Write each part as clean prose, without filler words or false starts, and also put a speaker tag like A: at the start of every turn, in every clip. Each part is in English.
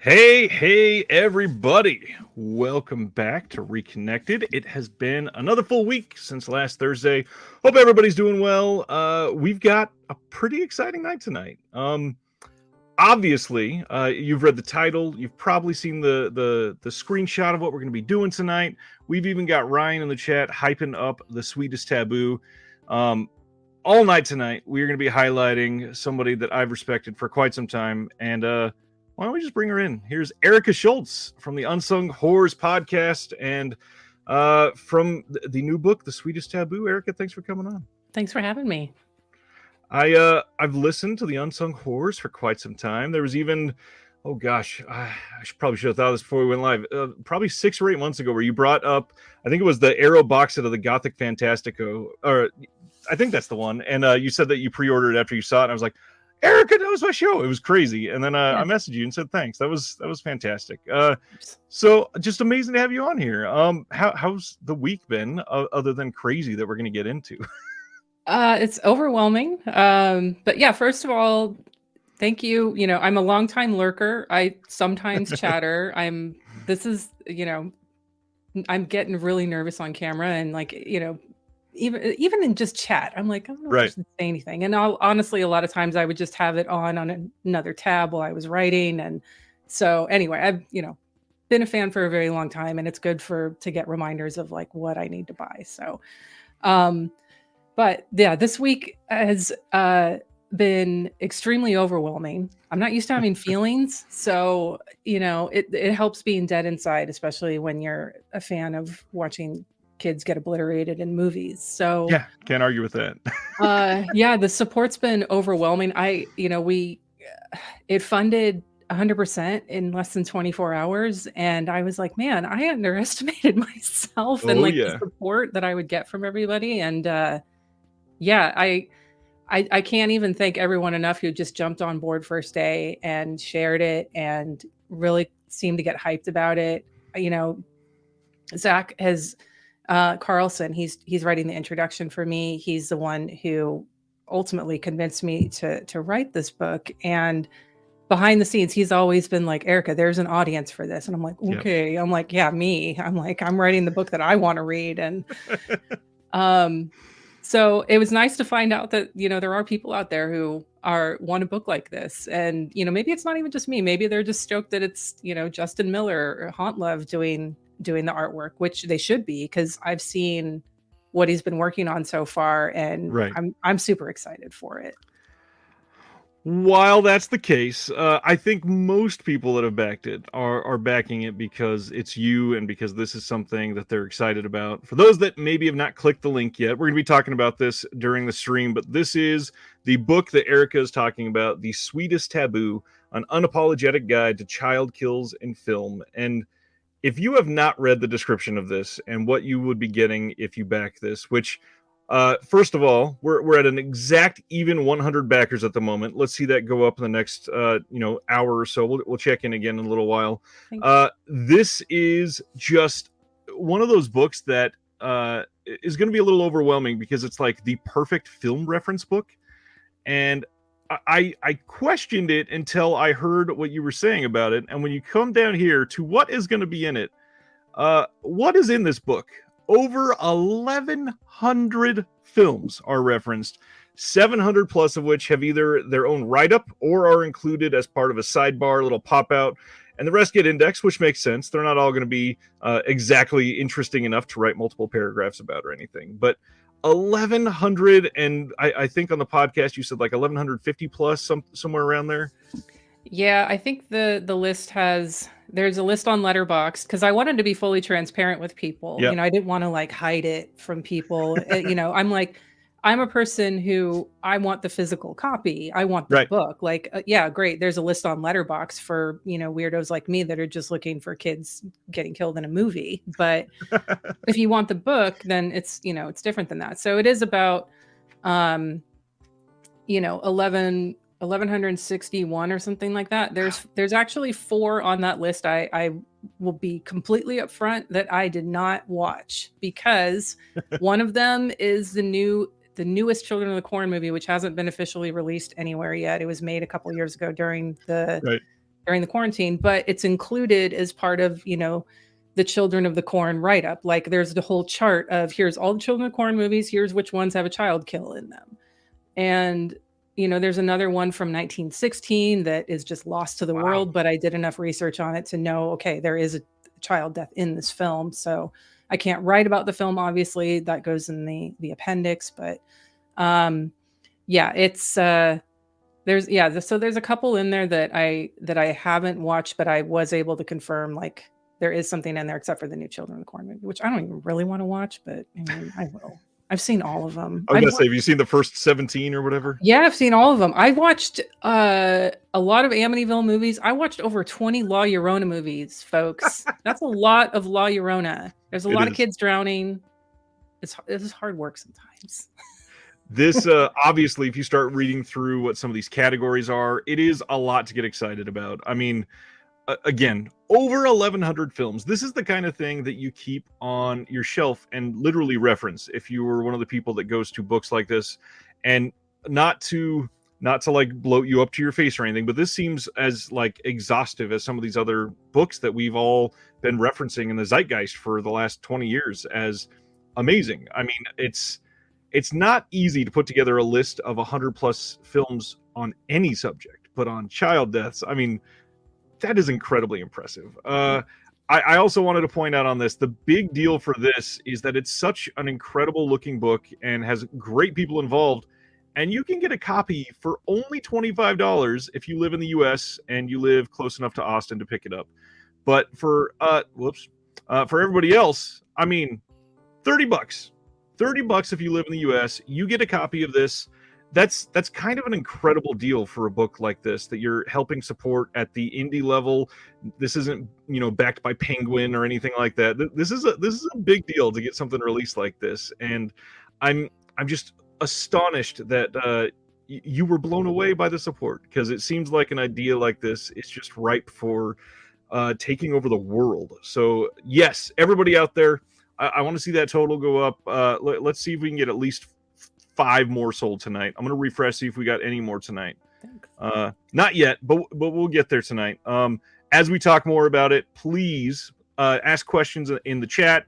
A: Hey, everybody. Welcome back to Reconnected. It has been another full week since last Thursday. Hope everybody's doing well. We've got a pretty exciting night tonight. Obviously, you've read the title. You've probably seen the screenshot of what we're going to be doing tonight. We've even got Ryan in the chat hyping up The Sweetest Taboo. All night tonight, we're going to be highlighting somebody that I've respected for quite some time, and why don't we just bring her in? Here's Erica Schultz from the Unsung Horrors podcast and from the new book, The Sweetest Taboo. Erica, thanks for coming on.
B: Thanks for having me.
A: I've listened to the Unsung Horrors for quite some time. There was even, I probably should have thought of this before we went live. Probably 6 or 8 months ago, where you brought up, I think it was the Arrow box set of the Gothic Fantastico, or I think that's the one. And you said that you pre-ordered after you saw it. And I was like, Erica knows my show. It was crazy. And then I messaged you and said thanks. That was fantastic. So just amazing to have you on here. How's the week been other than crazy that we're going to get into?
B: It's overwhelming. But yeah, first of all, thank you. You know, I'm a longtime lurker. I sometimes chatter. I'm getting really nervous on camera and even in just chat, I'm like, I don't know if I should say anything. And honestly, a lot of times I would just have it on another tab while I was writing. And so anyway, I've, been a fan for a very long time, and it's good to get reminders of like what I need to buy. So, but yeah, this week has been extremely overwhelming. I'm not used to having feelings. So, it helps being dead inside, especially when you're a fan of watching kids get obliterated in movies. So
A: yeah, can't argue with that.
B: The support's been overwhelming. It funded 100% in less than 24 hours. And I was like, man, I underestimated myself and the support that I would get from everybody. And I can't even thank everyone enough who just jumped on board first day and shared it and really seemed to get hyped about it. Zach has Carlson, he's writing the introduction for me. He's the one who ultimately convinced me to write this book. And behind the scenes, he's always been like, Erica, there's an audience for this. And I'm like, okay. Yep. I'm like, yeah, me. I'm like, I'm writing the book that I want to read. And so it was nice to find out that, there are people out there who want a book like this. And, maybe it's not even just me. Maybe they're just stoked that it's, Justin Miller or Haunt Love doing the artwork, which they should be, because I've seen what he's been working on so far, and I'm super excited for it.
A: While that's the case, I think most people that have backed it are backing it because it's you and because this is something that they're excited about. For those that maybe have not clicked the link yet, we're going to be talking about this during the stream, but this is the book that Erica is talking about, The Sweetest Taboo, an unapologetic guide to child kills in film. And if you have not read the description of this and what you would be getting if you back this, which, first of all, we're at an exact even 100 backers at the moment. Let's see that go up in the next, hour or so. We'll check in again in a little while. This is just one of those books that is going to be a little overwhelming because it's like the perfect film reference book. And I questioned it until I heard what you were saying about it. And when you come down here to what is going to be in it, what is in this book? Over 1,100 films are referenced, 700 plus of which have either their own write-up or are included as part of a sidebar, little pop-out, and the rest get indexed, which makes sense. They're not all going to be exactly interesting enough to write multiple paragraphs about or anything, but 1,100, and I think on the podcast you said like 1,150 plus, somewhere around there.
B: Yeah, I think the list there's a list on Letterboxd because I wanted to be fully transparent with people.
A: Yep.
B: I didn't want to like hide it from people. I'm a person who I want the physical copy. I want the book. Great. There's a list on Letterboxd for, weirdos like me that are just looking for kids getting killed in a movie. But if you want the book, then it's different than that. So it is about, 1,161 or something like that. There's actually 4 on that list. I will be completely upfront that I did not watch because one of them is the newest Children of the Corn movie, which hasn't been officially released anywhere yet. It was made a couple years ago during the during the quarantine, but it's included as part of, the Children of the Corn write-up. Like there's the whole chart of here's all the Children of the Corn movies, here's which ones have a child kill in them. And, there's another one from 1916 that is just lost to the world, but I did enough research on it to know, okay, there is a child death in this film. So I can't write about the film, obviously. That goes in the appendix, but it's so there's a couple in there that I haven't watched, but I was able to confirm like there is something in there except for the new Children of the Corn movie, which I don't even really want to watch, but I mean, I will. I've seen all of them.
A: I was gonna say, have you seen the first 17 or whatever?
B: Yeah, I've seen all of them. I watched a lot of Amityville movies. I watched over 20 La Llorona movies, folks. That's a lot of La Llorona. There's a lot of kids drowning. It's hard work sometimes.
A: This obviously, if you start reading through what some of these categories are, it is a lot to get excited about. I mean, again, over 1,100 films. This is the kind of thing that you keep on your shelf and literally reference if you were one of the people that goes to books like this, and not to like bloat you up to your face or anything, but this seems as like exhaustive as some of these other books that we've all been referencing in the zeitgeist for the last 20 years as amazing. I mean, it's not easy to put together a list of 100 plus films on any subject, but on child deaths, I mean, that is incredibly impressive. I also wanted to point out on this, the big deal for this is that it's such an incredible looking book and has great people involved, and you can get a copy for only $25 if you live in the US and you live close enough to Austin to pick it up. But for everybody else, I mean, $30. $30 if you live in the US, you get a copy of this. That's kind of an incredible deal for a book like this that you're helping support at the indie level. This isn't, backed by Penguin or anything like that. This is a big deal to get something released like this, and I'm just astonished that you were blown away by the support, because it seems like an idea like this is just ripe for taking over the world. So yes, everybody out there, I want to see that total go up. Let's see if we can get at least 5 more sold tonight. I'm going to refresh, see if we got any more tonight. Not yet, but we'll get there tonight. As we talk more about it, please ask questions in the chat.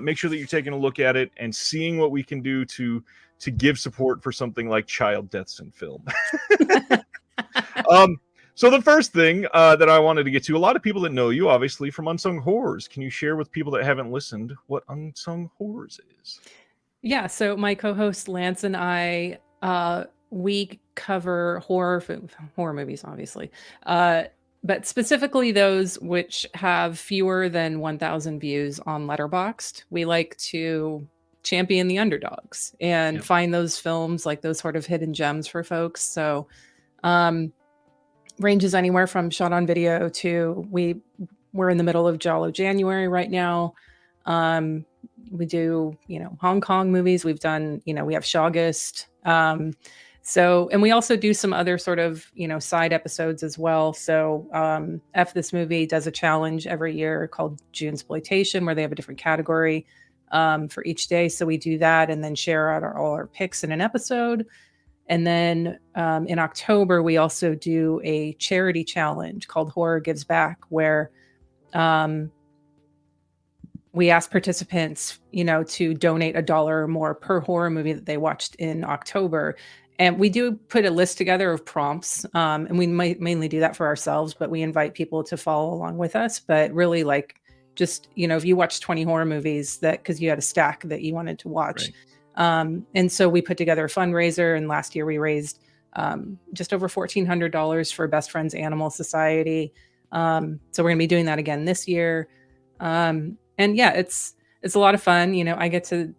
A: Make sure that you're taking a look at it and seeing what we can do to give support for something like child deaths in film. So the first thing that I wanted to get to, a lot of people that know you, obviously, from Unsung Horrors. Can you share with people that haven't listened what Unsung Horrors is?
B: Yeah, so my co-host Lance and I, we cover horror movies, obviously, but specifically those which have fewer than 1,000 views on Letterboxd. We like to champion the underdogs and find those films, like those sort of hidden gems for folks. So ranges anywhere from shot on video to we're in the middle of Jollo January right now. We do, Hong Kong movies. We've done, we have Shawgust. And we also do some other sort of, side episodes as well. So F This Movie does a challenge every year called Junesploitation, where they have a different category for each day. So we do that and then share out all our picks in an episode. And then in October, we also do a charity challenge called Horror Gives Back, where we ask participants, to donate $1 or more per horror movie that they watched in October. And we do put a list together of prompts, and we might mainly do that for ourselves, but we invite people to follow along with us. But really, like, just, if you watch 20 horror movies because you had a stack that you wanted to watch. Right. And so we put together a fundraiser, and last year we raised just over $1,400 for Best Friends Animal Society. So we're going to be doing that again this year. And yeah, it's a lot of fun. I get to,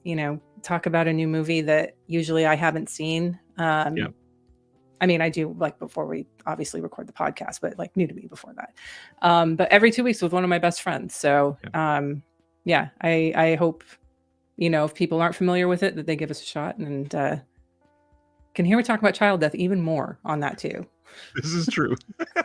B: talk about a new movie that usually I haven't seen. I mean, I do like before we obviously record the podcast, but like new to me before that. But every 2 weeks with one of my best friends. So I hope, if people aren't familiar with it, that they give us a shot and can hear me talk about child death even more on that too.
A: This is true.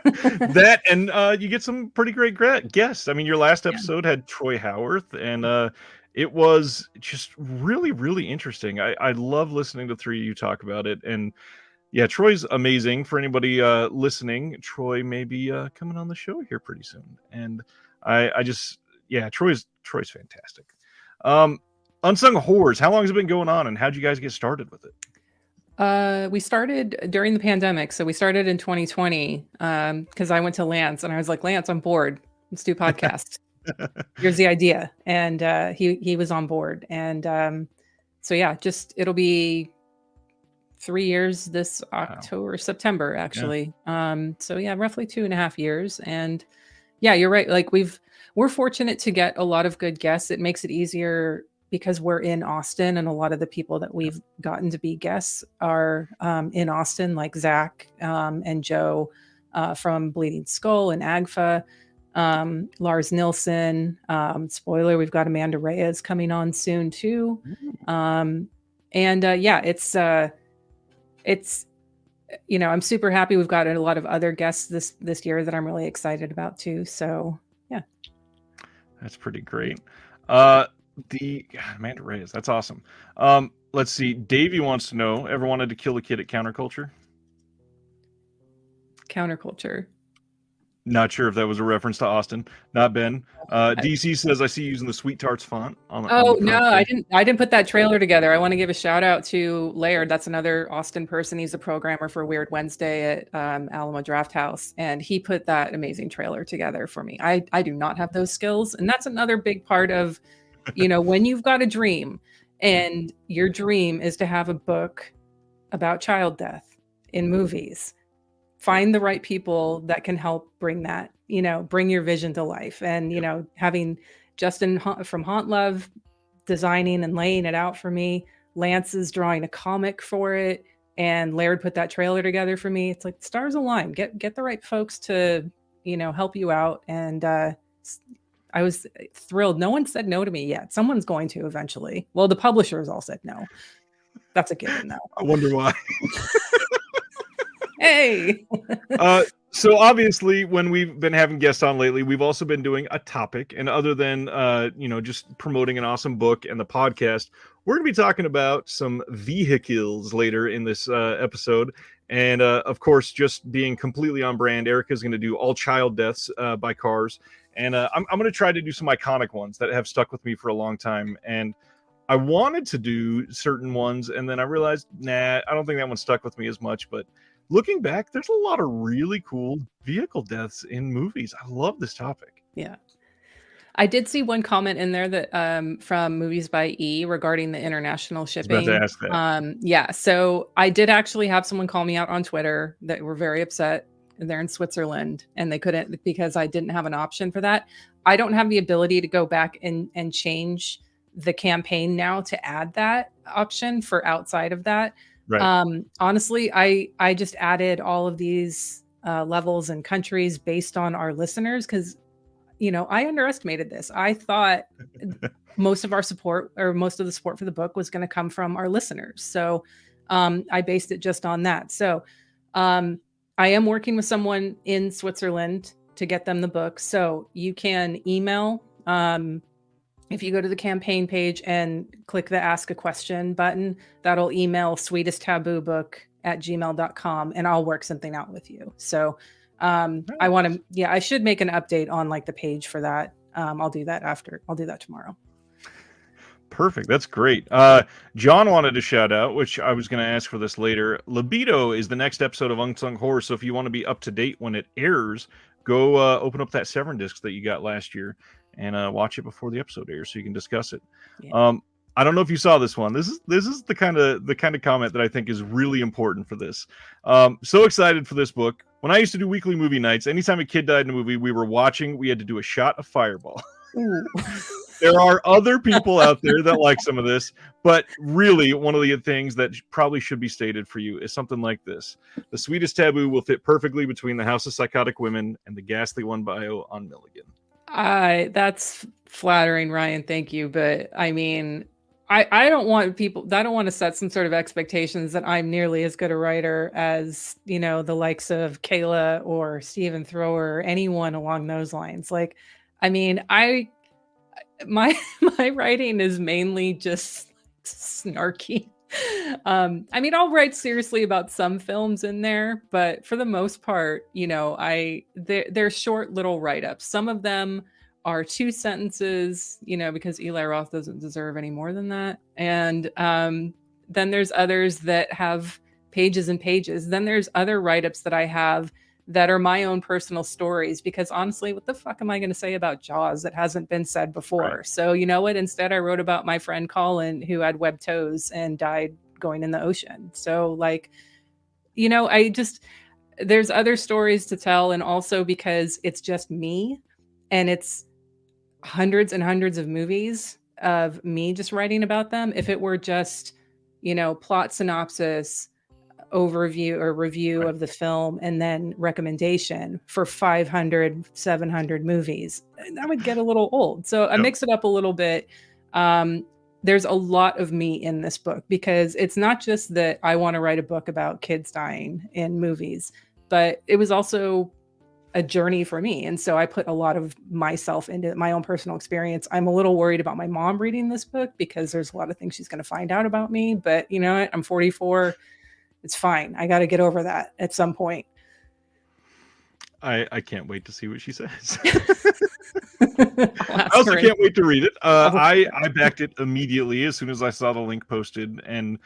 A: That, and you get some pretty great guests. I mean, your last episode had Troy Howarth, and it was just really, really interesting. I love listening to 3 of you talk about it. And Yeah, Troy's amazing. For anybody listening, Troy may be coming on the show here pretty soon, and I just yeah, Troy's fantastic. Unsung Horrors. How long has it been going on, and how'd you guys get started with it?
B: We started during the pandemic, so we started in 2020 because I went to Lance and I was like, Lance, I'm bored. Let's do podcasts. Here's the idea, and he was on board, and so yeah, just it'll be 3 years this October, September, actually. Yeah. So yeah, roughly 2.5 years. And yeah, you're right. Like we're fortunate to get a lot of good guests. It makes it easier because we're in Austin, and a lot of the people that we've gotten to be guests are in Austin, like Zach and Joe from Bleeding Skull and AGFA, Lars Nilsson. Spoiler, we've got Amanda Reyes coming on soon too. Yeah, it's I'm super happy. We've got a lot of other guests this year that I'm really excited about too. So yeah,
A: that's pretty great. Amanda Reyes, that's awesome. Let's see. Davey wants to know: ever wanted to kill a kid at Counterculture?
B: Counterculture.
A: Not sure if that was a reference to Austin. Not Ben. DC says I see you using the Sweet Tarts font.
B: No, I didn't put that trailer together. I want to give a shout out to Laird. That's another Austin person. He's a programmer for Weird Wednesday at Alamo Draft House, and he put that amazing trailer together for me. I do not have those skills, and that's another big part of, when you've got a dream, and your dream is to have a book about child death in movies. Find the right people that can help bring that, bring your vision to life. And, having Justin from Haunt Love designing and laying it out for me, Lance is drawing a comic for it, and Laird put that trailer together for me. It's like stars align. Get the right folks to, help you out. And I was thrilled. No one said no to me yet. Someone's going to eventually. Well, the publishers all said no. That's a given though.
A: I wonder why.
B: Hey.
A: So obviously when we've been having guests on lately, we've also been doing a topic, and other than just promoting an awesome book and the podcast, we're going to be talking about some VEHI-KILLS later in this episode. And of course, just being completely on brand, Erica's going to do all child deaths by cars, and I'm going to try to do some iconic ones that have stuck with me for a long time. And I wanted to do certain ones, and then I realized, I don't think that one stuck with me as much. But looking back, there's a lot of really cool vehicle deaths in movies. I love this topic.
B: Yeah. I did see one comment in there that from Movies by E regarding the international shipping.
A: I was about to ask that.
B: Yeah. So I did actually have someone call me out on Twitter that were very upset. They're in Switzerland and they couldn't because I didn't have an option for that. I don't have the ability to go back and change the campaign now to add that option for outside of that. Right. Honestly, I just added all of these levels and countries based on our listeners because, I underestimated this. I thought most of our support or most of the support for the book was going to come from our listeners. So I based it just on that. So I am working with someone in Switzerland to get them the book. So you can email if you go to the campaign page and click the Ask a Question button, that'll email sweetesttaboobook@gmail.com, and I'll work something out with you. So I should make an update on like the page for that. I'll do that tomorrow.
A: Perfect. That's great. John wanted to shout out, which I was going to ask for this later. Libido is the next episode of Unsung Horror. So if you want to be up to date when it airs, go open up that Severn disc that you got last year and watch it before the episode airs so you can discuss it. Yeah. I don't know if you saw this one. This is the kind of comment that I think is really important for this. So excited for this book. When I used to do weekly movie nights, anytime a kid died in a movie we were watching, we had to do a shot of Fireball. There are other people out there that like some of this, but really one of the things that probably should be stated for you is something like this. The Sweetest Taboo will fit perfectly between the House of Psychotic Women and the Ghastly One bio on Milligan.
B: That's flattering, Ryan. Thank you. But I mean, I don't want to set some sort of expectations that I'm nearly as good a writer as, the likes of Kayla or Stephen Thrower or anyone along those lines. Like, I mean, my writing is mainly just snarky. I mean, I'll write seriously about some films in there, but for the most part, they're short little write-ups. Some of them are 2 sentences, because Eli Roth doesn't deserve any more than that. And then there's others that have pages and pages. Then there's other write-ups that I have that are my own personal stories, because honestly, what the fuck am I going to say about Jaws that hasn't been said before?
A: Right.
B: So you know what? Instead, I wrote about my friend Colin, who had webbed toes and died going in the ocean. So there's other stories to tell. And also because it's just me, and it's hundreds and hundreds of movies of me just writing about them. If it were just, plot synopsis, overview or review
A: Right.
B: of the film, and then recommendation for 500, 700 movies, that would get a little old. So I mix it up a little bit. There's a lot of me in this book, because it's not just that I want to write a book about kids dying in movies, but it was also a journey for me. And so I put a lot of myself into my own personal experience. I'm a little worried about my mom reading this book, because there's a lot of things she's going to find out about me, but you know what? I'm 44. It's fine. I got to get over that at some point.
A: I can't wait to see what she says. I also can't wait to read it. I backed it immediately as soon as I saw the link posted, and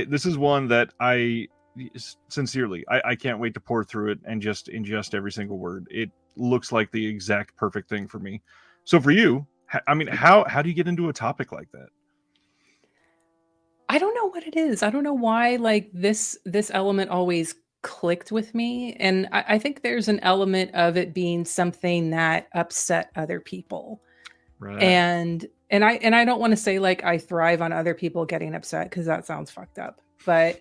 A: this is one that I sincerely I can't wait to pour through it and just ingest every single word. It looks like the exact perfect thing for me. So for you, I mean, how do you get into a topic like that?
B: I don't know what it is. I don't know why this element always clicked with me. And I think there's an element of it being something that upset other people.
A: Right.
B: And I don't want to say I thrive on other people getting upset, because that sounds fucked up. But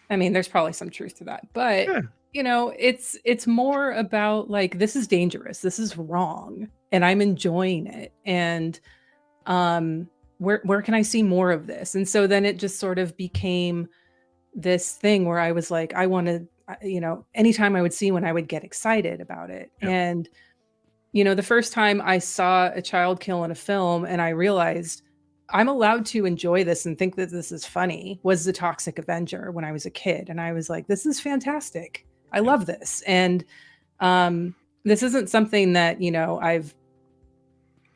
B: I mean, there's probably some truth to that. But it's more about this is dangerous. This is wrong. And I'm enjoying it. And where can I see more of this? And so then it just sort of became this thing where I was like, I wanted, anytime I would see one, I would get excited about it.
A: Yep.
B: And, the first time I saw a child kill in a film and I realized I'm allowed to enjoy this and think that this is funny, was The Toxic Avenger when I was a kid. And I was like, this is fantastic. I love this. And this isn't something that, I've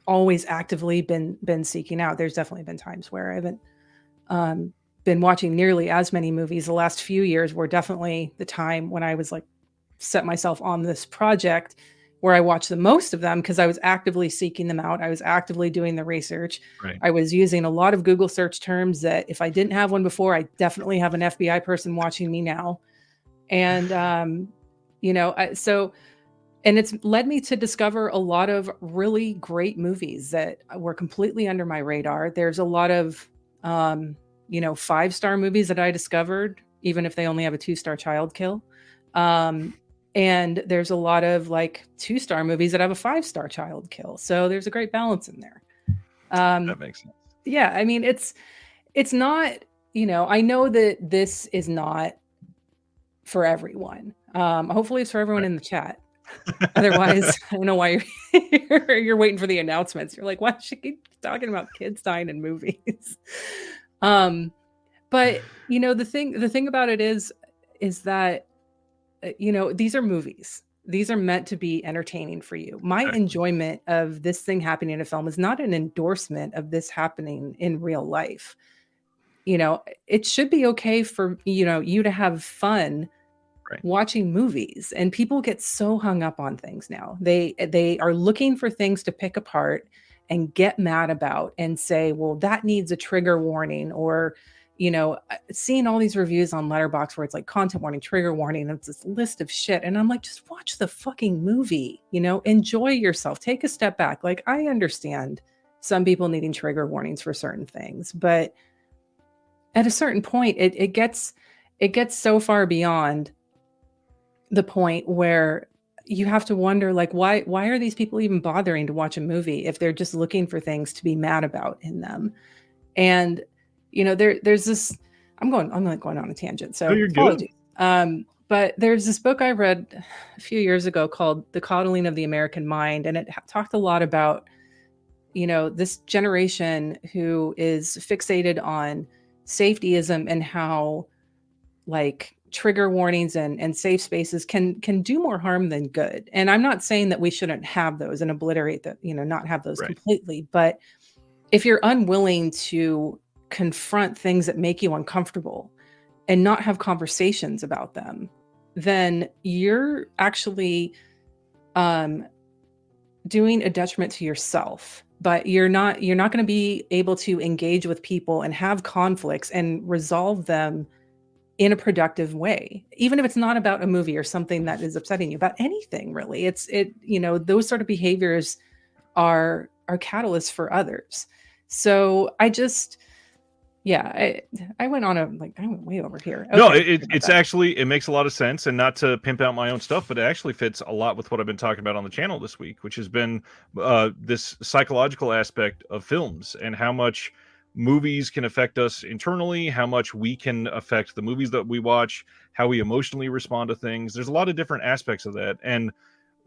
B: always actively been seeking out. There's definitely been times where I haven't been watching nearly as many movies. The last few years were definitely the time when I was set myself on this project where I watched the most of them, because I was actively seeking them out. I was actively doing the research.
A: Right.
B: I was using a lot of Google search terms that if I didn't have one before, I definitely have an FBI person watching me now. And, and it's led me to discover a lot of really great movies that were completely under my radar. There's a lot of, 5-star movies that I discovered, even if they only have a 2-star child kill. And there's a lot of 2-star movies that have a 5-star child kill. So there's a great balance in there.
A: That makes sense.
B: Yeah. I mean, it's not, I know that this is not for everyone. Hopefully it's for everyone in the chat. Otherwise, I don't know why you're waiting for the announcements. You're like, why should she keep talking about kids dying in movies? But the thing about it is that these are movies. These are meant to be entertaining for you. My enjoyment of this thing happening in a film is not an endorsement of this happening in real life. It should be okay for you to have fun watching movies, and people get so hung up on things now. They are looking for things to pick apart and get mad about and say, well, that needs a trigger warning, or seeing all these reviews on Letterboxd where it's content warning, trigger warning, and it's this list of shit. And I'm like, just watch the fucking movie, enjoy yourself, take a step back. I understand some people needing trigger warnings for certain things, but at a certain point, it gets so far beyond the point where you have to wonder, why are these people even bothering to watch a movie if they're just looking for things to be mad about in them? And there's this, I'm going on a tangent, so apologies. But there's this book I read a few years ago called The Coddling of the American Mind, and it talked a lot about this generation who is fixated on safetyism and how like trigger warnings and safe spaces can do more harm than good. And I'm not saying that we shouldn't have those and obliterate that, not have those
A: Right.
B: completely, but if you're unwilling to confront things that make you uncomfortable and not have conversations about them, then you're actually doing a detriment to yourself. But you're not going to be able to engage with people and have conflicts and resolve them in a productive way, even if it's not about a movie or something that is upsetting you, about anything really. Those sort of behaviors are catalysts for others. So I went on I went way over here.
A: Okay, no, it's actually, it makes a lot of sense, and not to pimp out my own stuff, but it actually fits a lot with what I've been talking about on the channel this week, which has been this psychological aspect of films and how much movies can affect us internally, how much we can affect the movies that we watch, how we emotionally respond to things. There's a lot of different aspects of that. And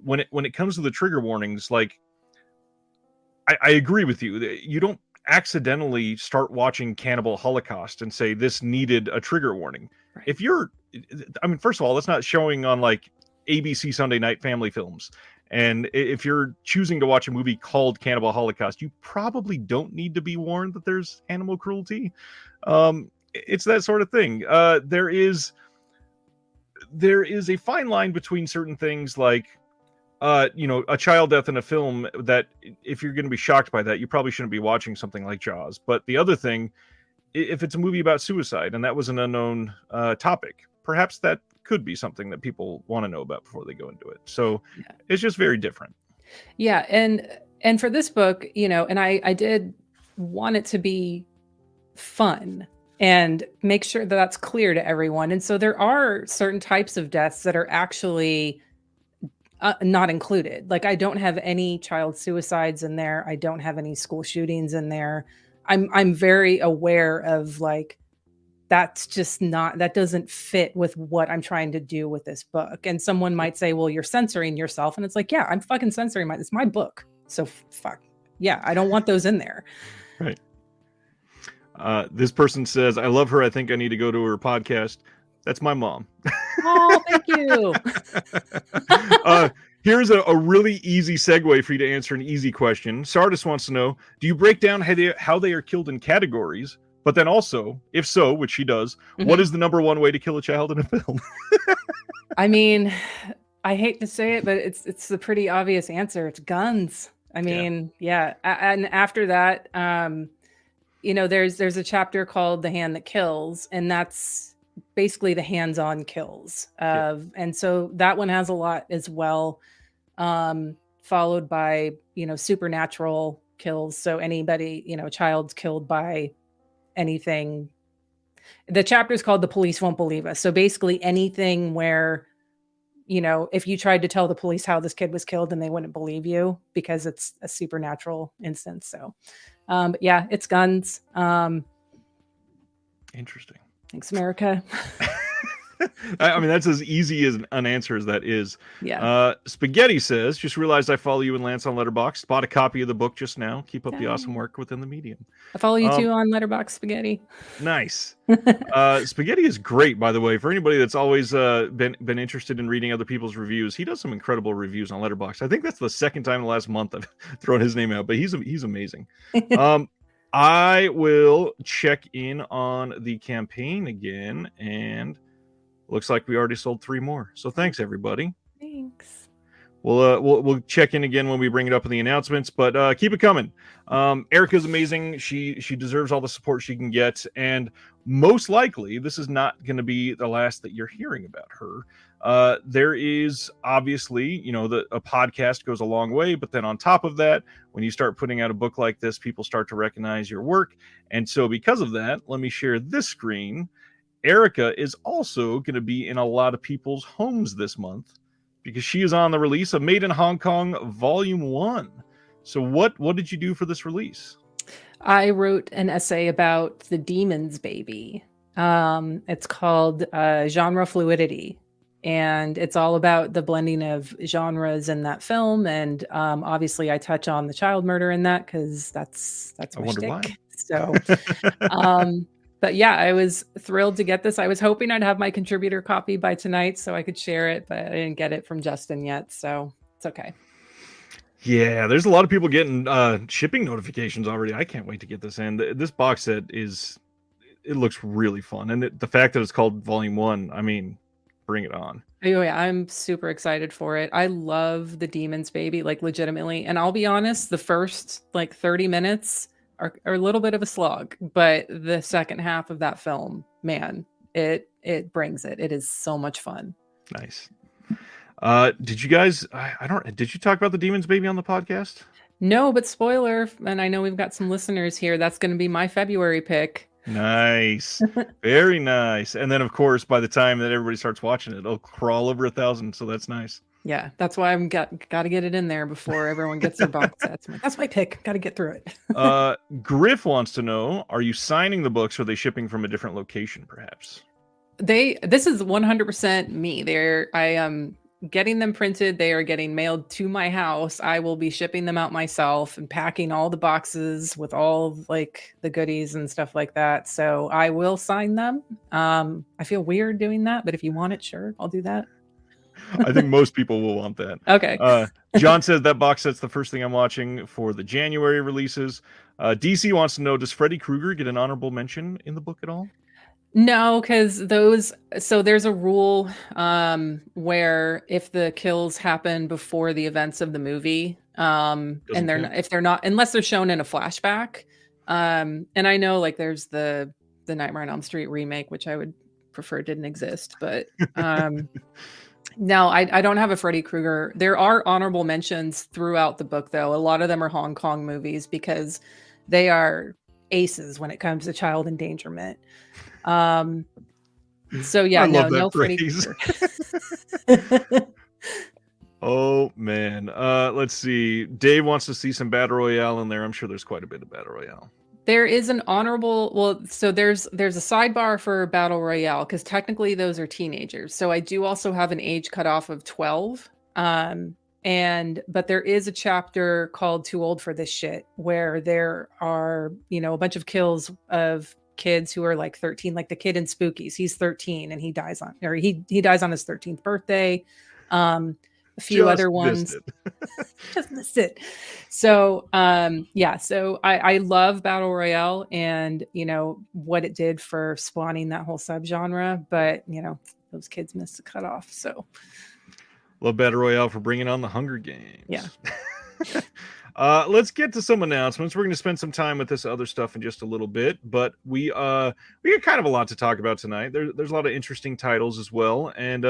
A: when it comes to the trigger warnings, like, I agree with you. You don't accidentally start watching Cannibal Holocaust and say this needed a trigger warning. Right. If you're, I mean, first of all, it's not showing on like ABC Sunday Night Family Films. And if you're choosing to watch a movie called Cannibal Holocaust, you probably don't need to be warned that there's animal cruelty. It's that sort of thing. There is a fine line between certain things like, a child death in a film, that if you're going to be shocked by that, you probably shouldn't be watching something like Jaws. But the other thing, if it's a movie about suicide and that was an unknown topic, perhaps that could be something that people want to know about before they go into it. So It's just very different.
B: Yeah. And for this book, and I did want it to be fun and make sure that that's clear to everyone. And so there are certain types of deaths that are actually not included. Like, I don't have any child suicides in there. I don't have any school shootings in there. I'm very aware of like, that doesn't fit with what I'm trying to do with this book. And someone might say, well, you're censoring yourself. And it's like, yeah, I'm fucking censoring it's my book. So fuck. Yeah, I don't want those in there.
A: Right. This person says, I love her. I think I need to go to her podcast. That's my mom.
B: Oh, thank you.
A: Here's a really easy segue for you to answer an easy question. Sardis wants to know, do you break down how they are killed in categories? But then also, if so, which she does, what is the number one way to kill a child in a film?
B: I mean, I hate to say it, but it's the pretty obvious answer. It's guns. I mean, yeah. And after that, there's a chapter called The Hand That Kills, and that's basically the hands-on kills. And so that one has a lot as well, followed by, supernatural kills. So anybody, child's killed by anything. The chapter is called The Police Won't Believe Us. So basically anything where, if you tried to tell the police how this kid was killed, then they wouldn't believe you because it's a supernatural instance. So, but yeah, it's guns.
A: Interesting.
B: Thanks, America.
A: I mean, that's as easy as an answer as that is.
B: Yeah.
A: Spaghetti says, just realized I follow you and Lance on Letterboxd. Bought a copy of the book just now. Keep up the awesome work within the medium.
B: I follow you too on Letterboxd, Spaghetti.
A: Nice. Spaghetti is great, by the way. For anybody that's always been interested in reading other people's reviews, he does some incredible reviews on Letterboxd. I think that's the second time in the last month I've thrown his name out, but he's amazing. I will check in on the campaign again, and looks like we already sold 3 more. So thanks, everybody.
B: Thanks.
A: We'll check in again when we bring it up in the announcements, but keep it coming. Erica's amazing. She deserves all the support she can get, and most likely this is not going to be the last that you're hearing about her. There is obviously, a podcast goes a long way, but then on top of that, when you start putting out a book like this, people start to recognize your work. And so because of that, let me share this screen. Erica is also going to be in a lot of people's homes this month because she is on the release of Made in Hong Kong Volume 1. So what did you do for this release?
B: I wrote an essay about the Demon's Baby. It's called Genre Fluidity. And it's all about the blending of genres in that film. And obviously I touch on the child murder in that because that's my shtick. So, But yeah, I was thrilled to get this. I was hoping I'd have my contributor copy by tonight so I could share it, but I didn't get it from Justin yet, so it's okay.
A: Yeah, there's a lot of people getting shipping notifications already. I can't wait to get this in. This box set it looks really fun, and the fact that it's called Volume 1, I mean, bring it on.
B: Oh yeah, I'm super excited for it. I love the Demons Baby, like legitimately. And I'll be honest, the first like 30 minutes are a little bit of a slog, but the second half of that film, man, it brings it. It is so much fun.
A: Nice. Did you guys did you talk about the Demons Baby on the podcast?
B: No, but spoiler, and I know we've got some listeners here, that's going to be my February pick.
A: Nice. Very nice. And then of course by the time that everybody starts watching it, it'll crawl over 1,000, so that's nice.
B: Yeah, that's why I'm got to get it in there before everyone gets their box sets. That's my pick. Got to get through it.
A: Griff wants to know, are you signing the books or are they shipping from a different location perhaps?
B: This is 100% me. I am getting them printed. They are getting mailed to my house. I will be shipping them out myself and packing all the boxes with all like the goodies and stuff like that. So I will sign them. I feel weird doing that, but if you want it, sure, I'll do that.
A: I think most people will want that.
B: Okay.
A: John says that box set's the first thing I'm watching for the January releases. DC wants to know, does Freddy Krueger get an honorable mention in the book at all?
B: No, because so there's a rule where if the kills happen before the events of the movie, and they're not, unless they're shown in a flashback. And I know like there's the Nightmare on Elm Street remake, which I would prefer didn't exist, but no, I don't have a Freddy Krueger. There are honorable mentions throughout the book, though. A lot of them are Hong Kong movies because they are aces when it comes to child endangerment. So yeah, no Freddy Krueger.
A: Oh man. Let's see. Dave wants to see some Battle Royale in there. I'm sure there's quite a bit of Battle Royale.
B: There is an honorable, so there's a sidebar for Battle Royale because technically those are teenagers. So I do also have an age cutoff of 12. But there is a chapter called Too Old for This Shit where there are, a bunch of kills of kids who are like 13, like the kid in Spookies. He's 13 and he dies on his 13th birthday. A few other ones just missed it. So so I love Battle Royale and what it did for spawning that whole subgenre, but those kids missed the cutoff. So
A: love Battle Royale for bringing on the Hunger Games.
B: Yeah.
A: Let's get to some announcements. We're going to spend some time with this other stuff in just a little bit, but we got kind of a lot to talk about tonight. There's a lot of interesting titles as well, and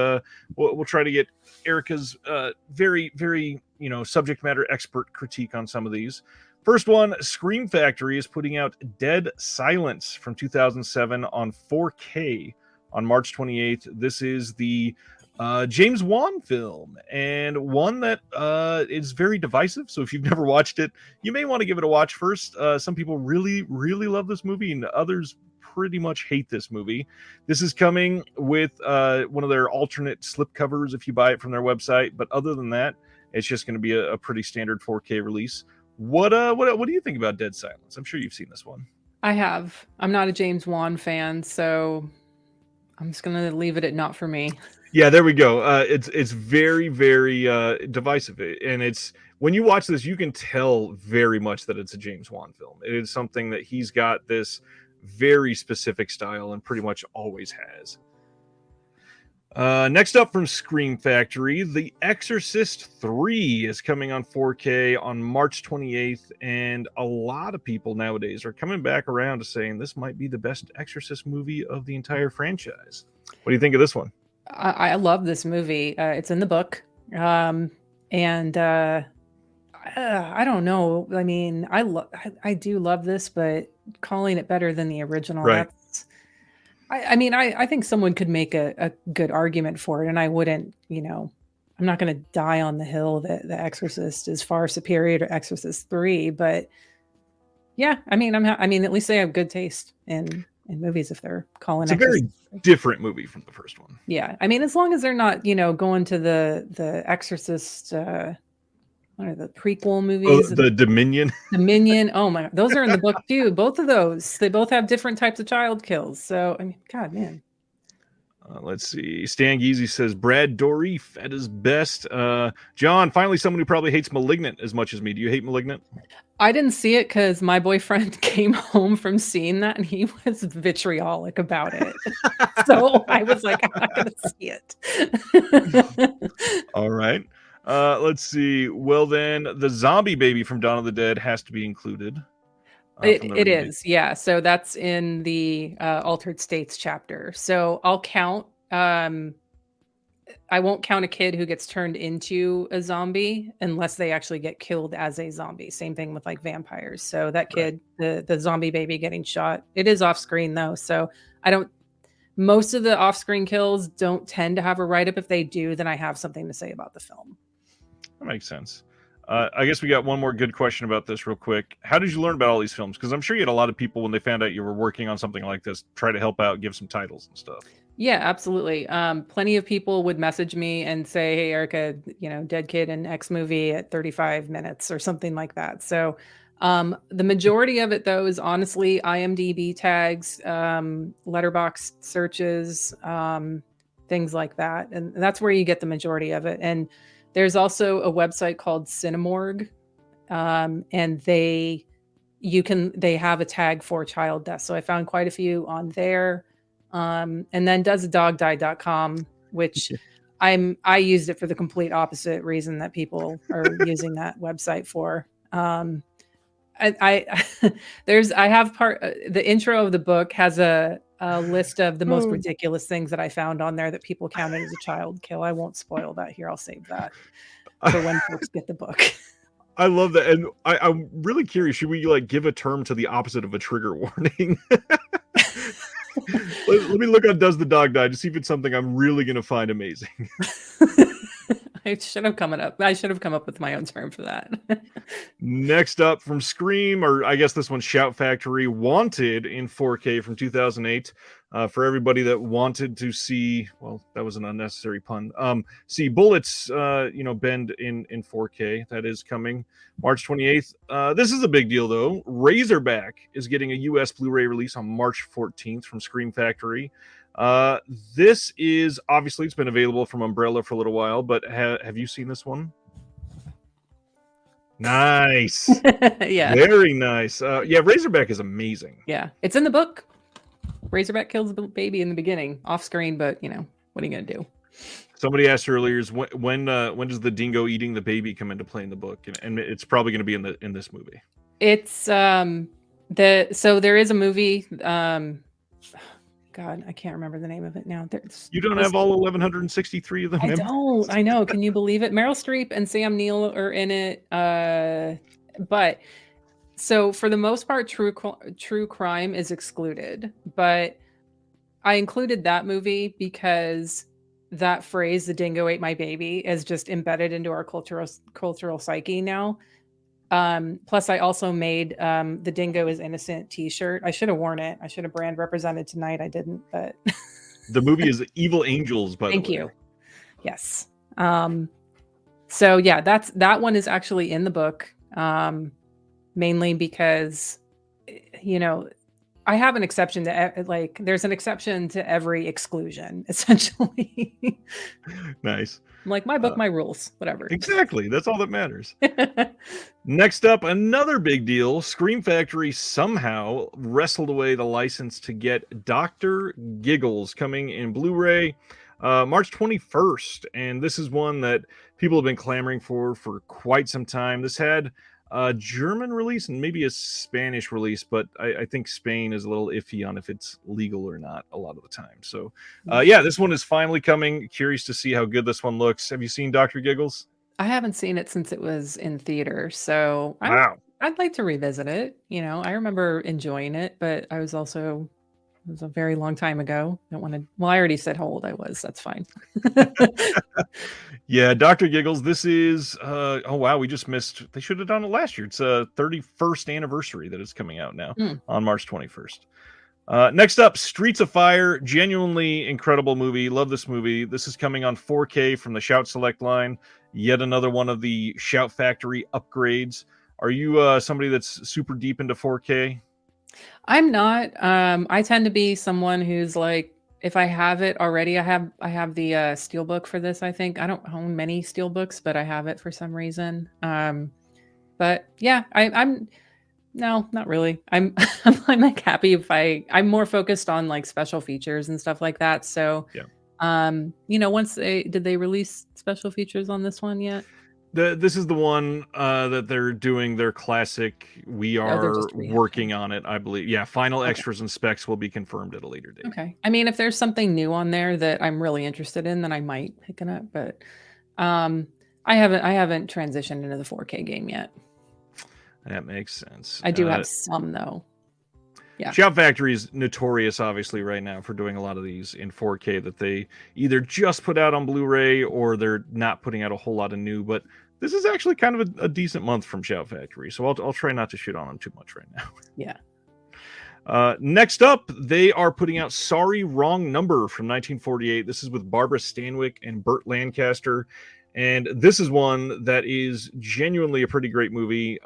A: we'll try to get Erica's very, very subject matter expert critique on some of these. First one, Scream Factory is putting out Dead Silence from 2007 on 4K on March 28th. This is the James Wan film, and one that is very divisive. So if you've never watched it, you may want to give it a watch first. Some people really, really love this movie, and others pretty much hate this movie. This is coming with one of their alternate slipcovers if you buy it from their website. But other than that, it's just going to be a pretty standard 4K release. What do you think about Dead Silence? I'm sure you've seen this one.
B: I have. I'm not a James Wan fan, so I'm just going to leave it at not for me.
A: Yeah, there we go. It's very, very divisive, and it's when you watch this, you can tell very much that it's a James Wan film. It is something that he's got this very specific style and pretty much always has. Next up from Scream Factory, The Exorcist 3 is coming on 4K on March 28th, and a lot of people nowadays are coming back around to saying this might be the best Exorcist movie of the entire franchise. What do you think of this one?
B: I love this movie. It's in the book. I don't know. I mean, I do love this, but calling it better than the original,
A: right.
B: I think someone could make a good argument for it, and I wouldn't, I'm not going to die on the hill that The Exorcist is far superior to Exorcist 3, but yeah, at least they have good taste in movies if they're calling
A: it's a very different movie from the first one.
B: Yeah, as long as they're not going to the Exorcist what are the prequel
A: Oh,
B: movies?
A: the Dominion.
B: Dominion. Oh my, those are in the book too. Both of those. They both have different types of child kills. So I mean, God, man.
A: Let's see. Stan Geezy says Brad Dourif at his best. John, finally someone who probably hates Malignant as much as me. Do you hate Malignant?
B: I didn't see it because my boyfriend came home from seeing that and he was vitriolic about it. So I was like, I'm not going to see it.
A: All right. Let's see. Well, then the zombie baby from Dawn of the Dead has to be included.
B: It is, yeah. So that's in the Altered States chapter. So I'll count. I won't count a kid who gets turned into a zombie unless they actually get killed as a zombie. Same thing with like vampires. So that kid, the zombie baby getting shot, it is off screen though. So I don't. Most of the off screen kills don't tend to have a write up. If they do, then I have something to say about the film.
A: That makes sense. I guess we got one more good question about this real quick. How did you learn about all these films? Because I'm sure you had a lot of people when they found out you were working on something like this try to help out, give some titles and stuff.
B: Yeah, absolutely. Plenty of people would message me and say, "Hey, Erica, dead kid in X movie at 35 minutes or something like that." So the majority of it, though, is honestly IMDb tags, letterbox searches, things like that. And that's where you get the majority of it. And there's also a website called Cinemorgue, and they have a tag for child death. So I found quite a few on there. And then doesadogdie.com, which I used it for the complete opposite reason that people are using that website for. I have the intro of the book has a list of the most ridiculous things that I found on there that people counted as a child kill. I won't spoil that here. I'll save that for when folks get the book.
A: I love that. And I'm really curious, should we like give a term to the opposite of a trigger warning? Let me look on Does the Dog Die to see if it's something I'm really going to find amazing.
B: I should have come up with my own term for that.
A: Next up from Scream, or I guess this one's Shout Factory, Wanted in 4K from 2008. For everybody that wanted to see, well, that was an unnecessary pun. See bullets, bend in 4K. That is coming March 28th. This is a big deal though. Razorback is getting a US Blu-ray release on March 14th from Scream Factory. This is obviously, it's been available from Umbrella for a little while, but have you seen this one? Nice.
B: Yeah,
A: very nice. Razorback is amazing.
B: Yeah, it's in the book. Razorback kills the baby in the beginning, off screen, but what are you gonna do? Somebody
A: asked earlier, when does the dingo eating the baby come into play in the book? And it's probably going to be in this movie.
B: It's so there is a movie. God, I can't remember the name of it now.
A: You don't have all 1,163 of them?
B: I don't. I know. Can you believe it? Meryl Streep and Sam Neill are in it. But so for the most part, true crime is excluded. But I included that movie because that phrase, "the dingo ate my baby," is just embedded into our cultural psyche now. Plus I also made the dingo is innocent t-shirt. I should have worn it. I should have brand represented tonight. I didn't, but
A: the movie is Evil Angels, by the way.
B: Thank you. Yes. So yeah, that one is actually in the book. Mainly because I have an exception to there's an exception to every exclusion, essentially.
A: Nice.
B: Like my book, my rules, whatever.
A: Exactly. That's all that matters. Next up, another big deal. Scream Factory somehow wrestled away the license to get Dr. Giggles coming in Blu-ray March 21st. And this is one that people have been clamoring for quite some time. This had a German release and maybe a Spanish release, but I think Spain is a little iffy on if it's legal or not a lot of the time. So this one is finally coming. Curious to see how good this one looks. Have you seen Dr. Giggles?
B: I haven't seen it since it was in theater, so
A: wow.
B: I'd like to revisit it. I remember enjoying it, but it was a very long time ago. I already said how old I was. That's fine.
A: Yeah, Dr. Giggles. This is we just missed. They should have done it last year. It's a 31st anniversary that is coming out now on March 21st. Next up, Streets of Fire. Genuinely incredible movie. Love this movie. This is coming on 4K from the Shout Select line. yet another one of the Shout Factory upgrades. Are you somebody that's super deep into 4K?
B: I'm not. I tend to be someone who's like, if I have it already, I have the steelbook for this. I think I don't own many steelbooks, but I have it for some reason. But yeah, I'm no, not really. I'm like happy if I'm more focused on like special features and stuff like that. So,
A: Yeah.
B: once did they release special features on this one yet?
A: This is the one that they're doing their classic. We
B: Oh, they're
A: are
B: just
A: working
B: rehashing.
A: on it, I believe. Yeah, final
B: Okay.
A: extras and specs will be confirmed at a later date.
B: Okay. I mean, if there's something new on there that I'm really interested in, then I might pick it up. But um, I haven't transitioned into the 4K game yet.
A: That makes sense.
B: I do have some though. Yeah.
A: Shout Factory is notorious, obviously, right now for doing a lot of these in 4K that they either just put out on Blu-ray or they're not putting out a whole lot of new. But this is actually kind of a decent month from Shout Factory, so I'll try not to shit on them too much right now.
B: Yeah.
A: Next up, they are putting out Sorry, Wrong Number from 1948. This is with Barbara Stanwyck and Burt Lancaster. And this is one that is genuinely a pretty great movie.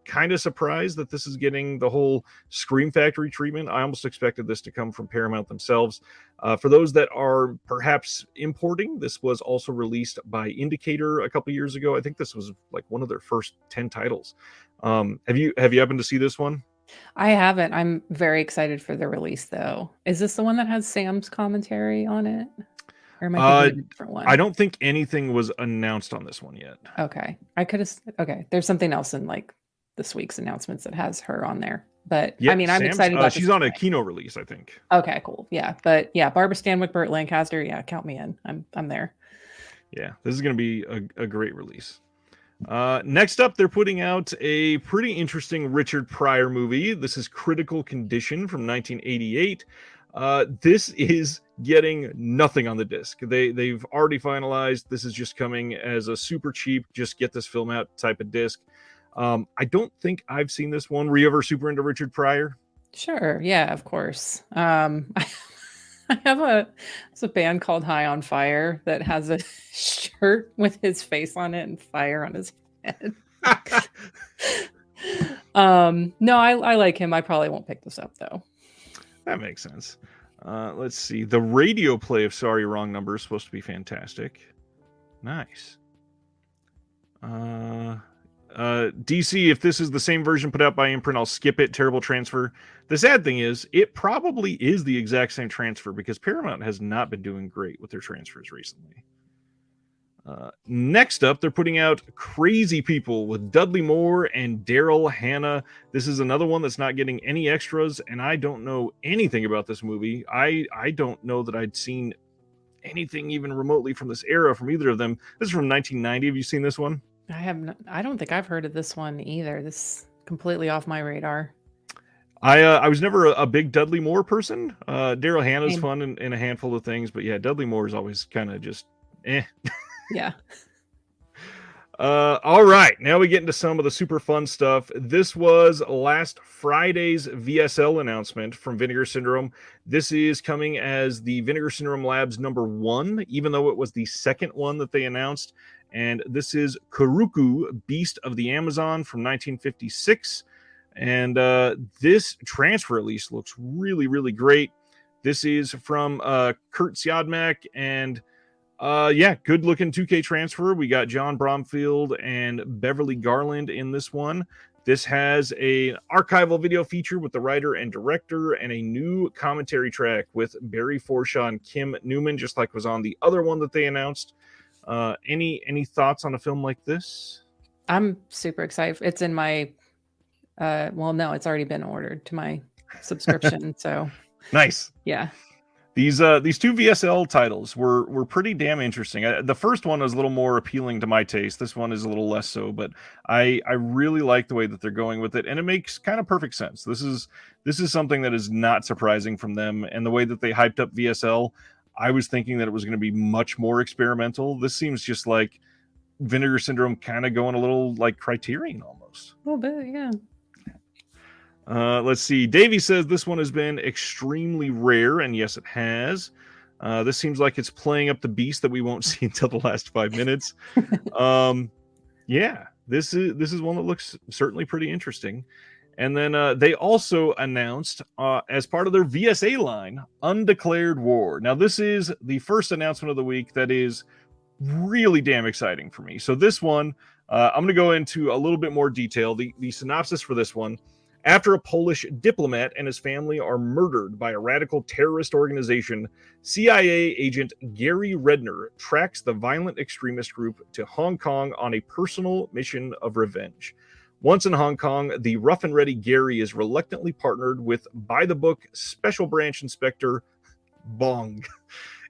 A: Kind of surprised that this is getting the whole Scream Factory treatment. I almost expected this to come from Paramount themselves. For those that are perhaps importing, this was also released by Indicator a couple years ago. I think this was like one of their first 10 titles. Have you happened to see this one?
B: I haven't. I'm very excited for the release though. Is this the one that has Sam's commentary on it? Or am I thinking of a different one?
A: I don't think anything was announced on this one yet.
B: Okay. Okay. There's something else in like this week's announcements that has her on there. But
A: Yeah,
B: I mean, I'm
A: Sam's,
B: excited about
A: she's
B: this
A: on a
B: anyway.
A: Kino release, I think.
B: Okay, cool. Yeah. But yeah, Barbara Stanwyck, Burt Lancaster. Yeah, count me in. I'm there.
A: Yeah, this is going to be a great release. Next up, they're putting out a pretty interesting Richard Pryor movie. This is Critical Condition from 1988. This is getting nothing on the disc. They've already finalized. This is just coming as a super cheap, just get this film out type of disc. I don't think I've seen this one. Were you ever super into Richard Pryor?
B: Sure. Yeah, of course. I have it's a band called High on Fire that has a shirt with his face on it and fire on his head. No, I like him. I probably won't pick this up though.
A: That makes sense. Let's see. The radio play of Sorry, Wrong Number is supposed to be fantastic. Nice. DC, if this is the same version put out by Imprint, I'll skip it. Terrible transfer. The sad thing is, it probably is the exact same transfer because Paramount has not been doing great with their transfers recently. Next up, they're putting out Crazy People with Dudley Moore and Daryl Hannah. This is another one that's not getting any extras, and I don't know anything about this movie. I don't know that I'd seen anything even remotely from this era from either of them. This is from 1990. Have you seen this one?
B: I don't think I've heard of this one either. This is completely off my radar.
A: I was never a big Dudley Moore person. Daryl Hannah's fun in a handful of things, but yeah, Dudley Moore is always kind of just eh.
B: Yeah.
A: All right, now we get into some of the super fun stuff. This was last Friday's VSL announcement from Vinegar Syndrome. This is coming as the Vinegar Syndrome Labs #1, even though it was the second one that they announced. And this is Kuruku, Beast of the Amazon from 1956. And this transfer at least looks really, really great. This is from Kurt Siodmak and good looking 2K transfer. We got John Bromfield and Beverly Garland in this one. This has an archival video feature with the writer and director and a new commentary track with Barry Forshaw and Kim Newman, just like was on the other one that they announced. Any thoughts on a film like this?
B: I'm super excited. It's in my no, it's already been ordered to my subscription. So
A: nice.
B: Yeah.
A: These two VSL titles were pretty damn interesting. The first one was a little more appealing to my taste. This one is a little less so, but I really like the way that they're going with it, and it makes kind of perfect sense. This is something that is not surprising from them, and the way that they hyped up VSL, I was thinking that it was going to be much more experimental. This seems just like Vinegar Syndrome kind of going a little like Criterion almost.
B: A little bit, yeah.
A: Let's see. Davey says this one has been extremely rare, and yes, it has. This seems like it's playing up the beast that we won't see until the last 5 minutes. Yeah, this is one that looks certainly pretty interesting. And then they also announced, as part of their VSA line, Undeclared War. Now, this is the first announcement of the week that is really damn exciting for me. So this one, I'm going to go into a little bit more detail. The synopsis for this one: after a Polish diplomat and his family are murdered by a radical terrorist organization, CIA agent Gary Redner tracks the violent extremist group to Hong Kong on a personal mission of revenge. Once in Hong Kong, the rough and ready Gary is reluctantly partnered with by-the-book Special Branch Inspector Bong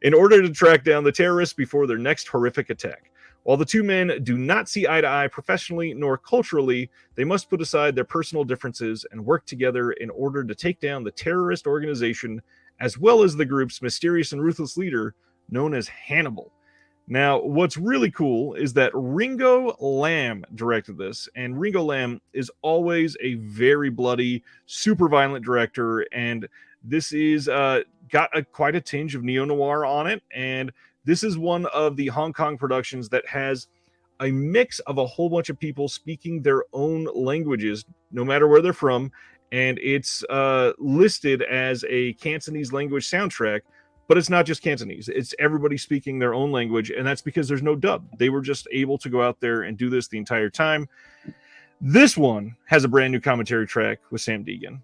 A: in order to track down the terrorists before their next horrific attack. While the two men do not see eye to eye professionally nor culturally, they must put aside their personal differences and work together in order to take down the terrorist organization, as well as the group's mysterious and ruthless leader, known as Hannibal. Now, what's really cool is that Ringo Lam directed this, and Ringo Lam is always a very bloody, super violent director, and this is got quite a tinge of neo-noir on it, and this is one of the Hong Kong productions that has a mix of a whole bunch of people speaking their own languages, no matter where they're from, and it's listed as a Cantonese language soundtrack, but it's not just Cantonese. It's everybody speaking their own language, and that's because there's no dub. They were just able to go out there and do this the entire time. This one has a brand new commentary track with Sam Deegan.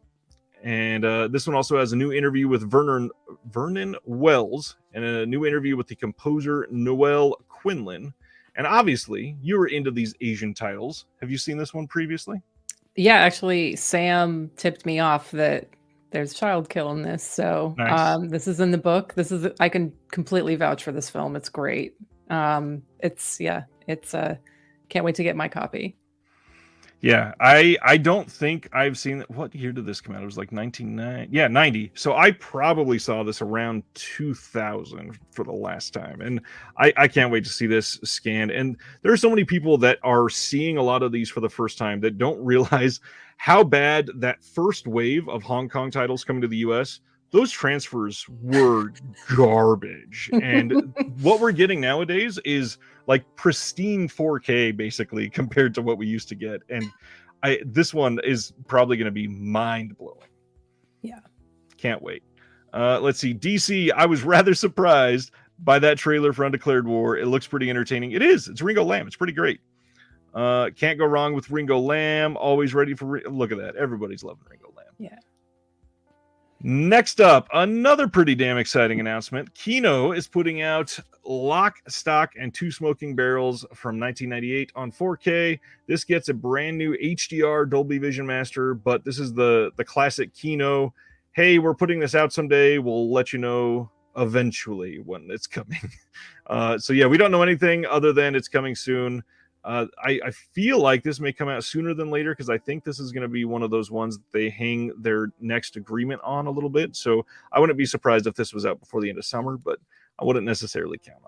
A: And this one also has a new interview with Vernon Wells and a new interview with the composer Noel Quinlan. And obviously, you were into these Asian titles. Have you seen this one previously?
B: Yeah, actually, Sam tipped me off that there's child kill in this. So
A: Nice.
B: this is in the book. I can completely vouch for this film. It's great. It's can't wait to get my copy.
A: Yeah, I don't think I've seen it. What year did this come out? It was like 1990. Yeah, 90. So I probably saw this around 2000 for the last time. And I can't wait to see this scanned. And there are so many people that are seeing a lot of these for the first time that don't realize how bad that first wave of Hong Kong titles coming to the US, those transfers were garbage. And what we're getting nowadays is like pristine 4K basically compared to what we used to get. And this one is probably going to be mind blowing.
B: Yeah.
A: Can't wait. Let's see. DC, I was rather surprised by that trailer for Undeclared War. It looks pretty entertaining. It is. It's Ringo Lam. It's pretty great. Can't go wrong with Ringo Lam. Always ready for... Look at that. Everybody's loving Ringo Lam.
B: Yeah.
A: Next up, another pretty damn exciting announcement. Kino is putting out Lock, Stock, and Two Smoking Barrels from 1998 on 4K. This gets a brand new HDR Dolby Vision Master, but this is the classic Kino. Hey, we're putting this out someday. We'll let you know eventually when it's coming. So yeah, we don't know anything other than it's coming soon. I feel like this may come out sooner than later because I think this is going to be one of those ones that they hang their next agreement on a little bit. So I wouldn't be surprised if this was out before the end of summer, but I wouldn't necessarily count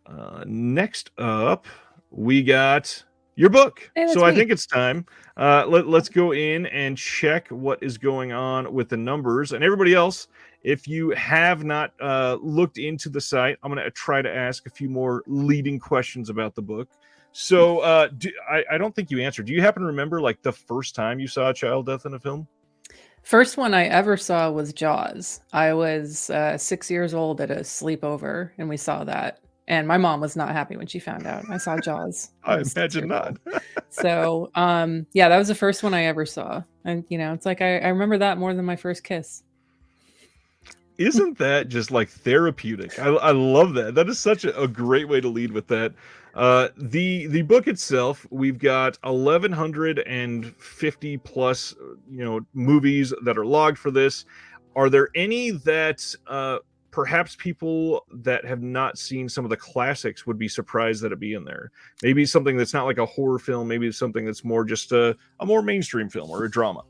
A: on it. Next up, we got your book.
B: Hey,
A: so
B: me.
A: I think it's time. Let's go in and check what is going on with the numbers. And everybody else, if you have not looked into the site, I'm going to try to ask a few more leading questions about the book. So I don't think you answered. Do you happen to remember like the first time you saw a child death in a film?
B: First one I ever saw was Jaws. I was 6 years old at a sleepover, and we saw that. And my mom was not happy when she found out I saw Jaws.
A: I imagine not.
B: So, yeah, that was the first one I ever saw. And, you know, it's like I remember that more than my first kiss.
A: Isn't that just like therapeutic? I love that. That is such a great way to lead with that. The book itself, we've got 1,150 plus, movies that are logged for this. Are there any that perhaps people that have not seen some of the classics would be surprised that it be in there? Maybe something that's not like a horror film. Maybe it's something that's more just a more mainstream film or a drama.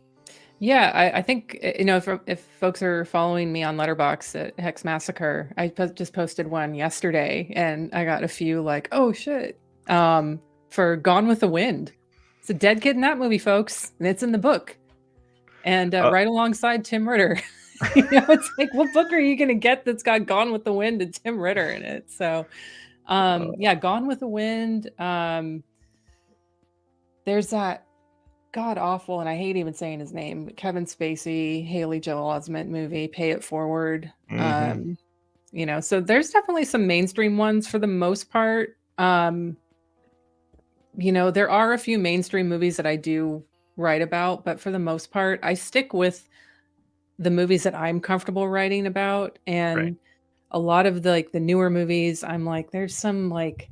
B: Yeah, I think, if folks are following me on Letterboxd at Hex Massacre, I just posted one yesterday and I got a few like, oh shit, for Gone with the Wind. It's a dead kid in that movie, folks, and it's in the book. And right alongside Tim Ritter It's like, what book are you going to get that's got Gone with the Wind and Tim Ritter in it? So, yeah, Gone with the Wind. There's that god awful, and I hate even saying his name, Kevin Spacey, Haley Joel Osment movie, Pay It Forward. So there's definitely some mainstream ones for the most part. There are a few mainstream movies that I do write about, but for the most part, I stick with the movies that I'm comfortable writing about. And a lot of the newer movies, I'm like, there's some what's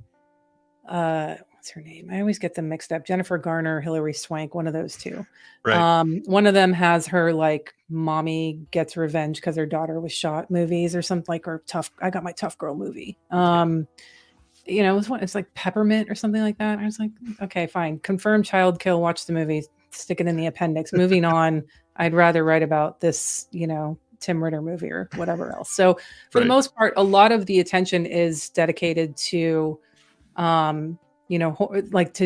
B: her name? I always get them mixed up. Jennifer Garner, Hilary Swank, one of those two. One of them has her mommy gets revenge because her daughter was shot movies or something, or tough. I got my tough girl movie. It's like Peppermint or something like that. I was like, okay, fine. Confirmed child kill. Watch the movie. Stick it in the appendix. Moving on. I'd rather write about this, Tim Ritter movie or whatever else. So for the most part, a lot of the attention is dedicated to, to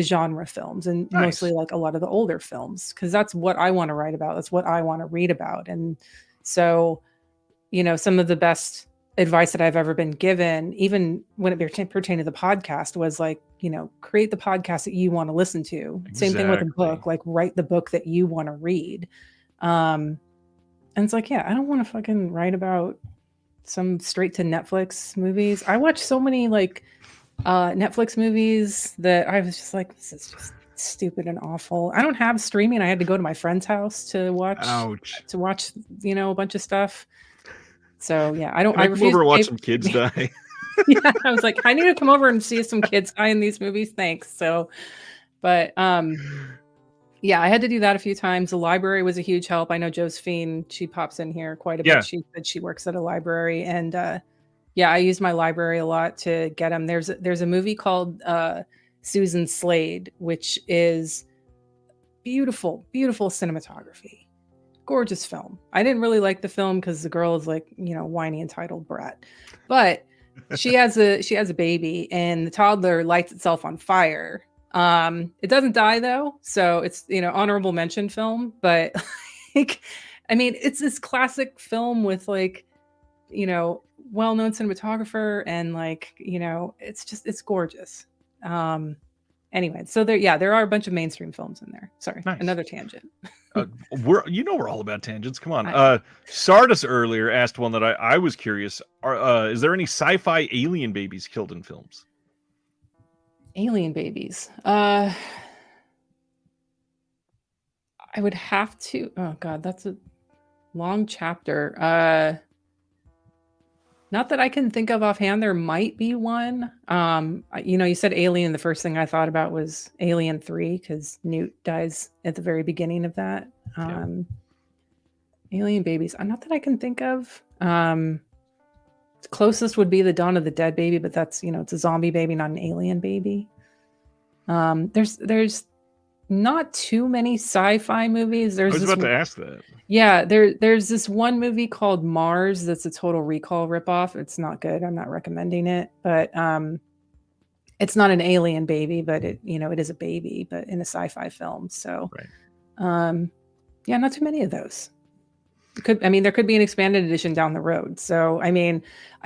B: genre films, and mostly a lot of the older films, because that's what I want to write about. That's what I want to read about. And so, some of the best advice that I've ever been given, even when it pertained to the podcast, was create the podcast that you want to listen to. Exactly. Same thing with a book, write the book that you want to read. And it's I don't want to fucking write about some straight to Netflix movies. I watch so many Netflix movies that I was just like, this is just stupid and awful. I don't have streaming. I had to go to my friend's house to watch a bunch of stuff. So yeah, I
A: refuse come over and watch some kids die.
B: Yeah, I was like, I need to come over and see some kids die in these movies. Thanks. So, but yeah, I had to do that a few times. The library was a huge help. I know Josephine, she pops in here quite a bit. She said she works at a library, and I use my library a lot to get them. There's a movie called Susan Slade, which is beautiful, beautiful cinematography. Gorgeous film. I didn't really like the film because the girl is whiny entitled brat, but she has a baby, and the toddler lights itself on fire. It doesn't die though, so it's honorable mention film. But it's this classic film with well-known cinematographer, and it's gorgeous. Anyway, so there are a bunch of mainstream films in there. Sorry, another tangent.
A: We're all about tangents. Come on. Sardis earlier asked one that I was curious. Is there any sci-fi alien babies killed in films?
B: Alien babies. I would have to. Oh God, that's a long chapter. Not that I can think of offhand. There might be one. You said Alien. The first thing I thought about was Alien 3, because Newt dies at the very beginning of that. Alien babies. Not that I can think of. The closest would be the Dawn of the Dead baby, but that's it's a zombie baby, not an alien baby. There's not too many sci-fi movies. I
A: was about to ask that.
B: Yeah, there's this one movie called Mars that's a Total Recall ripoff. It's not good. I'm not recommending it, but it's not an alien baby, but it is a baby, but in a sci-fi film. So, not too many of those. There could be an expanded edition down the road. So, I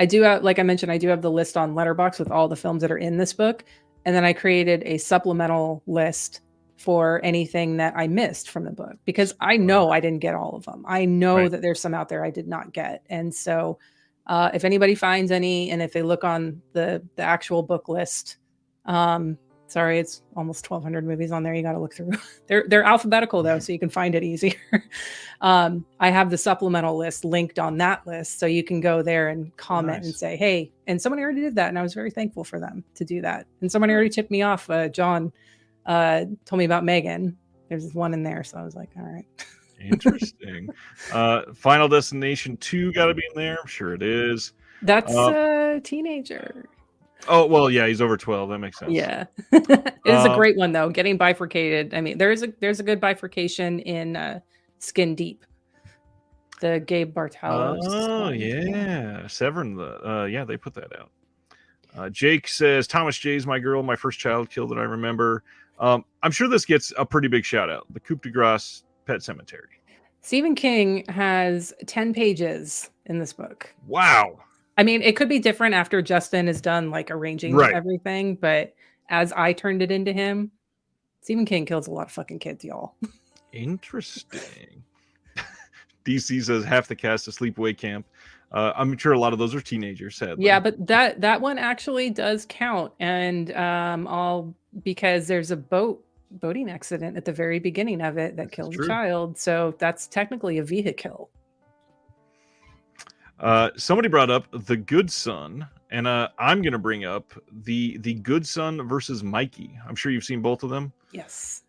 B: do have, like I mentioned, I do have the list on Letterboxd with all the films that are in this book, and then I created a supplemental list for anything that I missed from the book, because I know I didn't get all of them. I know that there's some out there I did not get. And so if anybody finds any, and if they look on the actual book list, sorry, it's almost 1,200 movies on there. You got to look through. They're alphabetical though, so you can find it easier. I have the supplemental list linked on that list, so you can go there and comment and say, hey, and someone already did that. And I was very thankful for them to do that. And someone already tipped me off. John told me about Megan. There's one in there, so I was like, all right.
A: Interesting. Final Destination 2 got to be in there. I'm sure it is.
B: That's a teenager.
A: Oh, well, yeah, he's over 12. That makes sense.
B: Yeah. It is a great one though. Getting bifurcated. There's a good bifurcation in Skin Deep. The Gabe Bartalos.
A: Oh, yeah. Severn, they put that out. Jake says, Thomas J's My Girl, my first child killed that I remember. I'm sure this gets a pretty big shout out. The Coupe de Grace Pet Cemetery.
B: Stephen King has 10 pages in this book.
A: Wow.
B: I mean, it could be different after Justin is done like arranging
A: Right.
B: everything, but as I turned it into him, Stephen King kills a lot of fucking kids, y'all.
A: Interesting. DC says half the cast of Sleepaway Camp. I'm sure a lot of those are teenagers, sadly.
B: Yeah, but that one actually does count, and all because there's a boating accident at the very beginning of it that kills a child, so that's technically a vehicle.
A: Somebody brought up The Good Son, and I'm going to bring up the Good Son versus Mikey. I'm sure you've seen both of them.
B: Yes.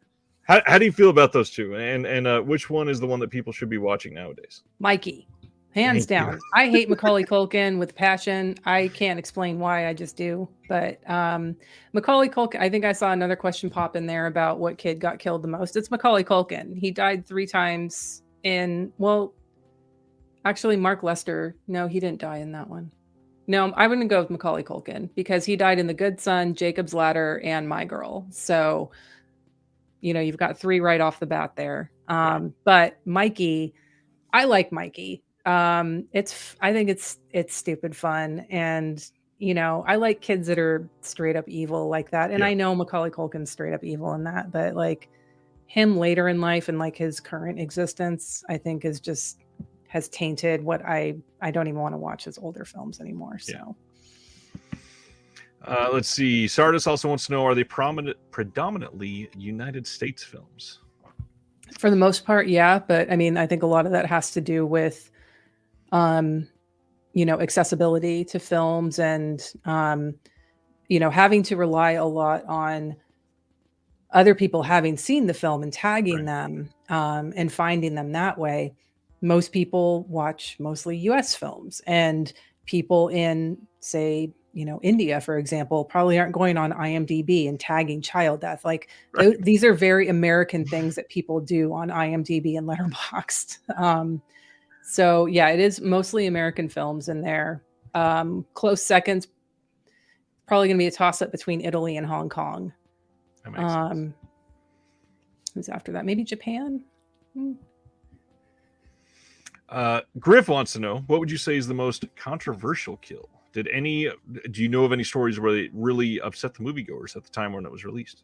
A: How do you feel about those two? And which one is the one that people should be watching nowadays?
B: Mikey, hands down. I hate Macaulay Culkin with passion. I can't explain why, I just do. But Macaulay Culkin, I think I saw another question pop in there about what kid got killed the most. It's Macaulay Culkin. He died 3 times actually, Mark Lester. No, he didn't die in that one. No, I'm going to go with Macaulay Culkin because he died in The Good Son, Jacob's Ladder, and My Girl. So, you've got 3 right off the bat there. But Mikey, I like Mikey. I think it's stupid fun. And, I like kids that are straight up evil like that. And I know Macaulay Culkin's straight up evil in that, but like him later in life and like his current existence, I think has tainted what I don't even want to watch his older films anymore. So
A: let's see. Sardis also wants to know, are they predominantly United States films?
B: For the most part, yeah. But I mean, I think a lot of that has to do with, accessibility to films and, having to rely a lot on other people having seen the film and tagging them and finding them that way. Most people watch mostly US films, and people in, say, India, for example, probably aren't going on IMDb and tagging child death. Like these are very American things that people do on IMDb and Letterboxd. So yeah, it is mostly American films in there. Close seconds, probably going to be a toss up between Italy and Hong Kong.
A: That makes sense.
B: Who's after that? Maybe Japan?
A: Griff wants to know, what would you say is the most controversial kill? Do you know of any stories where they really upset the moviegoers at the time when it was released?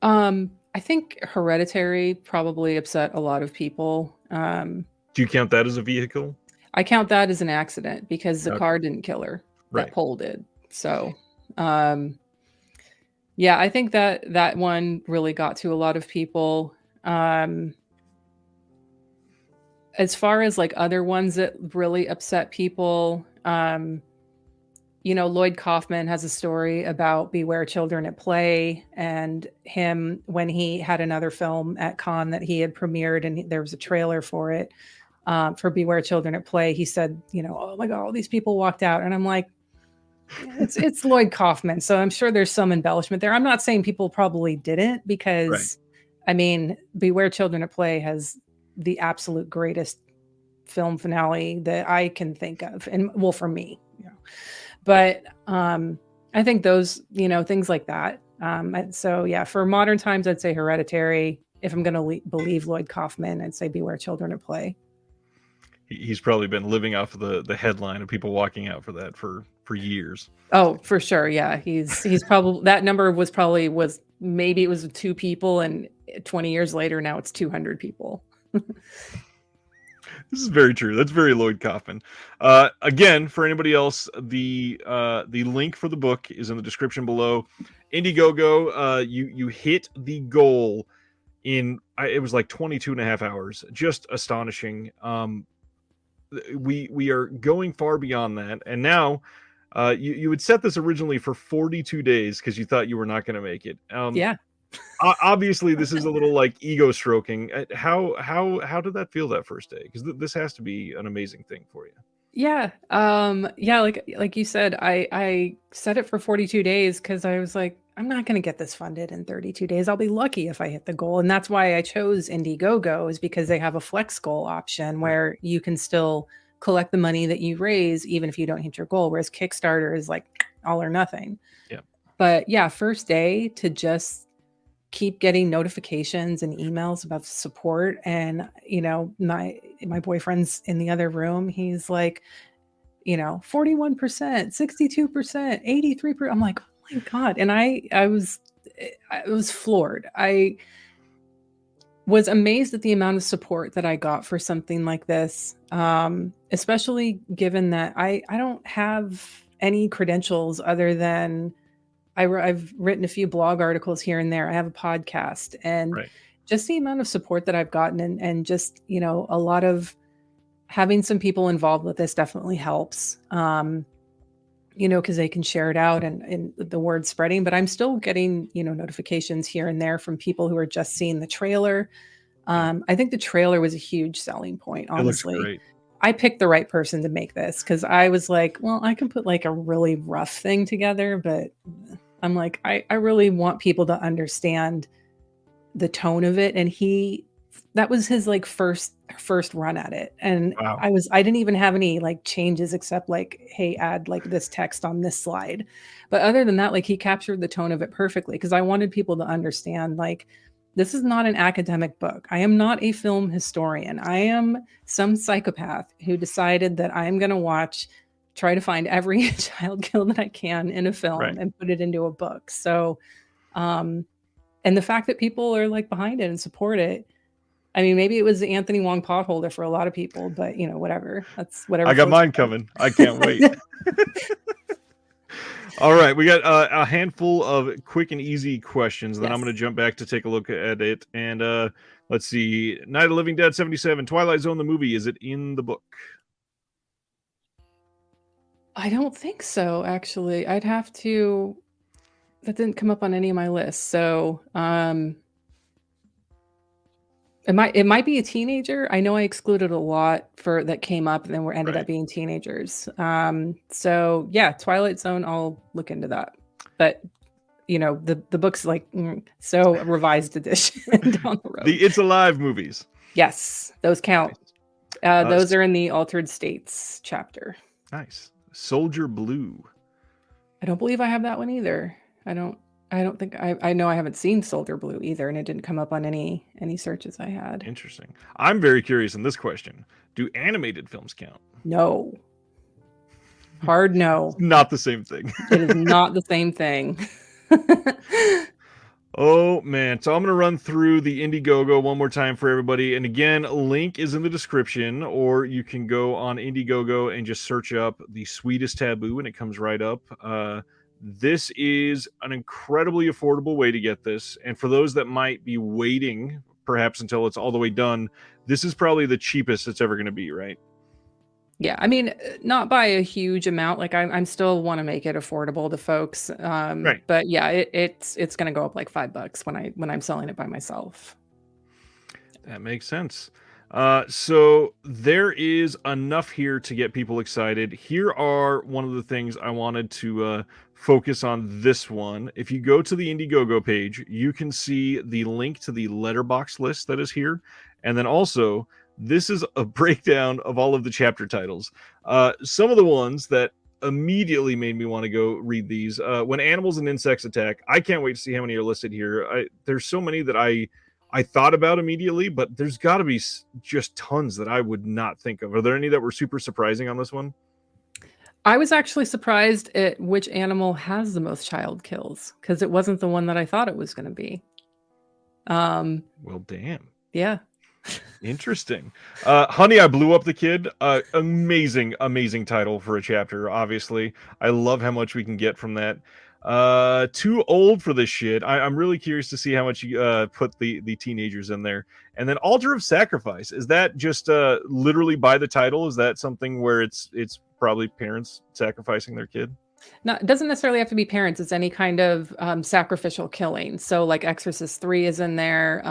B: I think Hereditary probably upset a lot of people.
A: Do you count that as a vehicle?
B: I count that as an accident because the car didn't kill her. That pole did. So, yeah, I think that one really got to a lot of people. As far as like other ones that really upset people, Lloyd Kaufman has a story about Beware Children at Play, and him when he had another film at Cannes that he had premiered, and there was a trailer for it, for Beware Children at Play. He said, oh my God, all these people walked out. And I'm like, it's Lloyd Kaufman. So I'm sure there's some embellishment there. I'm not saying people probably didn't, because I mean, Beware Children at Play has the absolute greatest film finale that I can think of. And well, for me, but I think those, things like that. So yeah, for modern times, I'd say Hereditary. If I'm going to believe Lloyd Kaufman, I'd say Beware Children at Play.
A: He's probably been living off of the headline of people walking out for that for years.
B: Oh, for sure. Yeah. He's probably, that number was maybe it was 2 people, and 20 years later, now it's 200 people.
A: This is very true. That's very Lloyd Kaufman. Again, for anybody else, the link for the book is in the description below. Indiegogo, you hit the goal in, it was like 22 and a half hours. Just astonishing. We are going far beyond that. And now you had set this originally for 42 days because you thought you were not going to make it.
B: Yeah.
A: Obviously this is a little like ego stroking. How did that feel that first day? Because this has to be an amazing thing for you.
B: Yeah. Yeah. Like you said, I set it for 42 days because I was like, I'm not going to get this funded in 32 days. I'll be lucky if I hit the goal. And that's why I chose Indiegogo, is because they have a flex goal option where you can still collect the money that you raise, even if you don't hit your goal. Whereas Kickstarter is like all or nothing.
A: Yeah.
B: But yeah, first day to just keep getting notifications and emails about support. And, my boyfriend's in the other room. He's like, 41%, 62%, 83%. I'm like, oh my God. And I was floored. I was amazed at the amount of support that I got for something like this, especially given that I don't have any credentials other than I've written a few blog articles here and there. I have a podcast, and
A: Right.
B: just the amount of support that I've gotten, and just, a lot of having some people involved with this definitely helps. Because they can share it out, and the word spreading. But I'm still getting, notifications here and there from people who are just seeing the trailer. I think the trailer was a huge selling point,
A: It looks
B: honestly.
A: great.
B: I picked the right person to make this, because I was like, well, I can put like a really rough thing together, but I'm like, I really want people to understand the tone of it. And that was his like first run at it. And
A: Wow.
B: I didn't even have any like changes except like, hey, add like this text on this slide. But other than that, like, he captured the tone of it perfectly, because I wanted people to understand, like, this is not an academic book. I am not a film historian. I am some psychopath who decided that I'm going to try to find every child kill that I can in a film,
A: Right.
B: and put it into a book. So, and the fact that people are like behind it and support it. I mean, maybe it was the Anthony Wong potholder for a lot of people, but whatever. That's whatever.
A: I got mine coming. I can't wait. All right, we got a handful of quick and easy questions. Then I'm going to jump back to take a look at it. And let's see. Night of the Living Dead 77, Twilight Zone, the movie. Is it in the book?
B: I don't think so, actually. I'd have to. That didn't come up on any of my lists. So it might be a teenager. I know I excluded a lot that came up and then ended up being teenagers. So yeah, Twilight Zone, I'll look into that. But the book's like so revised edition down the road.
A: The It's Alive movies.
B: Yes, those count. Nice. Those are in the Altered States chapter.
A: Nice. Soldier Blue.
B: I don't believe I have that one either. I don't think I know I haven't seen Soldier Blue either, and it didn't come up on any searches I had.
A: Interesting. I'm very curious in this question. Do animated films count?
B: No. Hard no.
A: Not the same thing.
B: It is not the same thing.
A: Oh man, so I'm going to run through the Indiegogo one more time for everybody. And again, link is in the description, or you can go on Indiegogo and just search up The Sweetest Taboo and it comes right up. This is an incredibly affordable way to get this. And for those that might be waiting, perhaps until it's all the way done, this is probably the cheapest it's ever going to be, right?
B: Yeah, I mean, not by a huge amount. Like I'm still want to make it affordable to folks. Right. But yeah, it's going to go up like $5 when I'm selling it by myself.
A: That makes sense. So there is enough here to get people excited. Here are one of the things I wanted to focus on this one. If you go to the Indiegogo page, you can see the link to the letterbox list that is here. And then also, this is a breakdown of all of the chapter titles. Some of the ones that immediately made me want to go read these. When Animals and Insects Attack. I can't wait to see how many are listed here. There's so many that I thought about immediately, but there's got to be just tons that I would not think of. Are there any that were super surprising on this one?
B: I was actually surprised at which animal has the most child kills, because it wasn't the one that I thought it was going to be.
A: Well, damn.
B: Yeah.
A: Interesting. Honey, I Blew Up the Kid. Amazing title for a chapter, obviously. I love how much we can get from that. Too old for this shit. I'm really curious to see how much you put the teenagers in there. And then Altar of Sacrifice. Is that just literally by the title? Is that something where it's probably parents sacrificing their kid?
B: No, it doesn't necessarily have to be parents. It's any kind of sacrificial killing. So like Exorcist 3 is in there.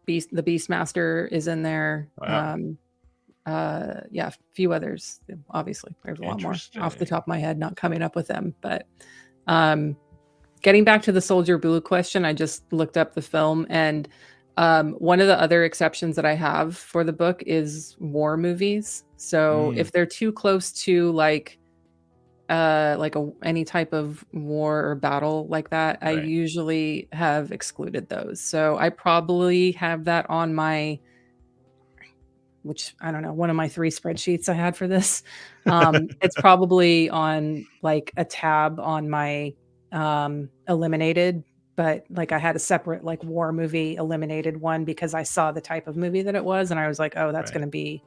B: The Beastmaster is in there.
A: Wow.
B: Yeah, a few others. Obviously, there's a lot more off the top of my head, not coming up with them. But getting back to the Soldier Blue question, I just looked up the film, and one of the other exceptions that I have for the book is war movies. So if they're too close to like like any type of war or battle like that, I
A: Right.
B: usually have excluded those. So I probably have that on my, which I don't know, one of my 3 spreadsheets I had for this. It's probably on like a tab on my eliminated, but like I had a separate like war movie eliminated one because I saw the type of movie that it was and I was like, oh, that's
A: Right.
B: going to be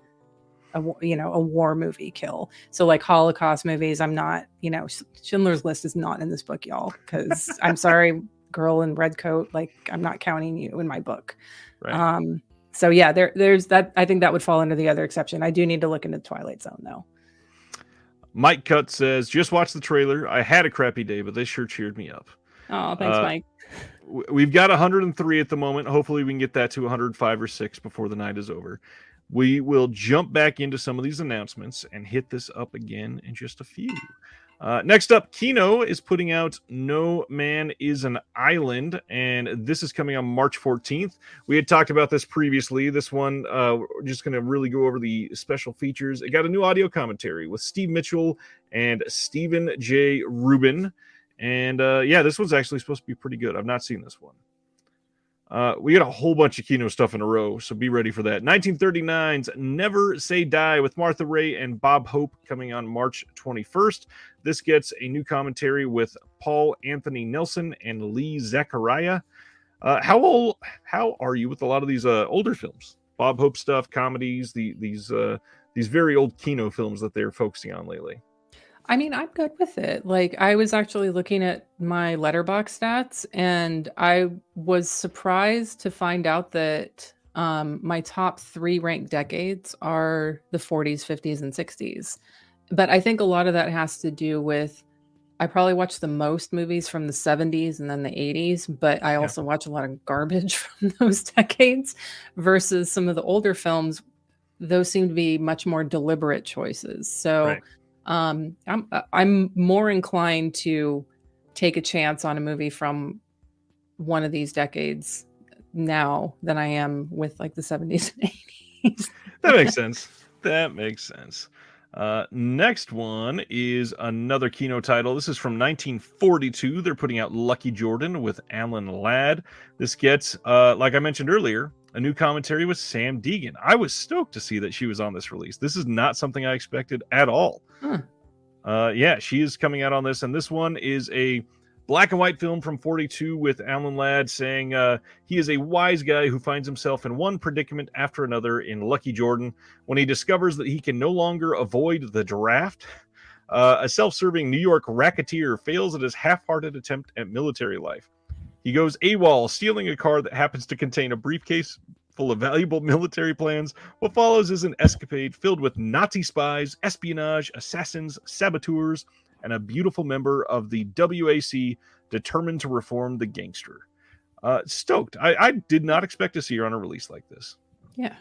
B: a war movie kill. So like Holocaust movies, I'm not, Schindler's List is not in this book, y'all, because I'm sorry, girl in red coat, like I'm not counting you in my book.
A: Right.
B: So yeah, there's that. I think that would fall under the other exception. I do need to look into Twilight Zone though.
A: Mike Cut says, just watch the trailer. I had a crappy day, but this sure cheered me up.
B: Oh, thanks, Mike.
A: We've got 103 at the moment. Hopefully we can get that to 105 or 6 before the night is over. We will jump back into some of these announcements and hit this up again in just a few. Next up, Kino is putting out No Man is an Island, and this is coming on March 14th. We had talked about this previously. This one, we're just going to really go over the special features. It got a new audio commentary with Steve Mitchell and Stephen J. Rubin. And yeah, this one's actually supposed to be pretty good. I've not seen this one. We got a whole bunch of Kino stuff in a row, so be ready for that. 1939's Never Say Die with Martha Raye and Bob Hope coming on March 21st. This gets a new commentary with Paul Anthony Nelson and Lee Zachariah. How are you with a lot of these older films? Bob Hope stuff, comedies, these very old Kino films that they're focusing on lately.
B: I mean, I'm good with it. Like, I was actually looking at my letterbox stats, and I was surprised to find out that my top 3 ranked decades are the 40s, 50s, and 60s. But I think a lot of that has to do with I probably watch the most movies from the 70s and then the 80s, but I also watch a lot of garbage from those decades versus some of the older films. Those seem to be much more deliberate choices. So.
A: Right.
B: I'm more inclined to take a chance on a movie from one of these decades now than I am with like the 70s and 80s.
A: That makes sense. That makes sense. Next one is another Kino title. This is from 1942. They're putting out Lucky Jordan with Alan Ladd. This gets, like I mentioned earlier, a new commentary with Sam Deegan. I was stoked to see that she was on this release. This is not something I expected at all. Yeah, she is coming out on this, and this one is a black and white film from 42 with Alan Ladd saying he is a wise guy who finds himself in one predicament after another in Lucky Jordan when he discovers that he can no longer avoid the draft. A self-serving New York racketeer fails at his half-hearted attempt at military life. He goes AWOL, stealing a car that happens to contain a briefcase full of valuable military plans. What follows is an escapade filled with Nazi spies, espionage, assassins, saboteurs, and a beautiful member of the WAC determined to reform the gangster. Stoked. I did not expect to see her on a release like this.
B: Yeah.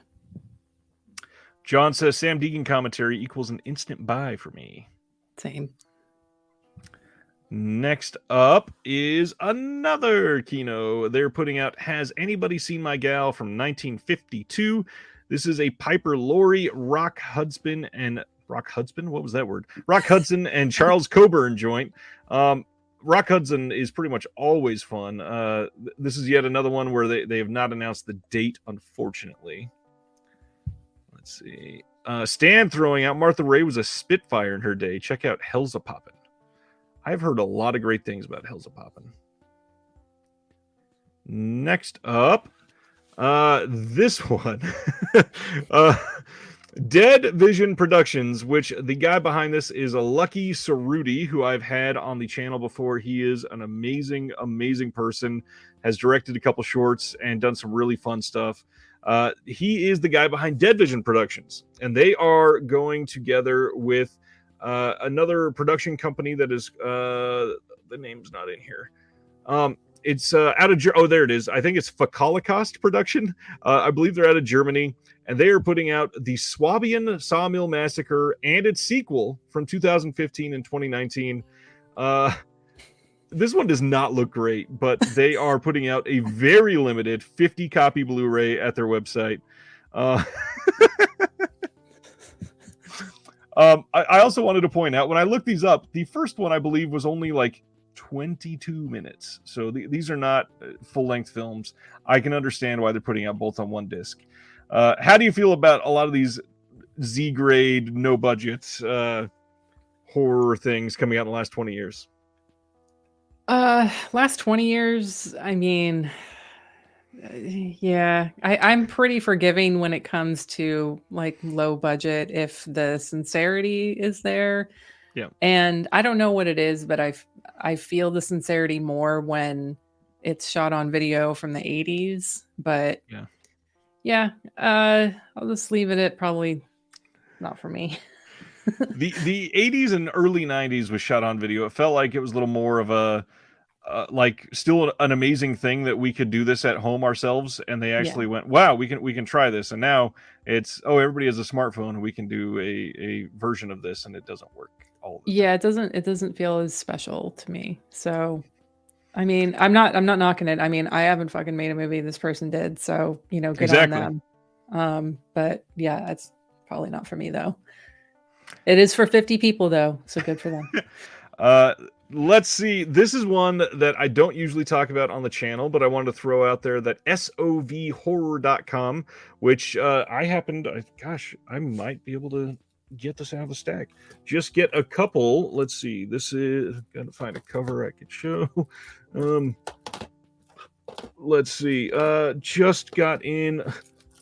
A: John says Sam Deegan commentary equals an instant buy for me.
B: Same.
A: Next up is another Kino. They're putting out Has Anybody Seen My Gal from 1952. This is a Piper Laurie, Rock Hudson, and what was that word? Rock Hudson and Charles Coburn joint. Rock Hudson is pretty much always fun. This is yet another one where they have not announced the date, unfortunately. Let's see. Stan throwing out Martha Raye was a Spitfire in her day. Check out Hell's a Poppin'. I've heard a lot of great things about Hell's a Poppin'. Next up, this one. Dead Vision Productions, which the guy behind this is a Lucky Cerruti, who I've had on the channel before. He is an amazing, amazing person, has directed a couple shorts and done some really fun stuff. He is the guy behind Dead Vision Productions, and they are going together with another production company that is the name's not in here. It's out of there it is. I think it's Holocaust Production. I believe they're out of Germany, and they are putting out the Swabian Sawmill Massacre and its sequel from 2015 and 2019. This one does not look great, but they are putting out a very limited 50 copy Blu-ray at their website. I also wanted to point out, when I looked these up, the first one I believe was only like 22 minutes. So these are not full-length films. I can understand why they're putting out both on one disc. How do you feel about a lot of these Z-grade, no-budget horror things coming out in the last 20 years?
B: Last 20 years, I mean, yeah, I'm pretty forgiving when it comes to like low budget if the sincerity is there.
A: Yeah.
B: And I don't know what it is, but I feel the sincerity more when it's shot on video from the 80s. But yeah, I'll just leave it at probably not for me.
A: The 80s and early 90s was shot on video. It felt like it was a little more of a like still an amazing thing that we could do this at home ourselves, and they actually went, wow, we can try this. And now it's, oh, everybody has a smartphone and we can do a version of this, and it doesn't work all the time.
B: It doesn't feel as special to me. So I mean, I'm not knocking it. I mean, I haven't fucking made a movie, this person did, so good on them. But yeah, it's probably not for me though. It is for 50 people though, so good for them.
A: Let's see. This is one that I don't usually talk about on the channel, but I wanted to throw out there, that sovhorror.com, which I might be able to get this out of the stack. Just get a couple. Let's see. This is, gotta find a cover I could show. Let's see. Just got in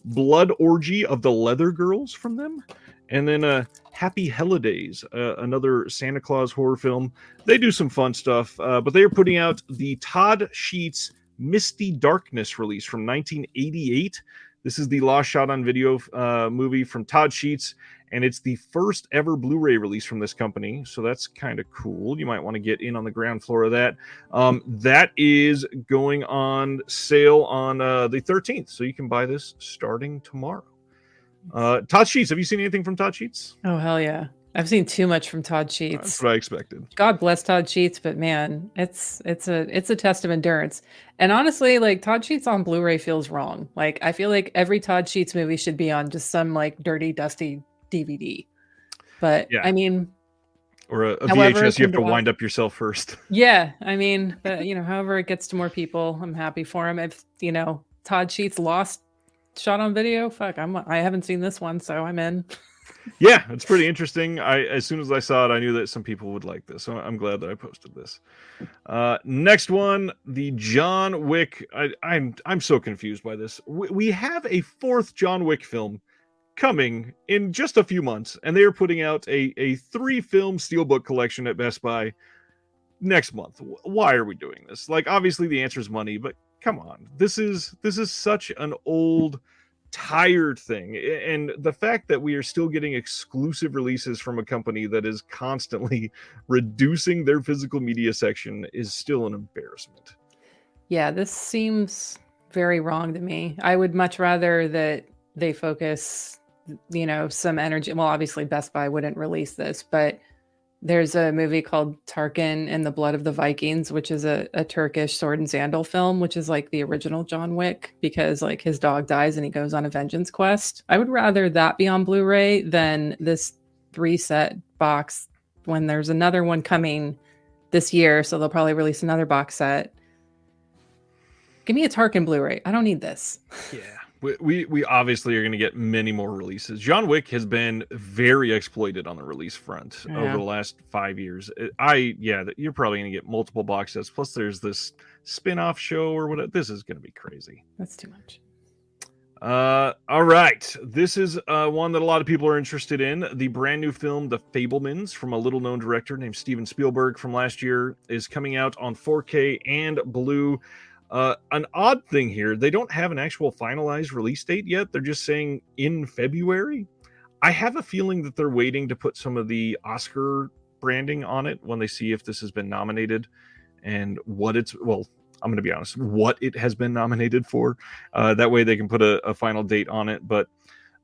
A: Blood Orgy of the Leather Girls from them. And then Happy Holidays, another Santa Claus horror film. They do some fun stuff, but they are putting out the Todd Sheets Misty Darkness release from 1988. This is the Lost Shot on Video movie from Todd Sheets, and it's the first ever Blu-ray release from this company, so that's kind of cool. You might want to get in on the ground floor of that. That is going on sale on the 13th, so you can buy this starting tomorrow. Todd Sheets, have you seen anything from Todd Sheets?
B: Oh hell yeah, I've seen too much from Todd Sheets.
A: That's what I expected.
B: God bless Todd Sheets, but man, it's a test of endurance. And honestly, like, Todd Sheets on Blu-ray feels wrong. Like, I feel like every Todd Sheets movie should be on just some like dirty, dusty DVD. But yeah. I mean,
A: or a VHS you have to wind up yourself first.
B: Yeah, I mean, but however it gets to more people, I'm happy for him. If Todd Sheets lost shot on video, I haven't seen this one, so I'm in.
A: Yeah, it's pretty interesting. As soon as I saw it, I knew that some people would like this, so I'm glad that I posted this. Next one, the John Wick. I'm so confused by this. We have a fourth John Wick film coming in just a few months, and they are putting out a 3-film steelbook collection at Best Buy next month. Why are we doing this? Like, obviously the answer is money, but come on, this is such an old, tired thing, and the fact that we are still getting exclusive releases from a company that is constantly reducing their physical media section is still an embarrassment.
B: Yeah, this seems very wrong to me. I would much rather that they focus, some energy. Well, obviously Best Buy wouldn't release this, but there's a movie called Tarkin and the Blood of the Vikings, which is a Turkish sword and sandal film, which is like the original John Wick, because like his dog dies and he goes on a vengeance quest. I would rather that be on Blu-ray than this 3-set box when there's another one coming this year. So they'll probably release another box set. Give me a Tarkin Blu-ray. I don't need this.
A: Yeah. We obviously are going to get many more releases. John Wick has been very exploited on the release front over the last 5 years. You're probably going to get multiple box sets. Plus, there's this spin-off show or whatever. This is going to be crazy.
B: That's too much.
A: All right. This is one that a lot of people are interested in. The brand new film, The Fabelmans, from a little-known director named Steven Spielberg from last year, is coming out on 4K and Blue. An odd thing here, they don't have an actual finalized release date yet. They're just saying in February. I have a feeling that they're waiting to put some of the Oscar branding on it when they see if this has been nominated and what I'm going to be honest, what it has been nominated for. That way they can put a final date on it. But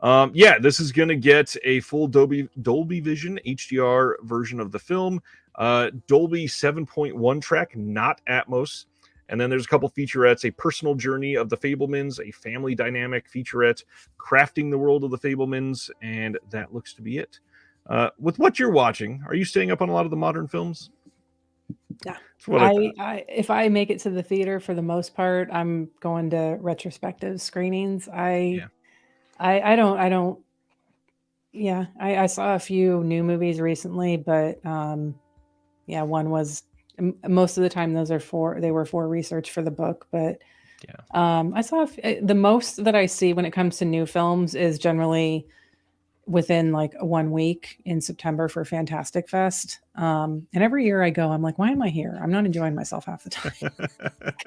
A: this is going to get a full Dolby Vision HDR version of the film. Dolby 7.1 track, not Atmos. And then there's a couple featurettes, a personal journey of the Fabelmans, a family dynamic featurette, crafting the world of the Fabelmans, and that looks to be it. With what you're watching, are you staying up on a lot of the modern films?
B: Yeah.
A: That's what I thought.
B: I if I make it to the theater, for the most part, I'm going to retrospective screenings.
A: Yeah.
B: I don't yeah, I saw a few new movies recently, but yeah, one was most of the time those are they were for research for the book, but
A: Yeah.
B: I saw the most that I see when it comes to new films is generally within like 1 week in September for Fantastic Fest. And every year I go, I'm like, why am I here? I'm not enjoying myself half the time.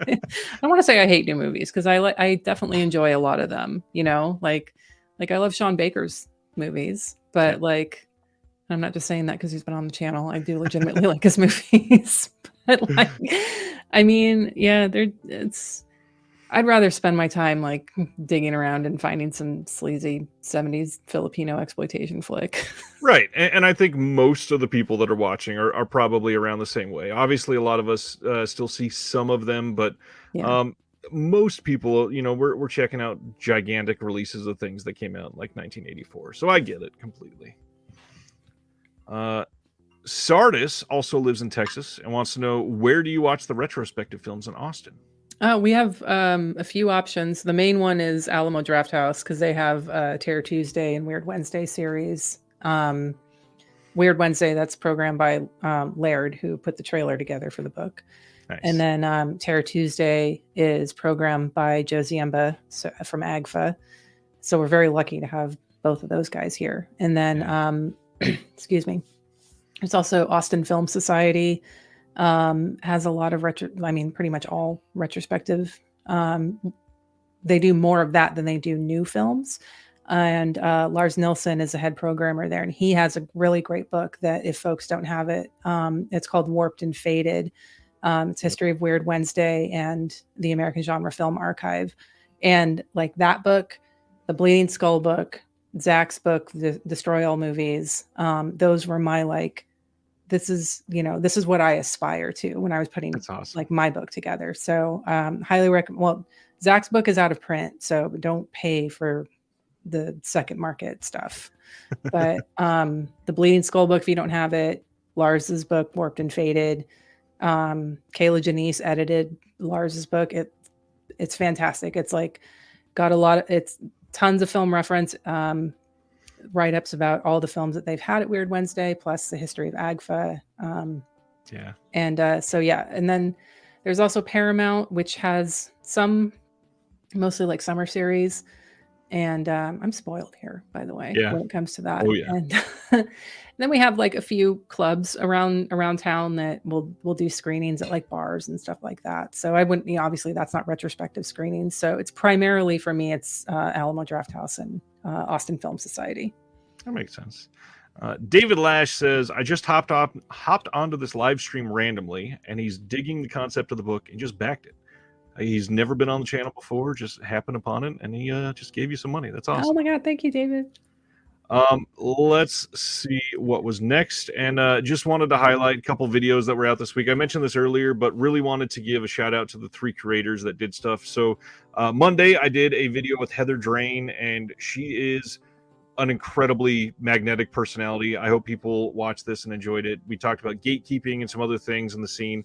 B: I don't want to say I hate new movies because I definitely enjoy a lot of them. You know, like I love Sean Baker's movies,
A: Yeah.
B: but like I'm not just saying that because he's been on the channel. I do legitimately like his movies, but like, I mean, yeah, it's. I'd rather spend my time like digging around and finding some sleazy 70s Filipino exploitation flick.
A: Right. And I think most of the people that are watching are probably around the same way. Obviously, a lot of us still see some of them, but
B: Yeah.
A: um, most people, we're checking out gigantic releases of things that came out in like 1984. So I get it completely. Sardis also lives in Texas and wants to know, where do you watch the retrospective films in Austin?
B: We have a few options. The main one is Alamo Drafthouse because they have Terror Tuesday and Weird Wednesday series. Weird Wednesday, that's programmed by Laird, who put the trailer together for the book.
A: Nice.
B: And then Terror Tuesday is programmed by Joe Ziemba from AGFA. So we're very lucky to have both of those guys here. And then, excuse me, there's also Austin Film Society. Has a lot of pretty much all retrospective. They do more of that than they do new films. And Lars Nilsson is the head programmer there, and he has a really great book that if folks don't have it, it's called Warped and Faded. It's History of Weird Wednesday and the American Genre Film Archive. And like that book, the Bleeding Skull book, Zach's book, the Destroy All Movies, those were my this is what I aspire to when I was putting
A: awesome.
B: like my book together. So highly recommend. Well, Zach's book is out of print, so don't pay for the second market stuff. But the Bleeding Skull book, if you don't have it, Lars's book, Warped and Faded, Kayla Janice edited Lars's book. It's fantastic. It's like got it's tons of film reference. Write-ups about all the films that they've had at Weird Wednesday, plus the history of AGFA.
A: Yeah.
B: And and then there's also Paramount, which has some mostly like summer series. And I'm spoiled here, by the way, when it comes to that.
A: Oh, yeah.
B: And then we have like a few clubs around town that will do screenings at like bars and stuff like that. So I wouldn't, obviously that's not retrospective screenings. So it's primarily for me, it's Alamo Drafthouse and Austin Film Society.
A: That makes sense. David Lash says, I just hopped onto this live stream randomly, and he's digging the concept of the book and just backed it. He's never been on the channel before, just happened upon it, and he just gave you some money. That's awesome.
B: Oh my God. Thank you, David.
A: Let's see what was next. And just wanted to highlight a couple videos that were out this week. I mentioned this earlier, but really wanted to give a shout out to the 3 creators that did stuff. So Monday, I did a video with Heather Drain, and she is an incredibly magnetic personality. I hope people watched this and enjoyed it. We talked about gatekeeping and some other things in the scene.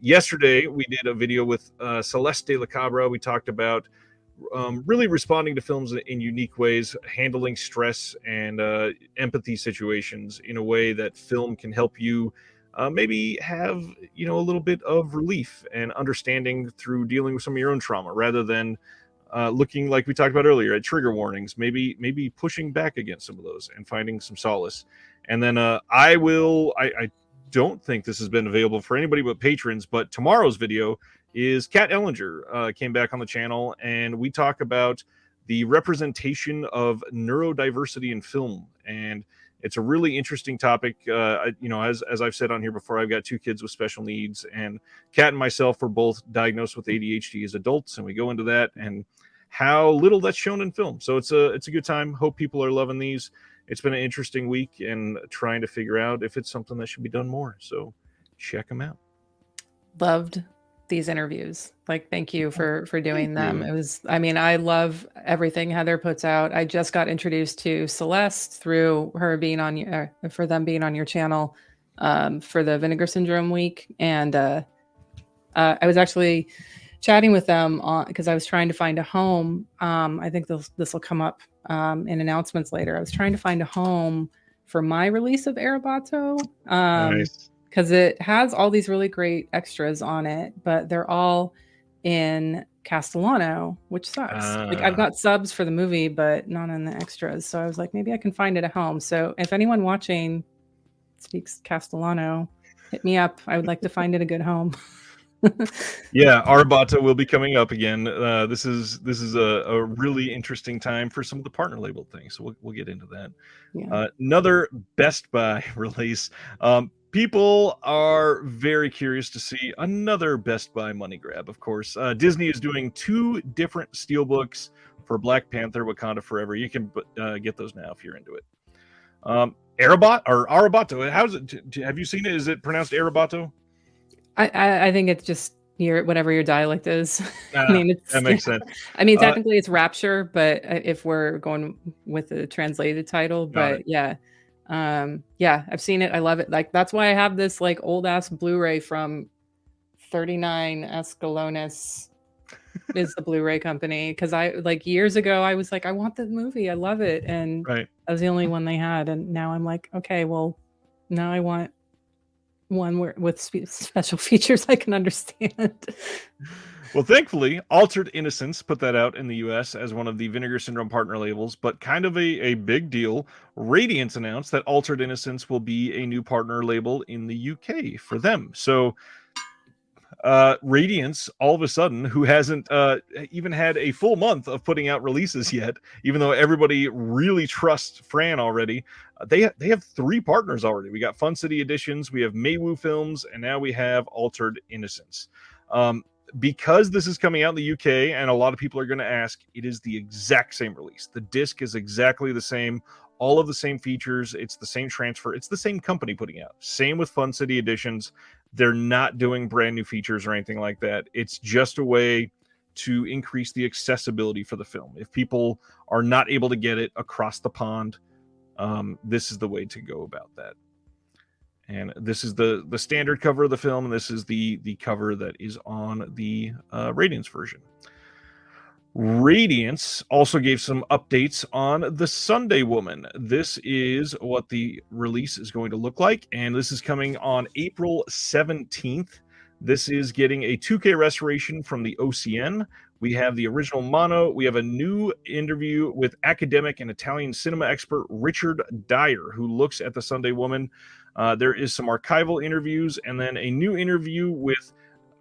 A: Yesterday, we did a video with Celeste de la Cabra. We talked about really responding to films in unique ways, handling stress and empathy situations in a way that film can help you maybe have a little bit of relief and understanding through dealing with some of your own trauma, rather than looking, like we talked about earlier, at trigger warnings, maybe pushing back against some of those and finding some solace. And then I don't think this has been available for anybody but patrons, but tomorrow's video is Kat Ellinger came back on the channel, and we talk about the representation of neurodiversity in film. And it's a really interesting topic. As I've said on here before, I've got 2 kids with special needs, and Kat and myself were both diagnosed with ADHD as adults, and we go into that and how little that's shown in film. So it's a good time. Hope people are loving these. It's been an interesting week and trying to figure out if it's something that should be done more. So check them out.
B: Loved these interviews. Like, thank you for doing them.
A: you.
B: It was, I mean, I love everything Heather puts out. I just got introduced to Celeste through her being on your, for them being on your channel, for the Vinegar Syndrome week. And I was actually chatting with them on, because I was trying to find a home. I think this will come up in announcements later. I was trying to find a home for my release of Arabato.
A: Nice.
B: Because it has all these really great extras on it, but they're all in Castellano, which sucks. Like, I've got subs for the movie, but not in the extras. So I was like, maybe I can find it at home. So if anyone watching speaks Castellano, hit me up. I would like to find it a good home.
A: Yeah, Arabata will be coming up again. This is a really interesting time for some of the partner labeled things. So we'll get into that.
B: Yeah.
A: Another Best Buy release. People are very curious to see another Best Buy money grab. Of course, Disney is doing 2 different steelbooks for Black Panther: Wakanda Forever. You can get those now if you're into it. Arabato. How's it? Have you seen it? Is it pronounced Arabato?
B: I think it's just whatever your dialect is. I mean,
A: that makes sense.
B: I mean, technically it's Rapture, but if we're going with the translated title, but yeah, I've seen it. I love it. Like, that's why I have this like old ass Blu-ray from 39 Escalones is the Blu-ray company, because I, like, years ago I was like, I want the movie, I love it, and
A: right.
B: that was the only one they had, and now I'm like, okay, well, now I want one with special features I can understand.
A: Well, thankfully, Altered Innocence put that out in the US as one of the Vinegar Syndrome partner labels, but kind of a big deal. Radiance announced that Altered Innocence will be a new partner label in the UK for them. So Radiance, all of a sudden, who hasn't even had a full month of putting out releases yet, even though everybody really trusts Fran already, they have 3 partners already. We got Fun City Editions, we have Maywu Films, and now we have Altered Innocence. Because this is coming out in the UK, and a lot of people are going to ask, it is the exact same release. The disc is exactly the same, all of the same features. It's the same transfer. It's the same company putting out. Same with Fun City Editions. They're not doing brand new features or anything like that. It's just a way to increase the accessibility for the film. If people are not able to get it across the pond, this is the way to go about that. And this is the standard cover of the film, and this is the cover that is on the Radiance version. Radiance also gave some updates on The Sunday Woman. This is what the release is going to look like, and this is coming on April 17th. This is getting a 2K restoration from the OCN. We have the original mono. We have a new interview with academic and Italian cinema expert Richard Dyer, who looks at The Sunday Woman. There is some archival interviews, and then a new interview with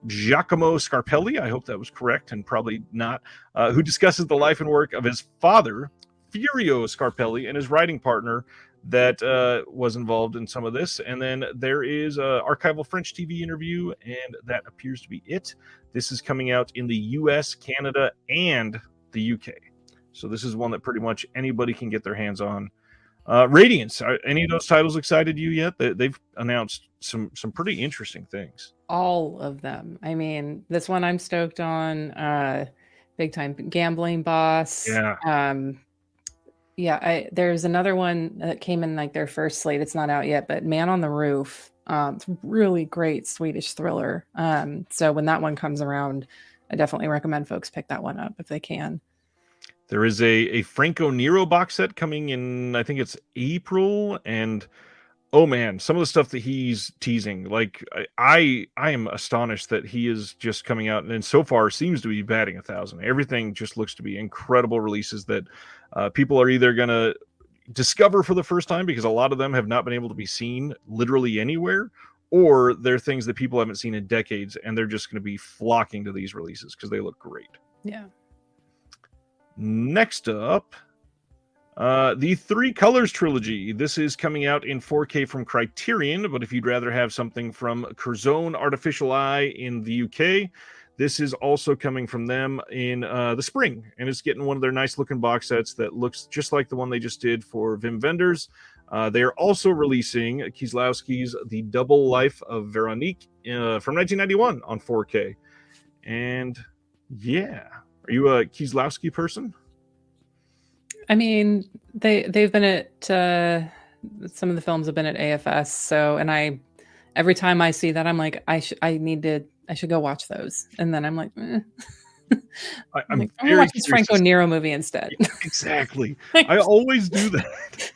A: Giacomo Scarpelli, I hope that was correct, and probably not, who discusses the life and work of his father, Furio Scarpelli, and his writing partner that was involved in some of this. And then there is an archival French TV interview, and that appears to be it. This is coming out in the US, Canada, and the UK. So this is one that pretty much anybody can get their hands on. Radiance, are any of those titles excited you yet? They've announced some pretty interesting things.
B: All of them. I mean, this one I'm stoked on. Big Time Gambling Boss.
A: Yeah.
B: There's another one that came in like their first slate. It's not out yet, but Man on the Roof. It's a really great Swedish thriller. So when that one comes around, I definitely recommend folks pick that one up if they can.
A: There is a Franco Nero box set coming in, I think it's April, and oh man, some of the stuff that he's teasing, like I am astonished that he is just coming out and so far seems to be batting 1,000. Everything just looks to be incredible releases that people are either going to discover for the first time, because a lot of them have not been able to be seen literally anywhere, or they're things that people haven't seen in decades, and they're just going to be flocking to these releases because they look great.
B: Yeah.
A: Next up, the Three Colors trilogy. This is coming out in 4K from Criterion, but if you'd rather have something from Curzon Artificial Eye in the UK, this is also coming from them in the spring, and it's getting one of their nice looking box sets that looks just like the one they just did for Wim Wenders. They are also releasing Kieslowski's The Double Life of Veronique from 1991 on 4K. And yeah, are you a Kieslowski person?
B: I mean, they've been at some of the films have been at AFS, so and I every time I see that I'm like I should go watch those, and then I'm like, I'm
A: I'm
B: like I'm gonna
A: very
B: watch this
A: curious
B: Franco
A: to see.
B: Nero movie instead.
A: Yeah, exactly. I always do that.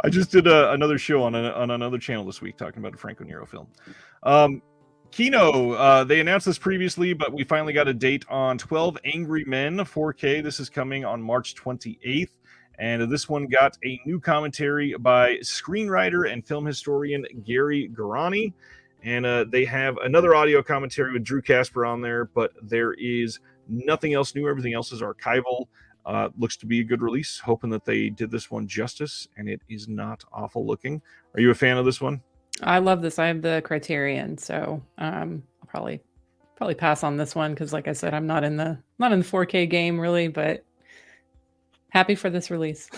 A: I just did another show on another channel this week talking about a Franco Nero film. Kino, they announced this previously, but we finally got a date on 12 Angry Men 4K. This is coming on March 28th. And this one got a new commentary by screenwriter and film historian Gary Garani. And they have another audio commentary with Drew Casper on there, but there is nothing else new. Everything else is archival. Looks to be a good release. Hoping that they did this one justice, and it is not awful looking. Are you a fan of this one?
B: I love this. I have the Criterion, so I'll probably pass on this one because, like I said, I'm not in the 4K game really, but happy for this release.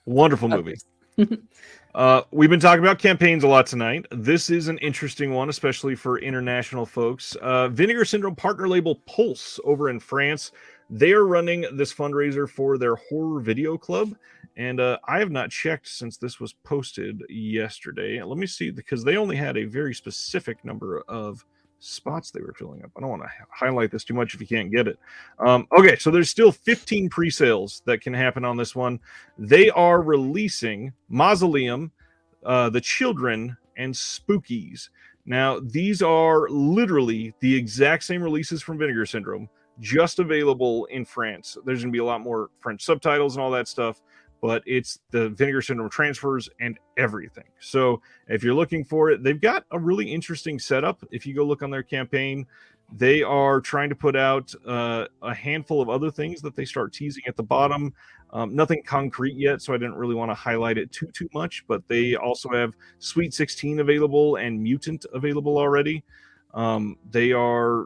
A: Wonderful movie. We've been talking about campaigns a lot tonight. This is an interesting one, especially for international folks. Vinegar Syndrome partner label Pulse over in France. They are running this fundraiser for their horror video club. And I have not checked since this was posted yesterday. Let me see, because they only had a very specific number of spots they were filling up. I don't want to highlight this too much if you can't get it. Okay, so there's still 15 pre-sales that can happen on this one. They are releasing Mausoleum, The Children, and Spookies. Now, these are literally the exact same releases from Vinegar Syndrome, just available in France. There's going to be a lot more French subtitles and all that stuff, but it's the Vinegar Syndrome transfers and everything. So if you're looking for it, they've got a really interesting setup. If you go look on their campaign, they are trying to put out a handful of other things that they start teasing at the bottom. Nothing concrete yet, so I didn't really want to highlight it too much, but they also have Sweet 16 available and Mutant available already. They are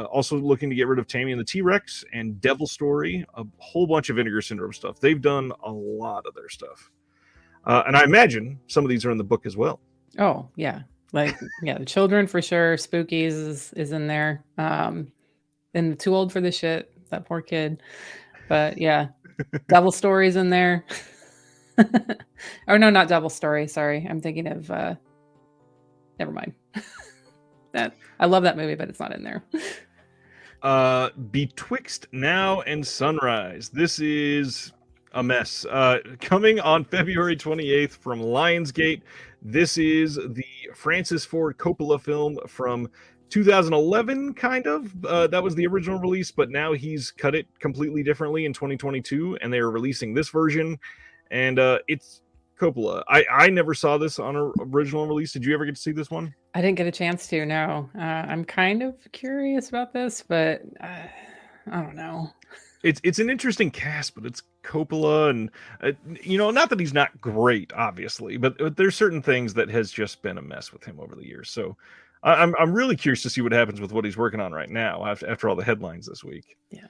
A: also looking to get rid of Tammy and the T-Rex and Devil Story, a whole bunch of Vinegar Syndrome stuff. They've done a lot of their stuff. And I imagine some of these are in the book as well.
B: Oh, yeah. Like, yeah, The Children for sure. Spookies is in there. And Too Old for the Shit, that poor kid. But yeah, Devil Story's in there. Oh, no, not Devil Story. Sorry. I'm thinking of, never mind. That I love that movie, but it's not in there.
A: Betwixt Now and Sunrise. This is a mess. Coming on February 28th from Lionsgate. This is the Francis Ford Coppola film from 2011, kind of. That was the original release, but now he's cut it completely differently in 2022, and they are releasing this version. And it's Coppola. I never saw this on an original release. Did you ever get to see this one?
B: I didn't get a chance to, no. I'm kind of curious about this, but I don't know.
A: It's an interesting cast, but it's Coppola, and not that he's not great, obviously, but there's certain things that has just been a mess with him over the years. So I'm really curious to see what happens with what he's working on right now after all the headlines this week.
B: Yeah.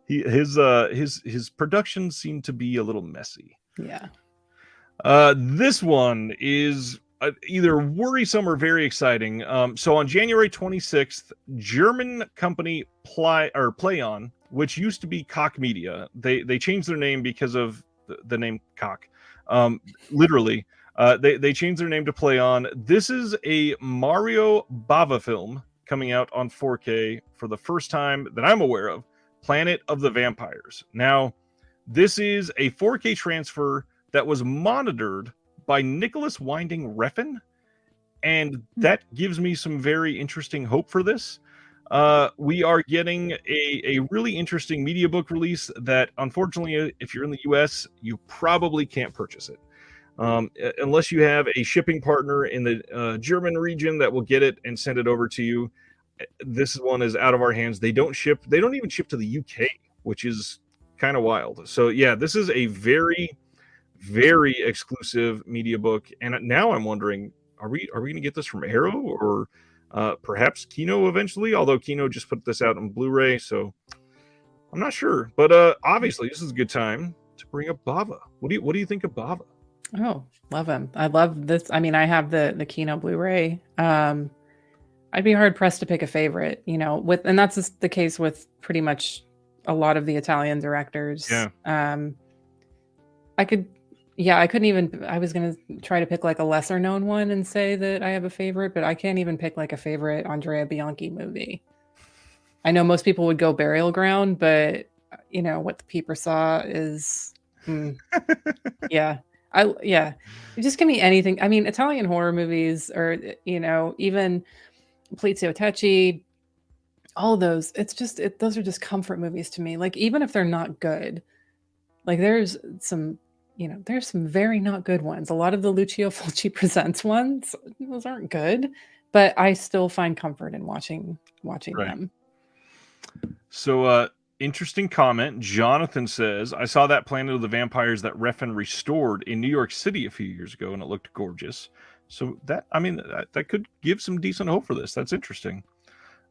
A: His productions seem to be a little messy.
B: Yeah.
A: This one is either worrisome or very exciting. So on January 26th, German company Playon, which used to be Koch Media, they changed their name because of the name Koch. Literally, they changed their name to Playon. This is a Mario Bava film coming out on 4K for the first time that I'm aware of. Planet of the Vampires. Now, this is a 4K transfer that was monitored by Nicholas Winding Refn, and that gives me some very interesting hope for this. We are getting a really interesting media book release that, unfortunately, if you're in the US, you probably can't purchase it. Unless you have a shipping partner in the German region that will get it and send it over to you. This one is out of our hands. They don't even ship to the UK, which is kind of wild. So yeah, this is a very, very exclusive media book. And now I'm wondering, are we going to get this from Arrow or perhaps Kino eventually? Although Kino just put this out on Blu-ray, so I'm not sure. But obviously, this is a good time to bring up Bava. What do you think of Bava?
B: Oh, love him. I love this. I mean, I have the Kino Blu-ray. I'd be hard pressed to pick a favorite, and that's just the case with pretty much a lot of the Italian directors.
A: Yeah.
B: I couldn't even, I was going to try to pick like a lesser known one and say that I have a favorite, but I can't even pick like a favorite Andrea Bianchi movie. I know most people would go Burial Ground, but what the peeper saw is, yeah. Just give me anything. I mean, Italian horror movies or, even Polizio Tecci, all of those, those are just comfort movies to me. Like, even if they're not good, like there's some very not good ones. A lot of the Lucio Fulci Presents ones, those aren't good, but I still find comfort in watching them.
A: So, interesting comment. Jonathan says, I saw that Planet of the Vampires that Refn restored in New York City a few years ago, and it looked gorgeous. So that could give some decent hope for this. That's interesting.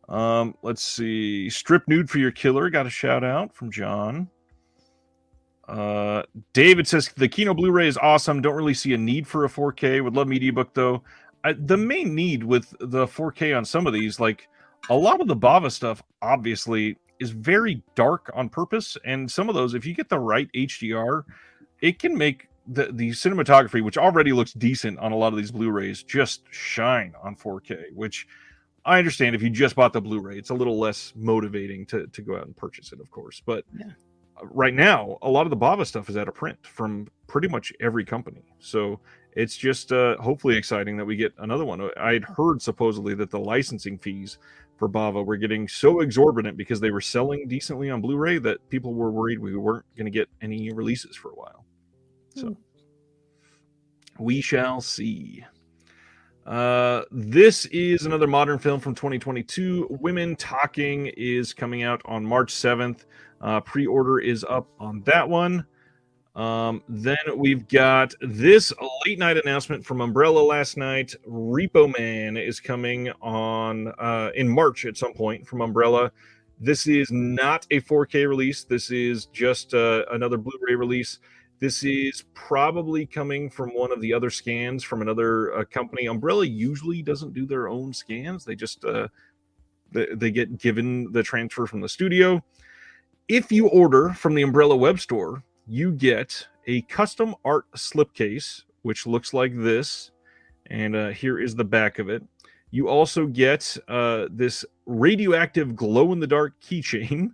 A: Let's see. Strip Nude for Your Killer got a shout out from John. David says the Kino Blu-ray is awesome. Don't really see a need for a 4K. Would love Media Book though. The main need with the 4K on some of these, like a lot of the Bava stuff, obviously is very dark on purpose, and some of those, if you get the right HDR, it can make the cinematography, which already looks decent on a lot of these Blu-rays, just shine on 4K. Which I understand if you just bought the Blu-ray, it's a little less motivating to go out and purchase it, of course. But yeah. Right now, a lot of the Bava stuff is out of print from pretty much every company. So it's just hopefully exciting that we get another one. I had heard supposedly that the licensing fees for Bava were getting so exorbitant because they were selling decently on Blu-ray that people were worried we weren't going to get any releases for a while. So we shall see. This is another modern film from 2022. Women Talking is coming out on March 7th. Pre-order is up on that one. Then we've got this late night announcement from Umbrella last night. Repo Man is coming on in March at some point from Umbrella. This is not a 4K release. This is just another Blu-ray release. This is probably coming from one of the other scans from another company. Umbrella usually doesn't do their own scans. They just they get given the transfer from the studio. If you order from the Umbrella web store, you get a custom art slipcase, which looks like this. And here is the back of it. You also get this radioactive glow-in-the-dark keychain,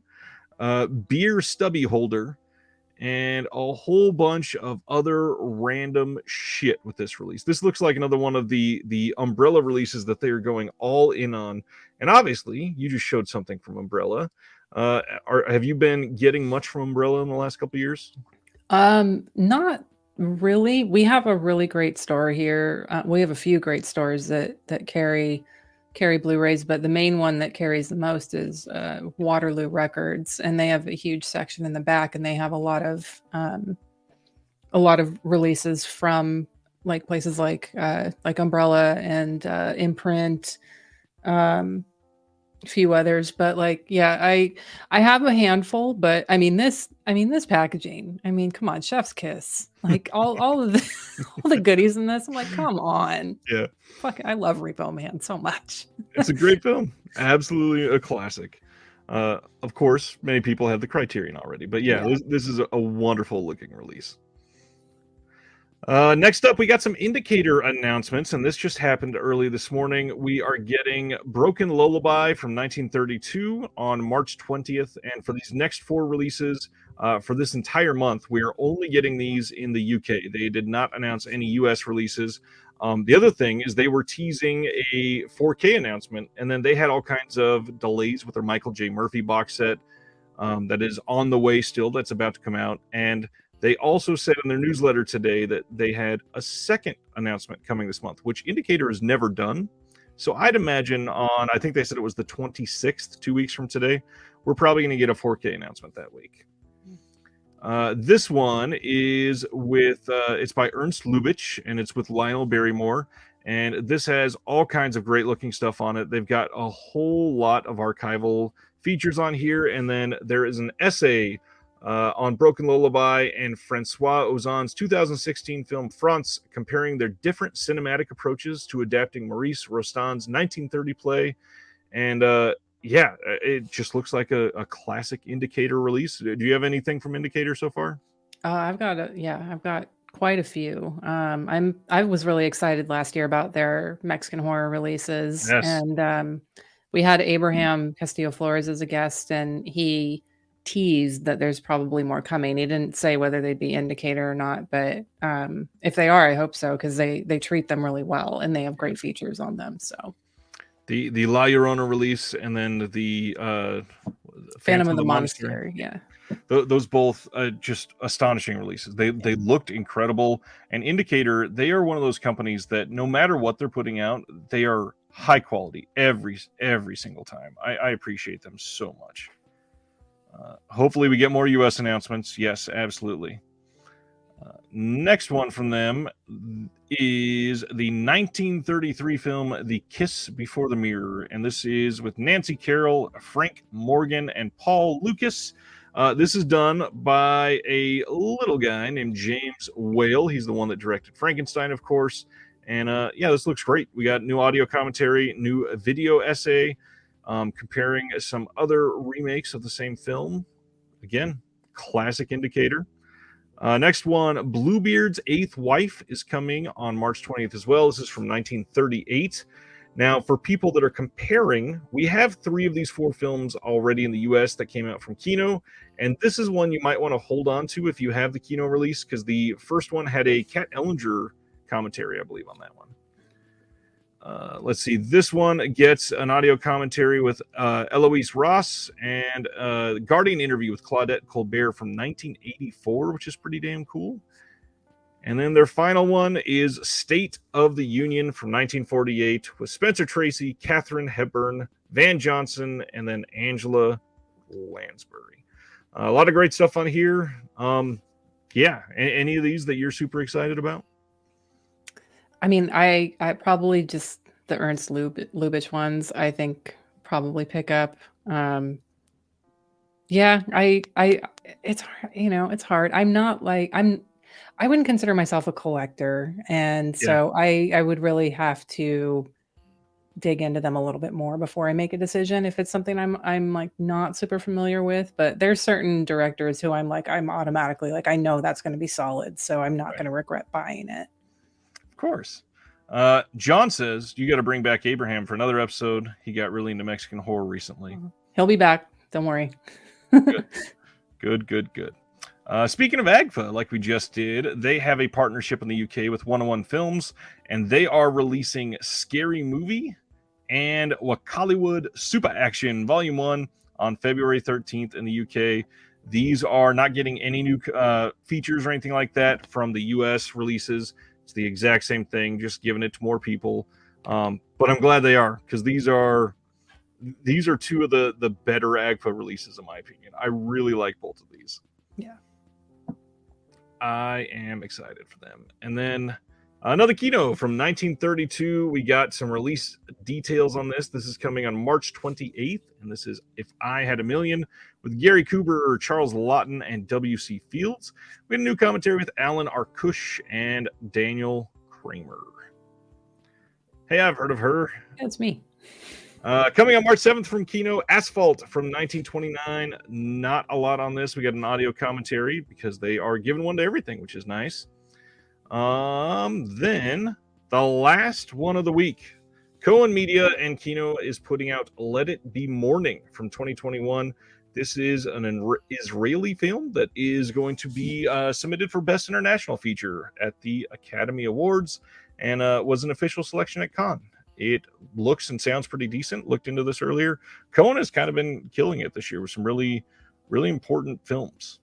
A: beer stubby holder, and a whole bunch of other random shit with this release. This looks like another one of the Umbrella releases that they are going all in on. And obviously, you just showed something from Umbrella. Have you been getting much from Umbrella in the last couple of years?
B: Not really. We have a really great store here. We have a few great stores that carry Blu-rays, but the main one that carries the most is Waterloo Records, and they have a huge section in the back, and they have a lot of releases from like places like Umbrella and Imprint, a few others. But like, yeah, I have a handful, but I mean this packaging, I mean, come on, chef's kiss, like all of all the goodies in this. I'm like, come on.
A: Yeah.
B: Fuck, I love Repo Man so much.
A: It's a great film. Absolutely a classic. Of course, many people have the Criterion already, but yeah. This is a wonderful looking release. Next up, we got some indicator announcements, and this just happened early this morning. We are getting Broken Lullaby from 1932 on March 20th, and for these next 4 releases for this entire month, we are only getting these in the UK. They did not announce any US releases. The other thing is they were teasing a 4K announcement, and then they had all kinds of delays with their Michael J. Murphy box set that is on the way still, that's about to come out. And they also said in their newsletter today that they had a second announcement coming this month, which Indicator has never done. So I'd imagine I think they said it was the 26th, 2 weeks from today, we're probably going to get a 4K announcement that week. This one is with, it's by Ernst Lubitsch, and it's with Lionel Barrymore. And this has all kinds of great looking stuff on it. They've got a whole lot of archival features on here. And then there is an essay on Broken Lullaby and Francois Ozon's 2016 film France, comparing their different cinematic approaches to adapting Maurice Rostand's 1930 play. And yeah, it just looks like a classic Indicator release. Do you have anything from Indicator so far?
B: I've got quite a few. I was really excited last year about their Mexican horror releases,
A: Yes.
B: and we had Abraham Castillo Flores as a guest, and he teased that there's probably more coming. He didn't say whether they'd be Indicator or not, but if they are, I hope so, because they treat them really well and they have great features on them. So
A: The La Llorona release, and then the
B: Phantom of the Monastery, yeah.
A: Those both just astonishing releases. They looked incredible. And Indicator, they are one of those companies that no matter what they're putting out, they are high quality every single time. I appreciate them so much. Hopefully we get more US announcements. Yes, absolutely. Next one from them is the 1933 film The Kiss Before the Mirror, and this is with Nancy Carroll, Frank Morgan, and Paul Lucas. This is done by a little guy named James Whale. He's the one that directed Frankenstein, of course. And yeah, this looks great. We got new audio commentary, new video essay, comparing some other remakes of the same film. Again, classic Indicator. Next one, Bluebeard's Eighth Wife is coming on March 20th as well. This is from 1938. Now, for people that are comparing, we have 3 of these 4 films already in the US that came out from Kino, and this is one you might want to hold on to if you have the Kino release, because the first one had a Kat Ellinger commentary, I believe, on that one. Let's see. This one gets an audio commentary with Eloise Ross and a Guardian interview with Claudette Colbert from 1984, which is pretty damn cool. And then their final one is State of the Union from 1948 with Spencer Tracy, Katharine Hepburn, Van Johnson, and then Angela Lansbury. A lot of great stuff on here. Yeah, any of these that you're super excited about?
B: I mean, I probably just the Ernst Lubitsch ones, I think probably pick up. Yeah, it's it's hard. I wouldn't consider myself a collector, and so I would really have to dig into them a little bit more before I make a decision if it's something I'm like not super familiar with. But there's certain directors who I'm automatically like I know that's going to be solid, so I'm not going to regret buying it.
A: Of course. John says you got to bring back Abraham for another episode. He got really into Mexican horror recently.
B: He'll be back. Don't worry.
A: Good. Speaking of AGFA, like we just did, they have a partnership in the UK with 101 Films, and they are releasing Scary Movie and Wakaliwood Super Action Volume 1 on February 13th in the UK. These are not getting any new features or anything like that from the US releases. It's the exact same thing, just giving it to more people. But I'm glad they are, because these are 2 of the better AGFA releases, in my opinion. I really like both of these.
B: Yeah.
A: I am excited for them. And then another Kino from 1932. We got some release details on this. This is coming on March 28th, and this is If I Had a Million with Gary Cooper, Charles Lawton, and W.C. Fields. We had a new commentary with Alan Arkush and Daniel Kramer. Hey, I've heard of her.
B: It's me.
A: Coming on March 7th from Kino, Asphalt from 1929. Not a lot on this. We got an audio commentary because they are giving one to everything, which is nice. Then the last one of the week, Cohen Media and Kino is putting out Let It Be Morning from 2021. This is an Israeli film that is going to be submitted for Best International Feature at the Academy Awards and was an official selection at Cannes. It looks and sounds pretty decent. Looked into this earlier. Cohen has kind of been killing it this year with some really, really important films.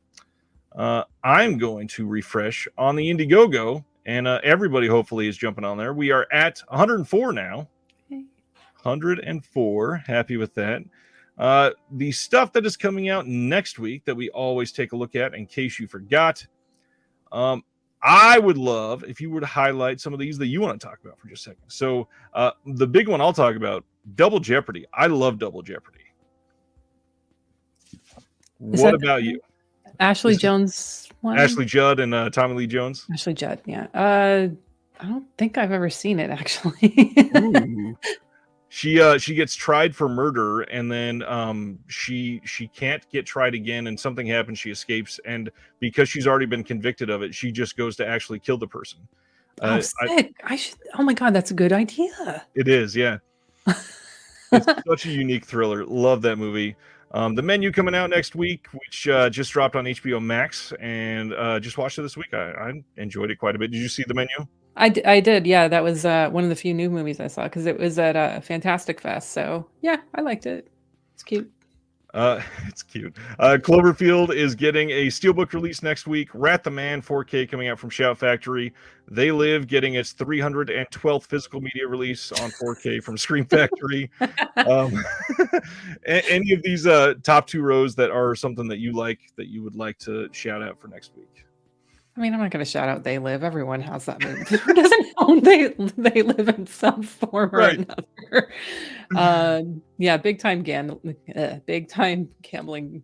A: I'm going to refresh on the Indiegogo, and everybody hopefully is jumping on there. We are at 104 now. 104. Happy with that. The stuff that is coming out next week that we always take a look at in case you forgot. I would love if you were to highlight some of these that you want to talk about for just a second. So the big one I'll talk about, Double Jeopardy. I love Double Jeopardy. What about you?
B: Ashley
A: This is
B: Jones one.
A: Ashley Judd and Tommy Lee Jones.
B: Ashley Judd, yeah. I don't think I've ever seen it actually.
A: Ooh. She gets tried for murder, and then she can't get tried again, and something happens. She escapes, and because she's already been convicted of it, she just goes to actually kill the person.
B: Oh, sick! I should. Oh my god, that's a good idea.
A: It is, yeah. It's such a unique thriller. Love that movie. The Menu coming out next week, which just dropped on HBO Max, and just watched it this week. I enjoyed it quite a bit. Did you see The Menu?
B: I did. Yeah, that was one of the few new movies I saw because it was at Fantastic Fest. So yeah, I liked it. It's cute.
A: It's cute. Cloverfield is getting a steelbook release next week. Rat the Man 4K coming out from Shout Factory. They Live getting its 312th physical media release on 4K from Scream Factory. Any of these top two rows that are something that you like that you would like to shout out for next week?
B: I mean, I'm not going to shout out They Live. Everyone has that movie. Who doesn't own They Live in some form or another? Yeah, big time gambling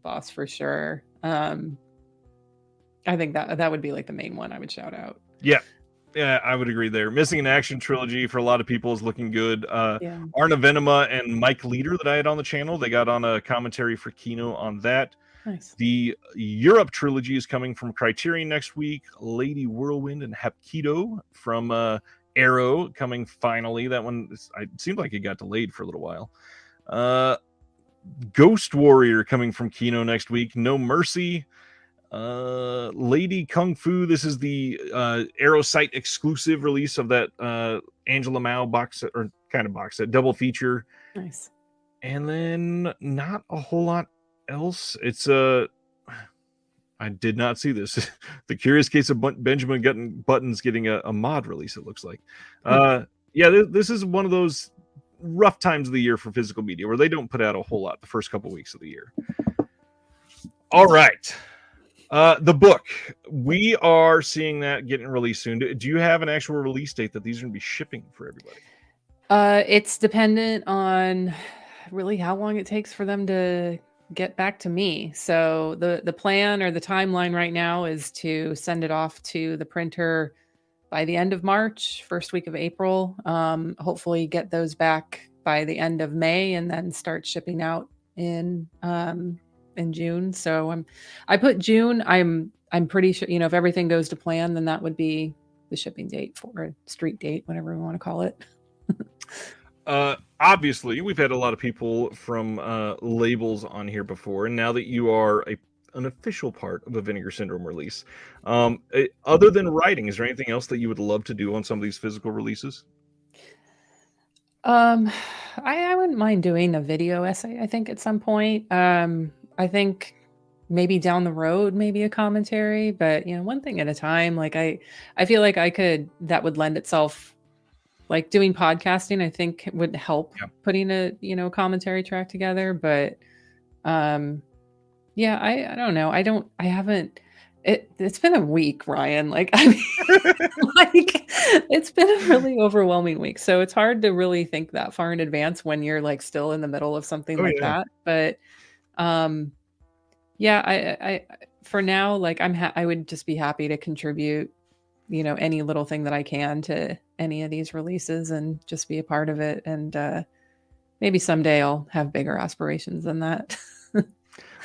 B: boss for sure. I think that would be like the main one I would shout out.
A: Yeah, I would agree there. Missing in Action trilogy for a lot of people is looking good.
B: Yeah.
A: Arna Venema and Mike Leader that I had on the channel, they got on a commentary for Kino on that.
B: Nice.
A: The Europe trilogy is coming from Criterion next week. Lady Whirlwind and Hapkido from Arrow coming finally. That one, it seemed like it got delayed for a little while. Ghost Warrior coming from Kino next week. No Mercy. Lady Kung Fu. This is the Arrow site exclusive release of that Angela Mao box set, or kind of box set, double feature.
B: Nice.
A: And then not a whole lot else. It's I did not see this. The Curious Case of Benjamin Button's getting a mod release, it looks like. Yeah, this is one of those rough times of the year for physical media where they don't put out a whole lot the first couple weeks of the year. All right. The book, we are seeing that getting released soon. Do you have an actual release date that these are going to be shipping for everybody?
B: It's dependent on really how long it takes for them to get back to me. So the plan or the timeline right now is to send it off to the printer by the end of March, first week of April. Hopefully get those back by the end of May, and then start shipping out in June. So I put June. I'm pretty sure, if everything goes to plan, then that would be the shipping date, for a street date, whatever we want to call it.
A: Obviously, we've had a lot of people from labels on here before, and now that you are an official part of a Vinegar Syndrome release, other than writing, is there anything else that you would love to do on some of these physical releases?
B: I wouldn't mind doing a video essay, I think, at some point. I think maybe down the road, maybe a commentary, but one thing at a time. Like I feel like that would lend itself. Like doing podcasting, I think would help putting a commentary track together. But yeah, I don't know. I haven't. It's been a week, Ryan. Like it's been a really overwhelming week. So it's hard to really think that far in advance when you're like still in the middle of something that. But yeah, I for now, like I would just be happy to contribute, any little thing that I can to any of these releases and just be a part of it. And maybe someday I'll have bigger aspirations than that.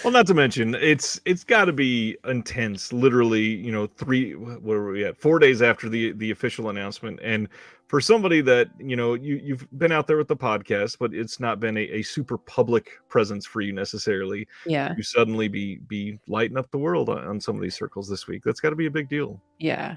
A: Well, not to mention, it's got to be intense. Literally, 4 days after the official announcement, and for somebody that you've been out there with the podcast, but it's not been a super public presence for you necessarily.
B: Yeah,
A: you suddenly be lighting up the world on some of these circles this week. That's got to be a big deal.
B: Yeah.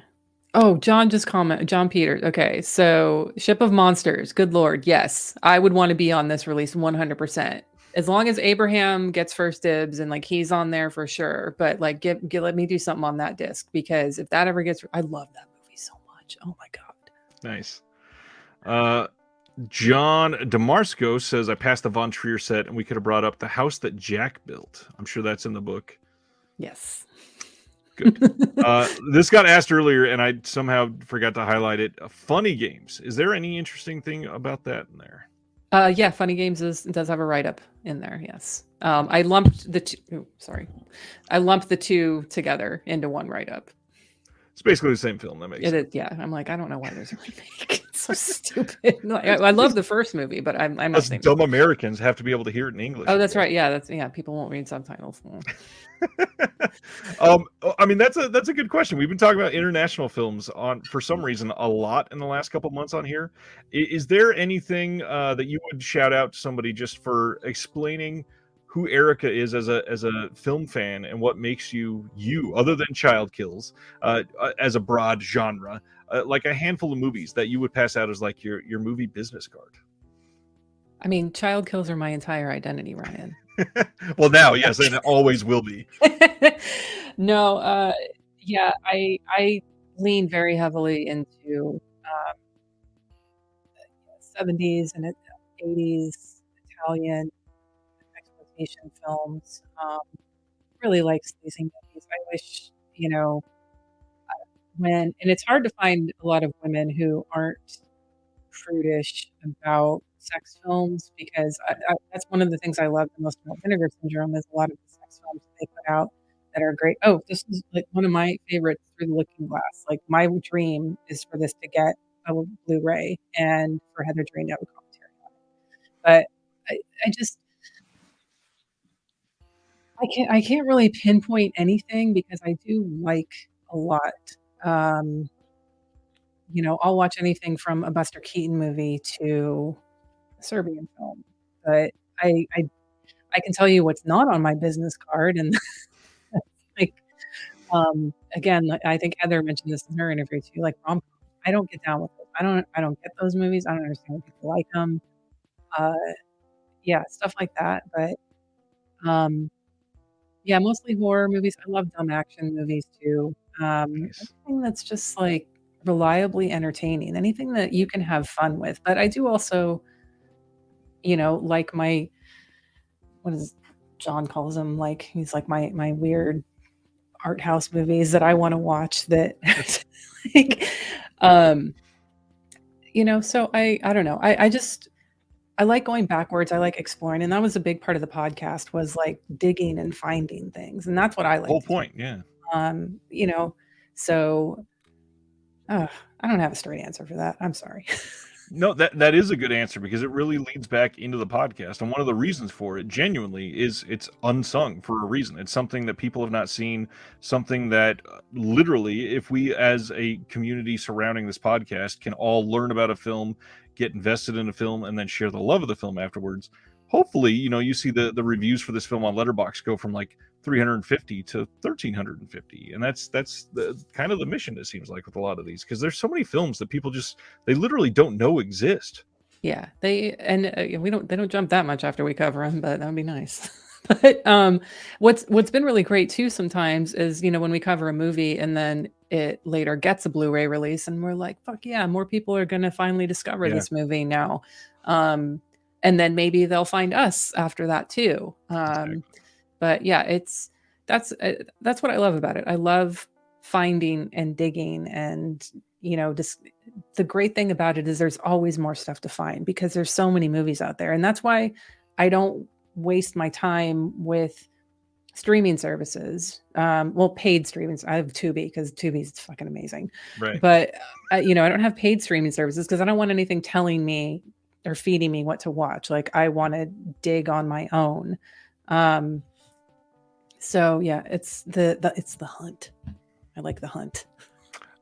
B: Oh, John Peters. Okay, so Ship of Monsters. Good Lord, yes, I would want to be on this release 100%. As long as Abraham gets first dibs and like he's on there for sure. But like, let me do something on that disc, because if that ever gets, I love that movie so much. Oh my god.
A: Nice. John DeMarsco says, I passed the Von Trier set and we could have brought up The House That Jack Built. I'm sure that's in the book.
B: Yes.
A: Good. This got asked earlier and I somehow forgot to highlight it. Funny Games. Is there any interesting thing about that in there?
B: Yeah, Funny Games does have a write up in there. Yes. I lumped the two. Oh, sorry, I lumped the two together into one write up.
A: It's basically the same film. That makes
B: It
A: sense.
B: is. Yeah. I'm like, I don't know why there's a remake. It's so stupid. Like, I love the first movie, but I'm not
A: Us
B: saying.
A: dumb Americans have to be able to hear it in English.
B: Oh,
A: I
B: that's
A: guess.
B: right. Yeah. People won't read subtitles.
A: I mean, that's a good question. We've been talking about international films on for some reason a lot in the last couple months on here. Is there anything that you would shout out to somebody just for explaining who Erica is as a film fan and what makes you other than Child Kills as a broad genre, like a handful of movies that you would pass out as like your movie business card?
B: I mean, child kills are my entire identity, Ryan.
A: Well, now, yes, and it always will be.
B: No, yeah, I lean very heavily into 70s and 80s Italian exploitation films. Really like sleazy movies. I wish, when and it's hard to find a lot of women who aren't prudish about sex films because that's one of the things I love the most about Vinegar Syndrome is a lot of the sex films that they put out that are great. Oh, this is like one of my favorites, Through the Looking Glass. Like my dream is for this to get a Blu-ray and for Heather Drain to have a commentary on it. But I just I can't really pinpoint anything because I do like a lot. Um, I'll watch anything from a Buster Keaton movie to a Serbian film. But I can tell you what's not on my business card, and like again, I think Heather mentioned this in her interview too. Like rom, I don't get down with it. I don't get those movies. I don't understand why people like them. Uh, yeah, stuff like that. But um, yeah, mostly horror movies. I love dumb action movies too.
A: Nice.
B: Anything that's just like reliably entertaining, anything that you can have fun with. But I do also, like my what is John calls him like he's like my weird art house movies that I want to watch that like so I don't know. I just I like going backwards. I like exploring, and that was a big part of the podcast was like digging and finding things, and that's what I like
A: Whole
B: to do.
A: point, yeah.
B: You know, so I don't have a straight answer for that. I'm sorry.
A: No, that is a good answer because it really leads back into the podcast. And one of the reasons for it, genuinely, is it's unsung for a reason. It's something that people have not seen, something that literally, if we as a community surrounding this podcast can all learn about a film, get invested in a film, and then share the love of the film afterwards, hopefully, you see the reviews for this film on Letterboxd go from like 350 to 1350, and that's the kind of the mission, it seems like, with a lot of these, because there's so many films that people just they literally don't know exist.
B: Yeah, they don't jump that much after we cover them, but that would be nice. But what's been really great too sometimes is when we cover a movie and then it later gets a Blu-ray release and we're like, fuck yeah, more people are gonna finally discover
A: Yeah.
B: this movie now. And then maybe they'll find us after that too.
A: Exactly.
B: But yeah, that's what I love about it. I love finding and digging, and just the great thing about it is there's always more stuff to find because there's so many movies out there, and that's why I don't waste my time with streaming services. Well, paid streaming. I have Tubi because Tubi is fucking amazing.
A: Right.
B: But I don't have paid streaming services because I don't want anything telling me or feeding me what to watch. Like I want to dig on my own. So yeah, it's the hunt. I like the hunt.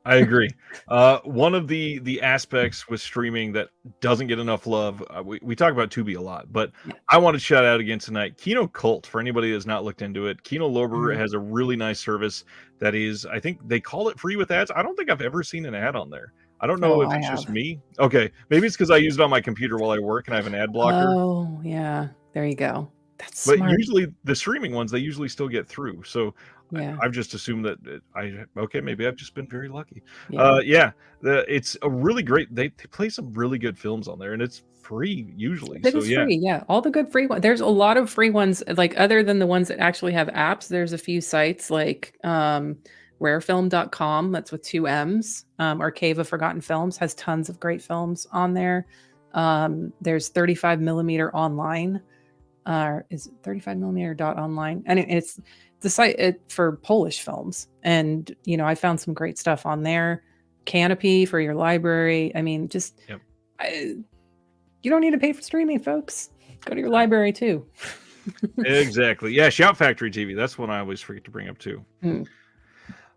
A: I agree. One of the aspects with streaming that doesn't get enough love, we talk about Tubi a lot, but
B: Yeah.
A: I want to shout out again tonight Kino Cult. For anybody that's not looked into it, Kino Lorber has a really nice service that is, I think they call it free with ads. I don't think I've ever seen an ad on there. I don't know if
B: I
A: it's
B: have.
A: just me. Okay, maybe it's because I use it on my computer while I work and I have an ad blocker.
B: Oh yeah, there you go. That's
A: But
B: smart.
A: usually the streaming ones, they usually still get through. So
B: Yeah.
A: I've just assumed that maybe I've just been very lucky.
B: Yeah.
A: It's a really great. They play some really good films on there, and it's free usually.
B: It
A: So
B: is
A: yeah,
B: free. Yeah, all the good free ones. There's a lot of free ones. Like other than the ones that actually have apps, there's a few sites like rarefilm.com. That's with 2 M's. Or Cave of Forgotten Films has tons of great films on there. There's 35 millimeter online. Is it 35 millimeter dot online? And it's the site for Polish films. And, I found some great stuff on there. Canopy for your library. I mean, just,
A: Yep.
B: You don't need to pay for streaming, folks. Go to your library too.
A: Exactly. Yeah, Shout Factory TV. That's one I always forget to bring up too.
B: Hmm.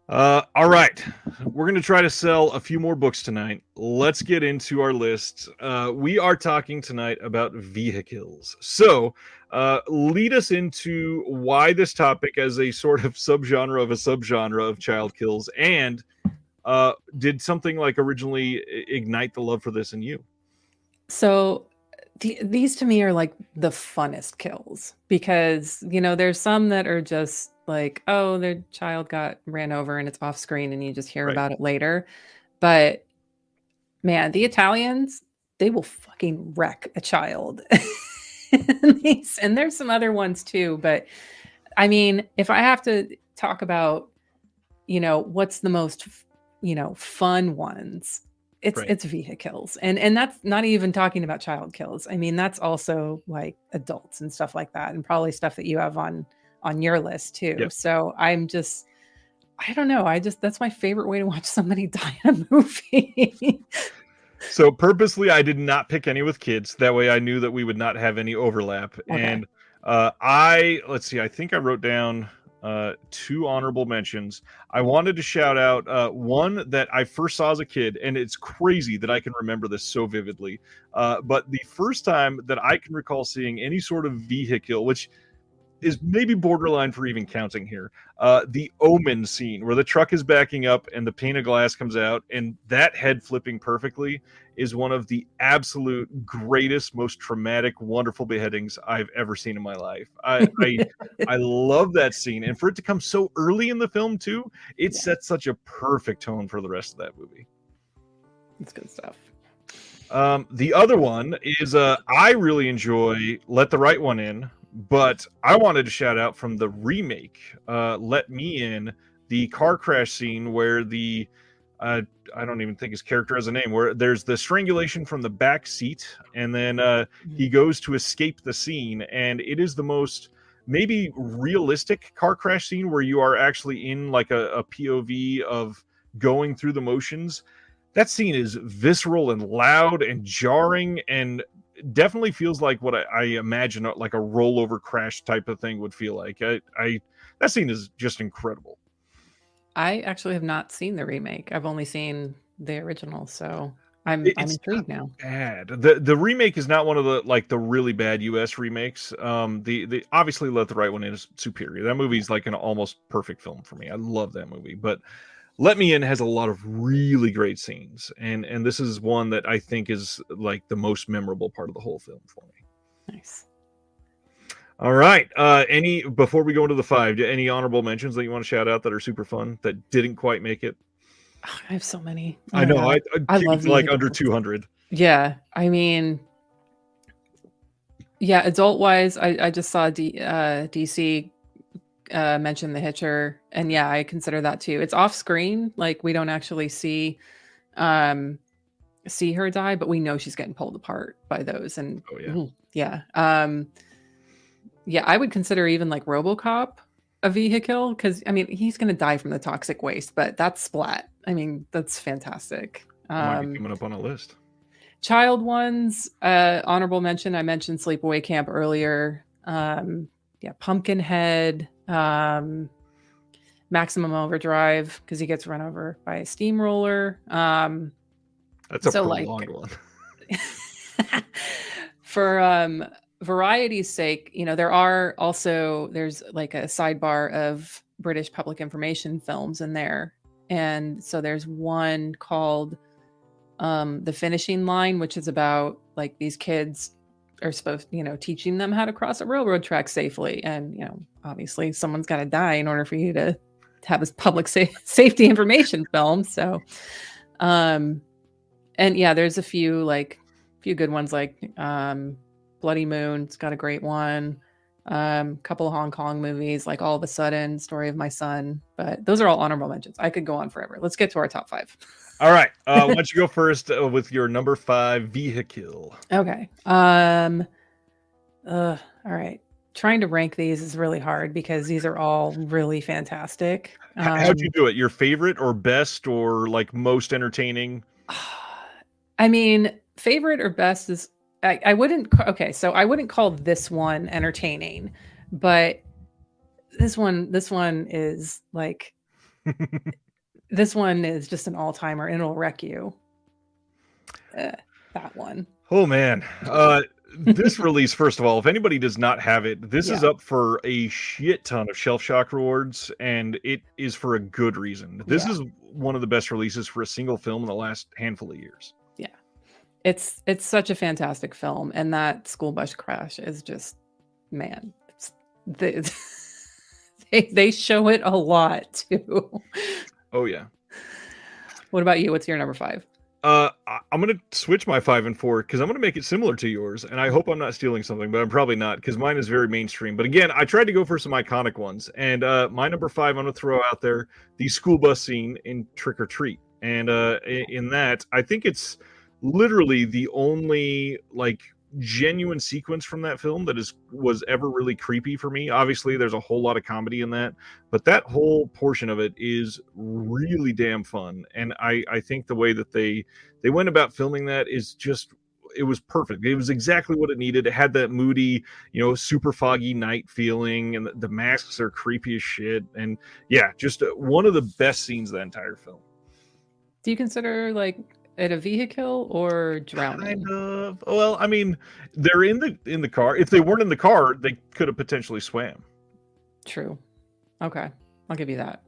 A: All right. We're going to try to sell a few more books tonight. Let's get into our list. We are talking tonight about VEHI-KILLS. So, lead us into why this topic as a sort of subgenre of a subgenre of child kills, and did something like originally ignite the love for this in you?
B: So these to me are like the funnest kills because, there's some that are just like, oh, their child got ran over and it's off screen and you just hear
A: Right.
B: about it later. But man, the Italians, they will fucking wreck a child. And there's some other ones too. But I mean, if I have to talk about, what's the most, fun ones, it's VEHI-KILLS. And that's not even talking about child kills. I mean, that's also like adults and stuff like that, and probably stuff that you have on your list too.
A: Yep.
B: So I don't know. That's my favorite way to watch somebody die in a movie.
A: So purposely, I did not pick any with kids. That way I knew that we would not have any overlap.
B: Okay.
A: And let's see, I think I wrote down 2 honorable mentions. I wanted to shout out one that I first saw as a kid, and it's crazy that I can remember this so vividly. But the first time that I can recall seeing any sort of vehicle, which is maybe borderline for even counting here, the Omen scene where the truck is backing up and the pane of glass comes out, and that head flipping perfectly is one of the absolute greatest, most traumatic, wonderful beheadings I've ever seen in my life. I love that scene, and for it to come so early in the film too, it sets such a perfect tone for the rest of that movie.
B: It's good stuff.
A: The other one is I really enjoy Let the Right One In, but I wanted to shout out from the remake, Let Me In, the car crash scene where the I don't even think his character has a name, where there's the strangulation from the back seat, and then he goes to escape the scene, and it is the most maybe realistic car crash scene where you are actually in like a POV of going through the motions. That scene is visceral and loud and jarring, and definitely feels like what I imagine like a rollover crash type of thing would feel like. That scene is just incredible.
B: I actually have not seen the remake. I've only seen the original, so I'm intrigued now.
A: Bad. The remake is not one of the really bad US remakes. The obviously Let the Right One In is superior. That movie is like an almost perfect film for me. I love that movie, but Let Me In has a lot of really great scenes, and this is one that I think is like the most memorable part of the whole film for me.
B: Nice.
A: All right. Before we go into the 5, any honorable mentions that you want to shout out that are super fun that didn't quite make it?
B: I have so many.
A: I know. I
B: love
A: like under 200.
B: Yeah, I mean, yeah, adult wise, I just saw DC mention The Hitcher, and yeah, I consider that too. It's off screen, like we don't actually see her die, but we know she's getting pulled apart by those. And yeah, I would consider even like RoboCop a vehicle, because I mean he's gonna die from the toxic waste, but that's splat. I mean, that's fantastic.
A: Might be coming up on a list.
B: Child ones, honorable mention. I mentioned Sleepaway Camp earlier. Pumpkinhead, Maximum Overdrive, because he gets run over by a steamroller.
A: That's a prolonged one.
B: For variety's sake, there's like a sidebar of British public information films in there, and so there's one called The Finishing Line, which is about like these kids are supposed, teaching them how to cross a railroad track safely, and obviously someone's got to die in order for you to have this public safety information film. So and yeah, there's a few good ones, like Bloody Moon. It's got a great one. Couple of Hong Kong movies, like All of a Sudden, Story of My Son. But those are all honorable mentions. I could go on forever. Let's get to our top 5.
A: All right. Why don't you go first with your number 5 vehicle?
B: Okay. All right. Trying to rank these is really hard because these are all really fantastic.
A: How'd you do it? Your favorite or best or like most entertaining?
B: I mean, favorite or best is I wouldn't. Okay, so I wouldn't call this one entertaining, but this one is like this one is just an all timer and it'll wreck you. That one.
A: Oh man. This release, first of all, if anybody does not have it, this is
B: Yeah.
A: up for a shit ton of Shelf Shock rewards, and it is for a good reason. This
B: Yeah.
A: is one of the best releases for a single film in the last handful of years.
B: Yeah. It's such a fantastic film, and that school bus crash is just, man, they, they show it a lot too.
A: Oh yeah.
B: What about you? What's your number 5?
A: I'm gonna switch my 5 and 4 because I'm gonna make it similar to yours, and I hope I'm not stealing something, but I'm probably not because mine is very mainstream. But again, I tried to go for some iconic ones, and my number 5 I'm gonna throw out there the school bus scene in Trick or Treat, and in that I think it's literally the only like genuine sequence from that film that was ever really creepy for me. Obviously, there's a whole lot of comedy in that, but that whole portion of it is really damn fun, and I think the way that they went about filming that is just it was perfect. It was exactly what it needed. It had that moody, super foggy night feeling, and the masks are creepy as shit. And yeah, just one of the best scenes of that entire film.
B: Do you consider like it a vehicle or drowning?
A: Kind of. Well, I mean, they're in the car. If they weren't in the car, they could have potentially swam.
B: True. Okay, I'll give you that.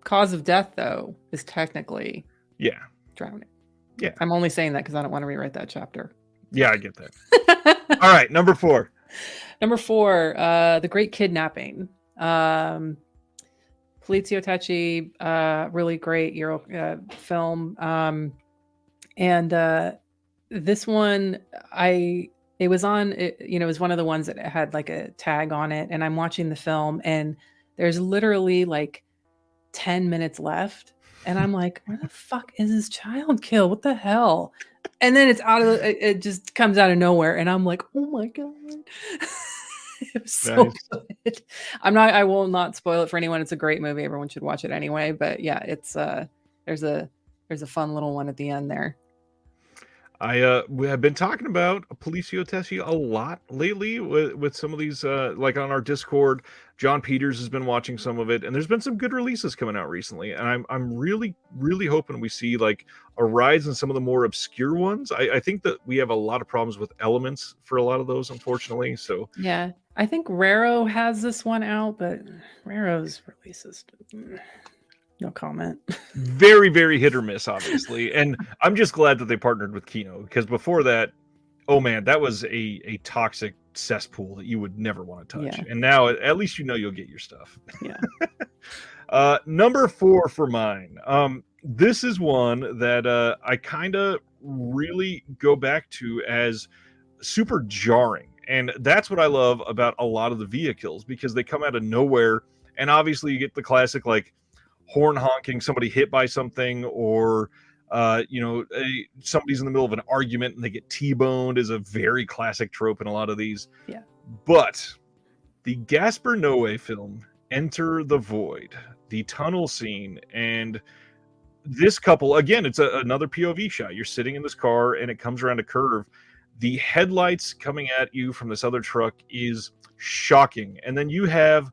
B: Cause of death, though, is technically
A: Yeah.
B: drowning.
A: Yeah.
B: I'm only saying that because I don't want to rewrite that chapter.
A: Yeah, I get that. All right, number 4.
B: Number 4, The Great Kidnapping. Polizio Tecci, really great Euro film. And this one, it was on, it was one of the ones that had like a tag on it. And I'm watching the film and there's literally like 10 minutes left. And I'm like, where the fuck is this child kill? What the hell? And then it just comes out of nowhere. And I'm like, oh my God. It was so good. I will not spoil it for anyone. It's a great movie. Everyone should watch it anyway. But yeah, it's there's a fun little one at the end there.
A: We have been talking about Polizio Tecci a lot lately with some of these, like on our Discord. John Peters has been watching some of it, and there's been some good releases coming out recently. And I'm really, really hoping we see like a rise in some of the more obscure ones. I think that we have a lot of problems with elements for a lot of those, unfortunately. So
B: yeah, I think Raro has this one out, but Raro's releases. No comment.
A: Very, very hit or miss, obviously. And I'm just glad that they partnered with Kino because before that, oh man, that was a toxic cesspool that you would never want to touch.
B: Yeah.
A: And now at least you'll get your stuff.
B: Yeah.
A: Number 4 for mine. This is one that I kind of really go back to as super jarring. And that's what I love about a lot of the vehicles because they come out of nowhere. And obviously you get the classic like horn honking, somebody hit by something, or somebody's in the middle of an argument and they get T-boned is a very classic trope in a lot of these.
B: Yeah.
A: But the Gaspar Noé film, Enter the Void, the tunnel scene, and this couple, again, it's another POV shot. You're sitting in this car and it comes around a curve. The headlights coming at you from this other truck is shocking. And then you have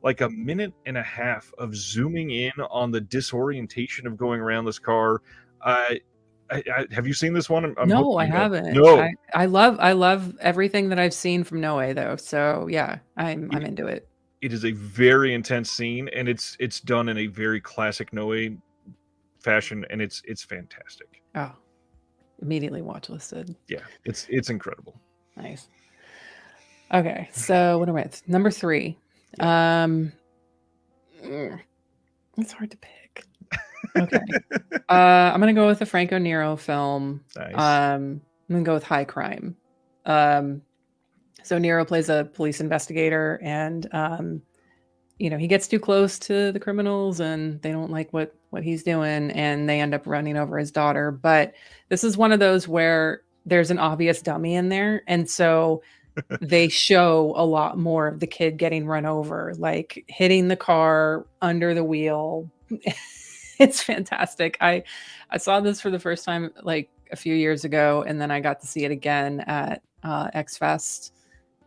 A: like a minute and a half of zooming in on the disorientation of going around this car. Have you seen this one?
B: No, I haven't.
A: No,
B: I love everything that I've seen from Noé though. So yeah, I'm into it.
A: It is a very intense scene, and it's done in a very classic Noé fashion, and it's fantastic.
B: Oh, immediately watch listed.
A: Yeah, it's incredible.
B: Nice. Okay, so what am I at? Number 3. It's hard to pick. Okay. I'm gonna go with a Franco Nero film.
A: Nice.
B: I'm gonna go with High Crime. So Nero plays a police investigator, and he gets too close to the criminals and they don't like what he's doing, and they end up running over his daughter. But this is one of those where there's an obvious dummy in there, and so they show a lot more of the kid getting run over, like hitting the car under the wheel. It's fantastic. I saw this for the first time like a few years ago, and then I got to see it again at X Fest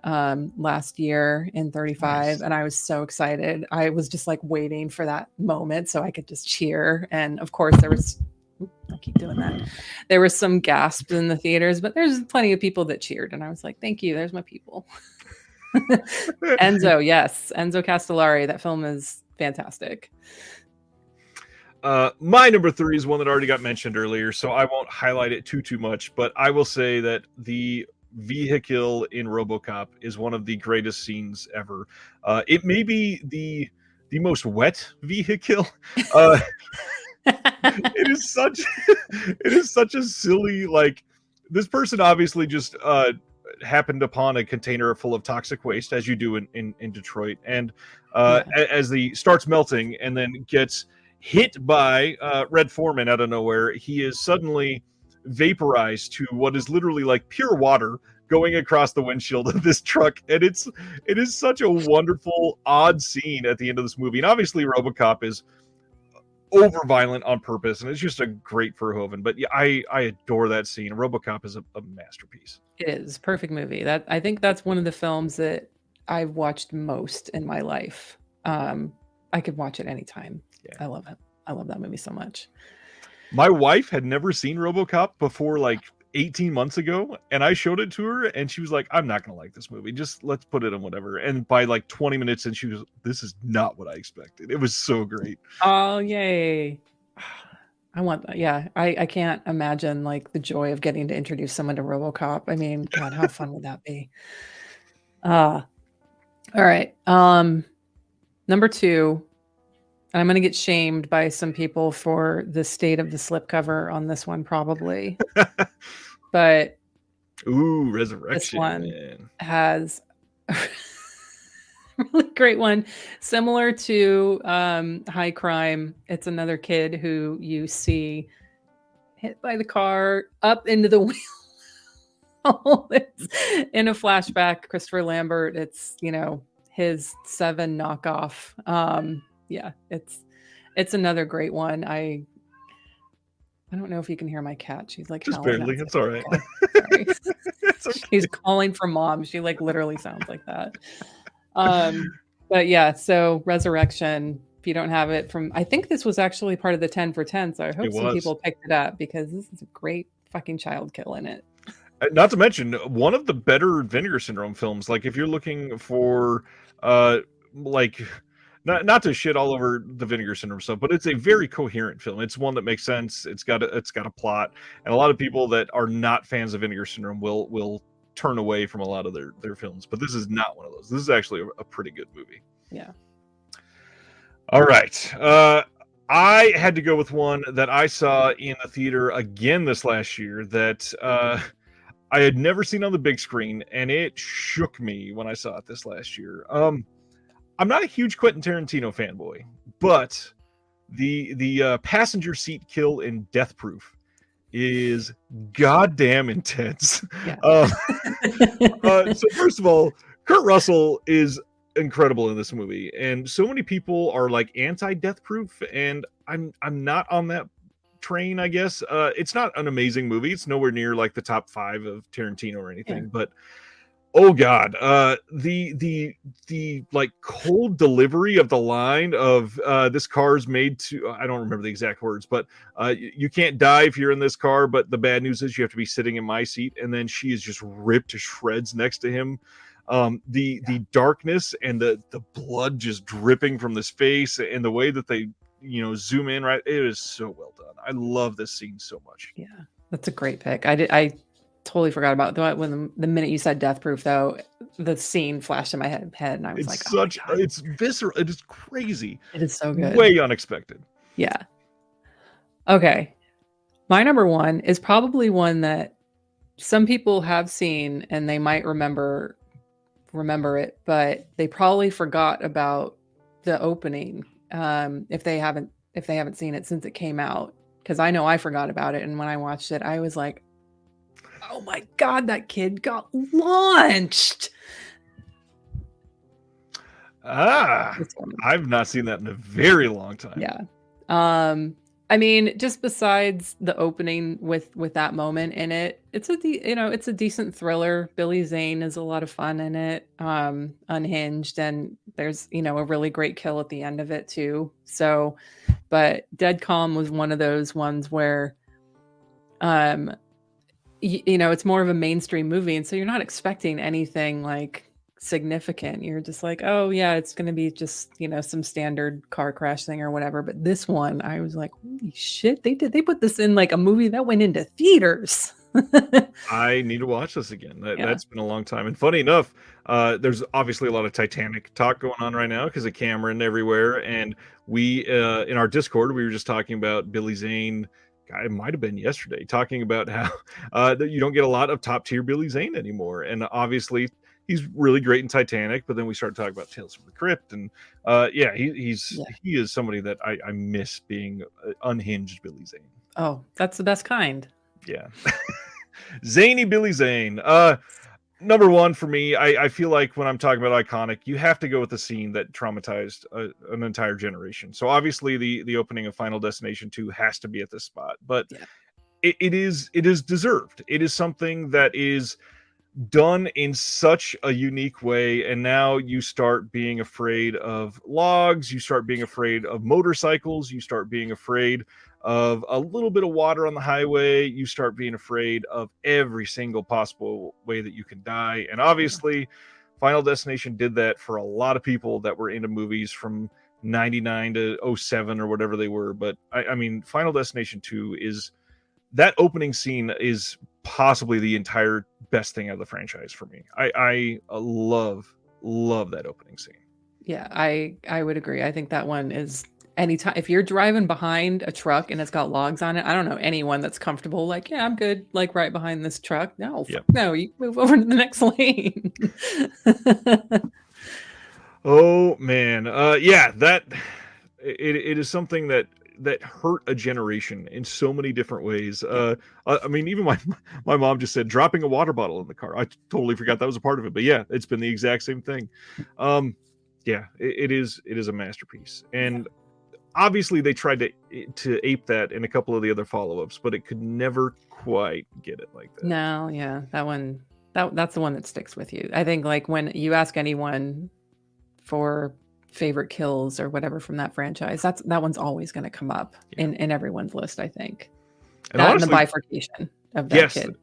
B: last year in 35.
A: Nice.
B: And I was so excited. I was just like waiting for that moment so I could just cheer. And of course I keep doing that. There was some gasps in the theaters, but there's plenty of people that cheered, and I was like, thank you, there's my people. Enzo, yes, Enzo Castellari. That film is fantastic.
A: My number 3 is one that already got mentioned earlier, so I won't highlight it too much, but I will say that the vehicle in RoboCop is one of the greatest scenes ever. It may be the most wet vehicle. It is such a silly, like, this person obviously just happened upon a container full of toxic waste, as you do in Detroit, and as the starts melting and then gets hit by Red Foreman out of nowhere, he is suddenly vaporized to what is literally like pure water going across the windshield of this truck. And it is such a wonderful, odd scene at the end of this movie. And obviously RoboCop is over violent on purpose, and it's just a great Verhoeven. But yeah, I adore that scene. RoboCop is a masterpiece.
B: It is perfect movie. That I think that's one of the films that I've watched most in my life. I could watch it anytime. Yeah. I love it. I love that movie so much.
A: My wife had never seen RoboCop before like 18 months ago, and I showed it to her, and she was like, I'm not going to like this movie. Just let's put it on whatever. And by like 20 minutes in, she was, this is not what I expected. It was so great.
B: Oh, yay. I want that. Yeah. I can't imagine like the joy of getting to introduce someone to RoboCop. I mean, God, how fun would that be? All right. Number 2. I'm going to get shamed by some people for the state of the slipcover on this one, probably. But
A: Resurrection.
B: This one has a really great one, similar to High Crime. It's another kid who you see hit by the car up into the wheel. In a flashback, Christopher Lambert. It's his 7 knockoff. Yeah, it's another great one. I don't know if you can hear my cat. She's like
A: just barely. It's all right.
B: It's okay. She's calling for mom. She like literally sounds like that. But yeah, so Resurrection. If you don't have it from, I think this was actually part of the 10 for 10. So I hope some people picked it up because this is a great fucking child kill in it.
A: Not to mention one of the better Vinegar Syndrome films. Like if you're looking for like. Not to shit all over the Vinegar Syndrome stuff, but it's a very coherent film. It's one that makes sense. It's got a plot, and a lot of people that are not fans of Vinegar Syndrome will turn away from a lot of their films. But this is not one of those. This is actually a pretty good movie.
B: Yeah.
A: All right. I had to go with one that I saw in the theater again this last year that I had never seen on the big screen, and it shook me when I saw it this last year. I'm not a huge Quentin Tarantino fanboy, but the passenger seat kill in Death Proof is goddamn intense.
B: Yeah.
A: So first of all, Kurt Russell is incredible in this movie, and so many people are like anti-Death Proof, and I'm not on that train. I guess it's not an amazing movie. It's nowhere near like the top 5 of Tarantino or anything, but. Oh God, the like cold delivery of the line of this car's made to, I don't remember the exact words, but you can't die if you're in this car, but the bad news is you have to be sitting in my seat. And then she is just ripped to shreds next to him. The darkness and the blood just dripping from this face, and the way that they zoom in, right, it is so well done. I love this scene so much.
B: Yeah, that's a great pick. I totally forgot about that. When the minute you said Death Proof, though, the scene flashed in my head, and I was
A: it's visceral. It is crazy.
B: It is so good.
A: Way unexpected.
B: Yeah. Okay. My number 1 is probably one that some people have seen and they might remember it, but they probably forgot about the opening, if they haven't seen it since it came out, because I know I forgot about it, and when I watched it, I was like, "Oh my god, that kid got launched!"
A: I've not seen that in a very long time.
B: Yeah. I mean, just besides the opening with that moment in it, it's it's a decent thriller. Billy Zane is a lot of fun in it. Unhinged, and there's a really great kill at the end of it too. So, but Dead Calm was one of those ones where it's more of a mainstream movie, and so you're not expecting anything like significant. You're just like, oh yeah, it's going to be just some standard car crash thing or whatever. But this one, I was like, holy shit, they put this in like a movie that went into theaters.
A: I need to watch this again. That's been a long time. And funny enough, there's obviously a lot of Titanic talk going on right now because of Cameron everywhere. And we, in our Discord, we were just talking about Billy Zane. It might have been yesterday, talking about how that you don't get a lot of top tier Billy Zane anymore. And obviously, he's really great in Titanic. But then we started talking about Tales from the Crypt, and he is somebody that I miss being unhinged Billy Zane.
B: Oh, that's the best kind.
A: Yeah. Zany Billy Zane. Number one for me, I feel like when I'm talking about iconic, you have to go with the scene that traumatized an entire generation. So obviously the opening of Final Destination 2 has to be at this spot, but it is deserved. It is something that is done in such a unique way, and now you start being afraid of logs, you start being afraid of motorcycles, you start being afraid of a little bit of water on the highway, you start being afraid of every single possible way that you can die. And obviously Final Destination did that for a lot of people that were into movies from 99 to 07 or whatever they were. But I mean, Final Destination 2 is, that opening scene is possibly the entire best thing out of the franchise for me. I love that opening scene.
B: Yeah, I would agree. I think that one is, anytime if you're driving behind a truck and it's got logs on it, I don't know anyone that's comfortable like, yeah, I'm good, like right behind this truck. No, no, you move over to the next lane.
A: Oh man, that it is something that hurt a generation in so many different ways. I mean, even my mom just said dropping a water bottle in the car. I totally forgot that was a part of it, but yeah, it's been the exact same thing. It is a masterpiece, and obviously they tried to ape that in a couple of the other follow-ups, but it could never quite get it like that.
B: No, yeah, that one, that's the one that sticks with you. I think like when you ask anyone for favorite kills or whatever from that franchise, that one's always going to come up in everyone's list, I think. And that, honestly, and the bifurcation of that kid.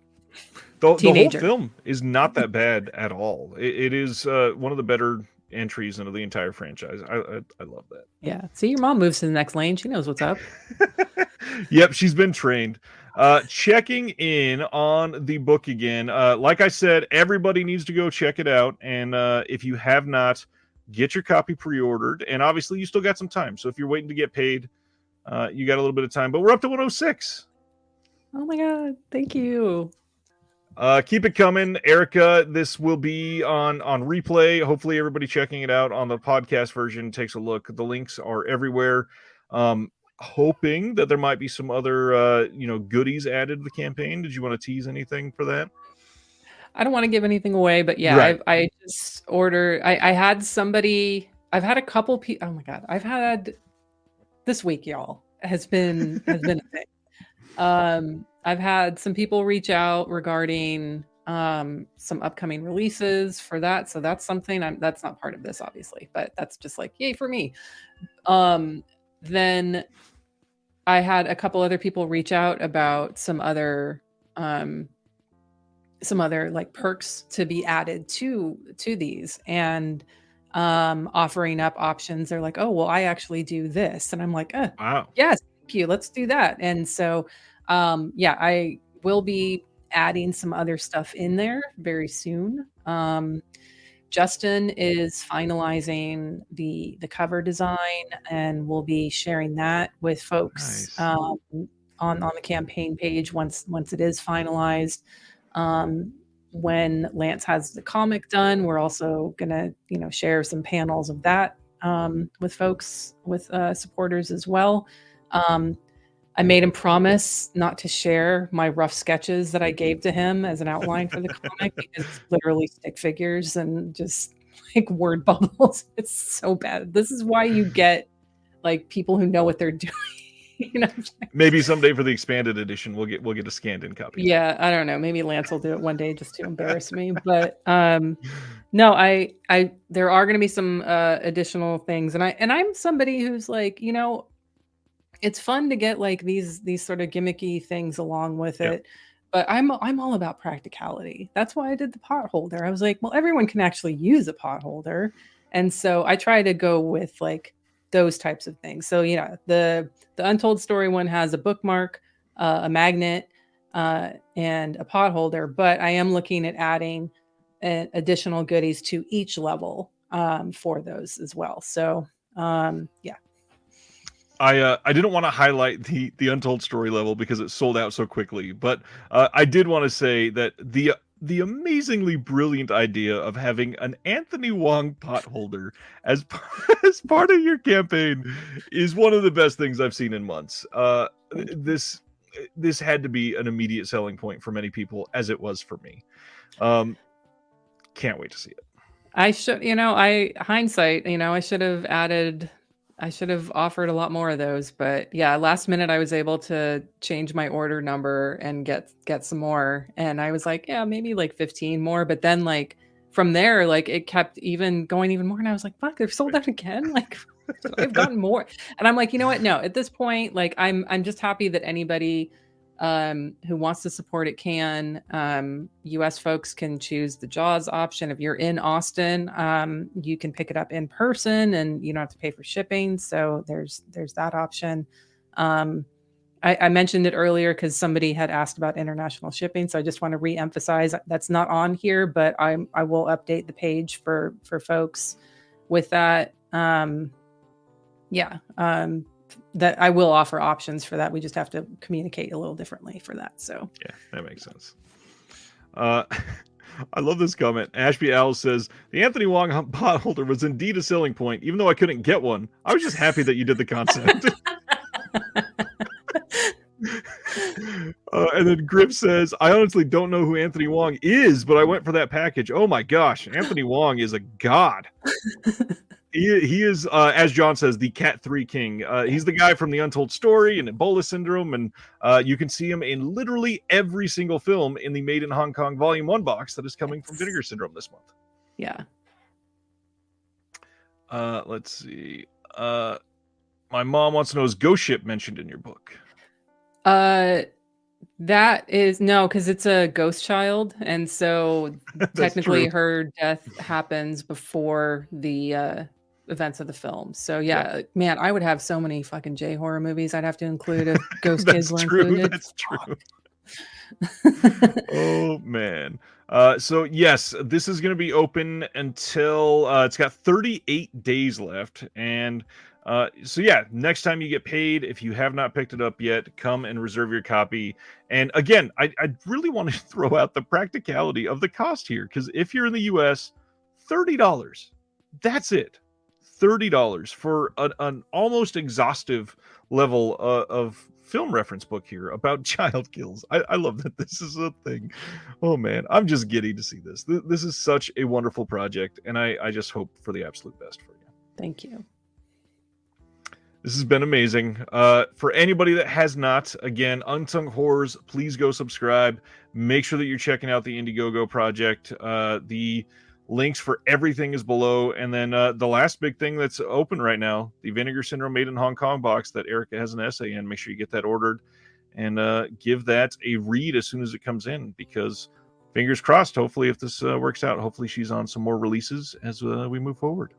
A: The whole film is not that bad at all. It is one of the better entries into the entire franchise. I love that.
B: Yeah. See, your mom moves to the next lane. She knows what's up.
A: Yep, she's been trained. Checking in on the book again. Like I said, everybody needs to go check it out. And if you have not, get your copy pre-ordered. And obviously, you still got some time. So if you're waiting to get paid, you got a little bit of time. But we're up to 106.
B: Oh my God. Thank you.
A: Keep it coming, Erica. This will be on replay. Hopefully everybody checking it out on the podcast version takes a look. The links are everywhere. Hoping that there might be some other goodies added to the campaign. Did you want to tease anything for that?
B: I don't want to give anything away, but yeah, right. I just ordered. I had somebody. I've had a couple people. Oh my God, I've had this week, y'all, has been a thing. I've had some people reach out regarding some upcoming releases for that. So that's something that's not part of this, obviously, but that's just like, yay for me. Then I had a couple other people reach out about some other like perks to be added to these, and offering up options. They're like, oh, well, I actually do this. And I'm like,
A: wow,
B: yes, thank you. Let's do that. And so I will be adding some other stuff in there very soon. Justin is finalizing the cover design, and we'll be sharing that with folks on the campaign page once it is finalized. When Lance has the comic done, we're also gonna share some panels of that with folks, with supporters as well. I made him promise not to share my rough sketches that I gave to him as an outline for the comic because it's literally stick figures and just like word bubbles. It's so bad. This is why you get like people who know what they're doing. You know?
A: Maybe someday for the expanded edition, we'll get a scanned in copy.
B: Yeah, I don't know. Maybe Lance will do it one day just to embarrass me. But no, I there are going to be some additional things, and I'm somebody who's like, you know, it's fun to get like these sort of gimmicky things along with it. But I'm all about practicality. That's why I did the pot holder. I was like, well, everyone can actually use a pot holder. And so I try to go with like those types of things. So, you know, the Untold Story one has a bookmark, a magnet, and a pot holder, but I am looking at adding additional goodies to each level for those as well. So, yeah.
A: I didn't want to highlight the Untold Story level because it sold out so quickly, but I did want to say that the amazingly brilliant idea of having an Anthony Wong pot holder as as part of your campaign is one of the best things I've seen in months. This had to be an immediate selling point for many people, as it was for me. Can't wait to see it.
B: I should, you know, hindsight, you know, I should have offered a lot more of those, but yeah, last minute I was able to change my order number and get some more. And I was like, yeah, maybe like 15 more. But then like from there, like it kept even going even more. And I was like, fuck, they've sold out again. Like I've gotten more. And I'm like, you know what? No, at this point, like I'm just happy that anybody who wants to support it can. US folks can choose the Jaws option. If you're in Austin, you can pick it up in person and you don't have to pay for shipping. So there's that option. I mentioned it earlier because somebody had asked about international shipping. So I just want to reemphasize that's not on here, but I will update the page for folks with that. That I will offer options for that. We just have to communicate a little differently for that. So
A: yeah, that makes sense. I love this comment. Ashby Owl says, the Anthony Wong pot holder was indeed a selling point, even though I couldn't get one. I was just happy that you did the concept. And then Grip says, I honestly don't know who Anthony Wong is, but I went for that package. Oh my gosh, Anthony Wong is a god. He is, as John says, the Cat 3 King. He's the guy from the Untold Story and Ebola Syndrome, and you can see him in literally every single film in the Made in Hong Kong Volume 1 box that is coming from Vinegar Syndrome this month.
B: Yeah.
A: Let's see. My mom wants to know, is Ghost Ship mentioned in your book?
B: That is no, because it's a ghost child, and so technically her death happens before the events of the film. So yeah, man, I would have so many fucking J horror movies I'd have to include if ghost kids were included.
A: That's true. Oh man. So yes, this is going to be open until it's got 38 days left, and so yeah, next time you get paid, if you have not picked it up yet, come and reserve your copy. And again, I really want to throw out the practicality of the cost here, because if you're in the US, $30. That's it. $30 for an almost exhaustive level of film reference book here about child kills. I love that this is a thing. Oh man, I'm just giddy to see this. This is such a wonderful project, and I just hope for the absolute best for you.
B: Thank you.
A: This has been amazing. For anybody that has not, again, Unsung Horrors, please go subscribe. Make sure that you're checking out the Indiegogo project. The links for everything is below. And then the last big thing that's open right now, the Vinegar Syndrome Made in Hong Kong box that Erica has an essay in. Make sure you get that ordered and give that a read as soon as it comes in, because fingers crossed, hopefully if this works out, hopefully she's on some more releases as we move forward.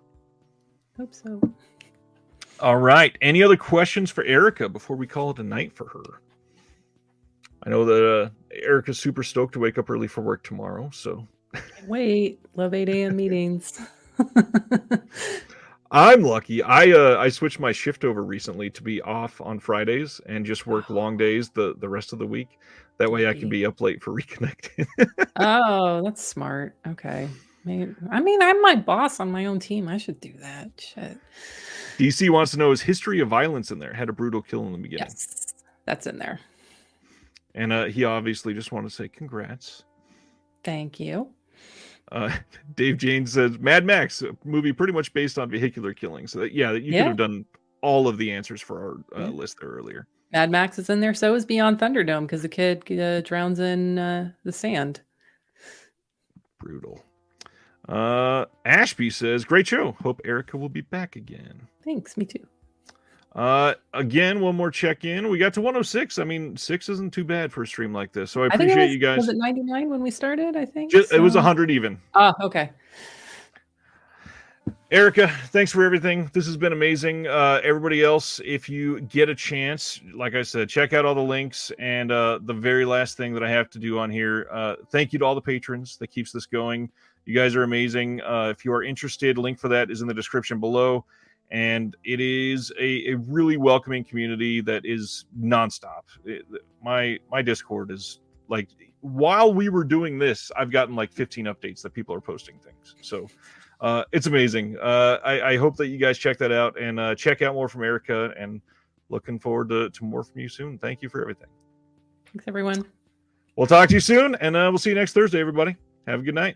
B: Hope so.
A: All right. Any other questions for Erica before we call it a night for her? I know that Erica's super stoked to wake up early for work tomorrow, so...
B: Can't wait. Love 8 a.m. meetings.
A: I'm lucky. I switched my shift over recently to be off on Fridays and just work long days the rest of the week. That way I can be up late for reconnecting.
B: Oh, that's smart. Okay. I mean, I'm my boss on my own team. I should do that. Shit.
A: DC wants to know, is History of Violence in there? Had a brutal kill in the beginning.
B: Yes, that's in there.
A: And he obviously just wanted to say congrats.
B: Thank you.
A: Dave James says, Mad Max, a movie pretty much based on vehicular killings. So you could have done all of the answers for our list there earlier.
B: Mad Max is in there. So is Beyond Thunderdome, because the kid drowns in the sand.
A: Brutal. Ashby says, great show. Hope Erica will be back again.
B: Thanks. Me too.
A: Again, one more check-in. We got to 106. I mean, 6 isn't too bad for a stream like this. So I appreciate you guys.
B: Was it 99 when we started, I think?
A: It was 100 even.
B: Oh, okay.
A: Erica, thanks for everything. This has been amazing. Everybody else, if you get a chance, like I said, check out all the links. And the very last thing that I have to do on here, thank you to all the patrons that keeps this going. You guys are amazing. If you are interested, link for that is in the description below. And it is a really welcoming community that is nonstop. My Discord is like, while we were doing this, I've gotten like 15 updates that people are posting things. So it's amazing. I hope that you guys check that out and check out more from Erica, and looking forward to more from you soon. Thank you for everything.
B: Thanks, everyone.
A: We'll talk to you soon, and we'll see you next Thursday, everybody. Have a good night.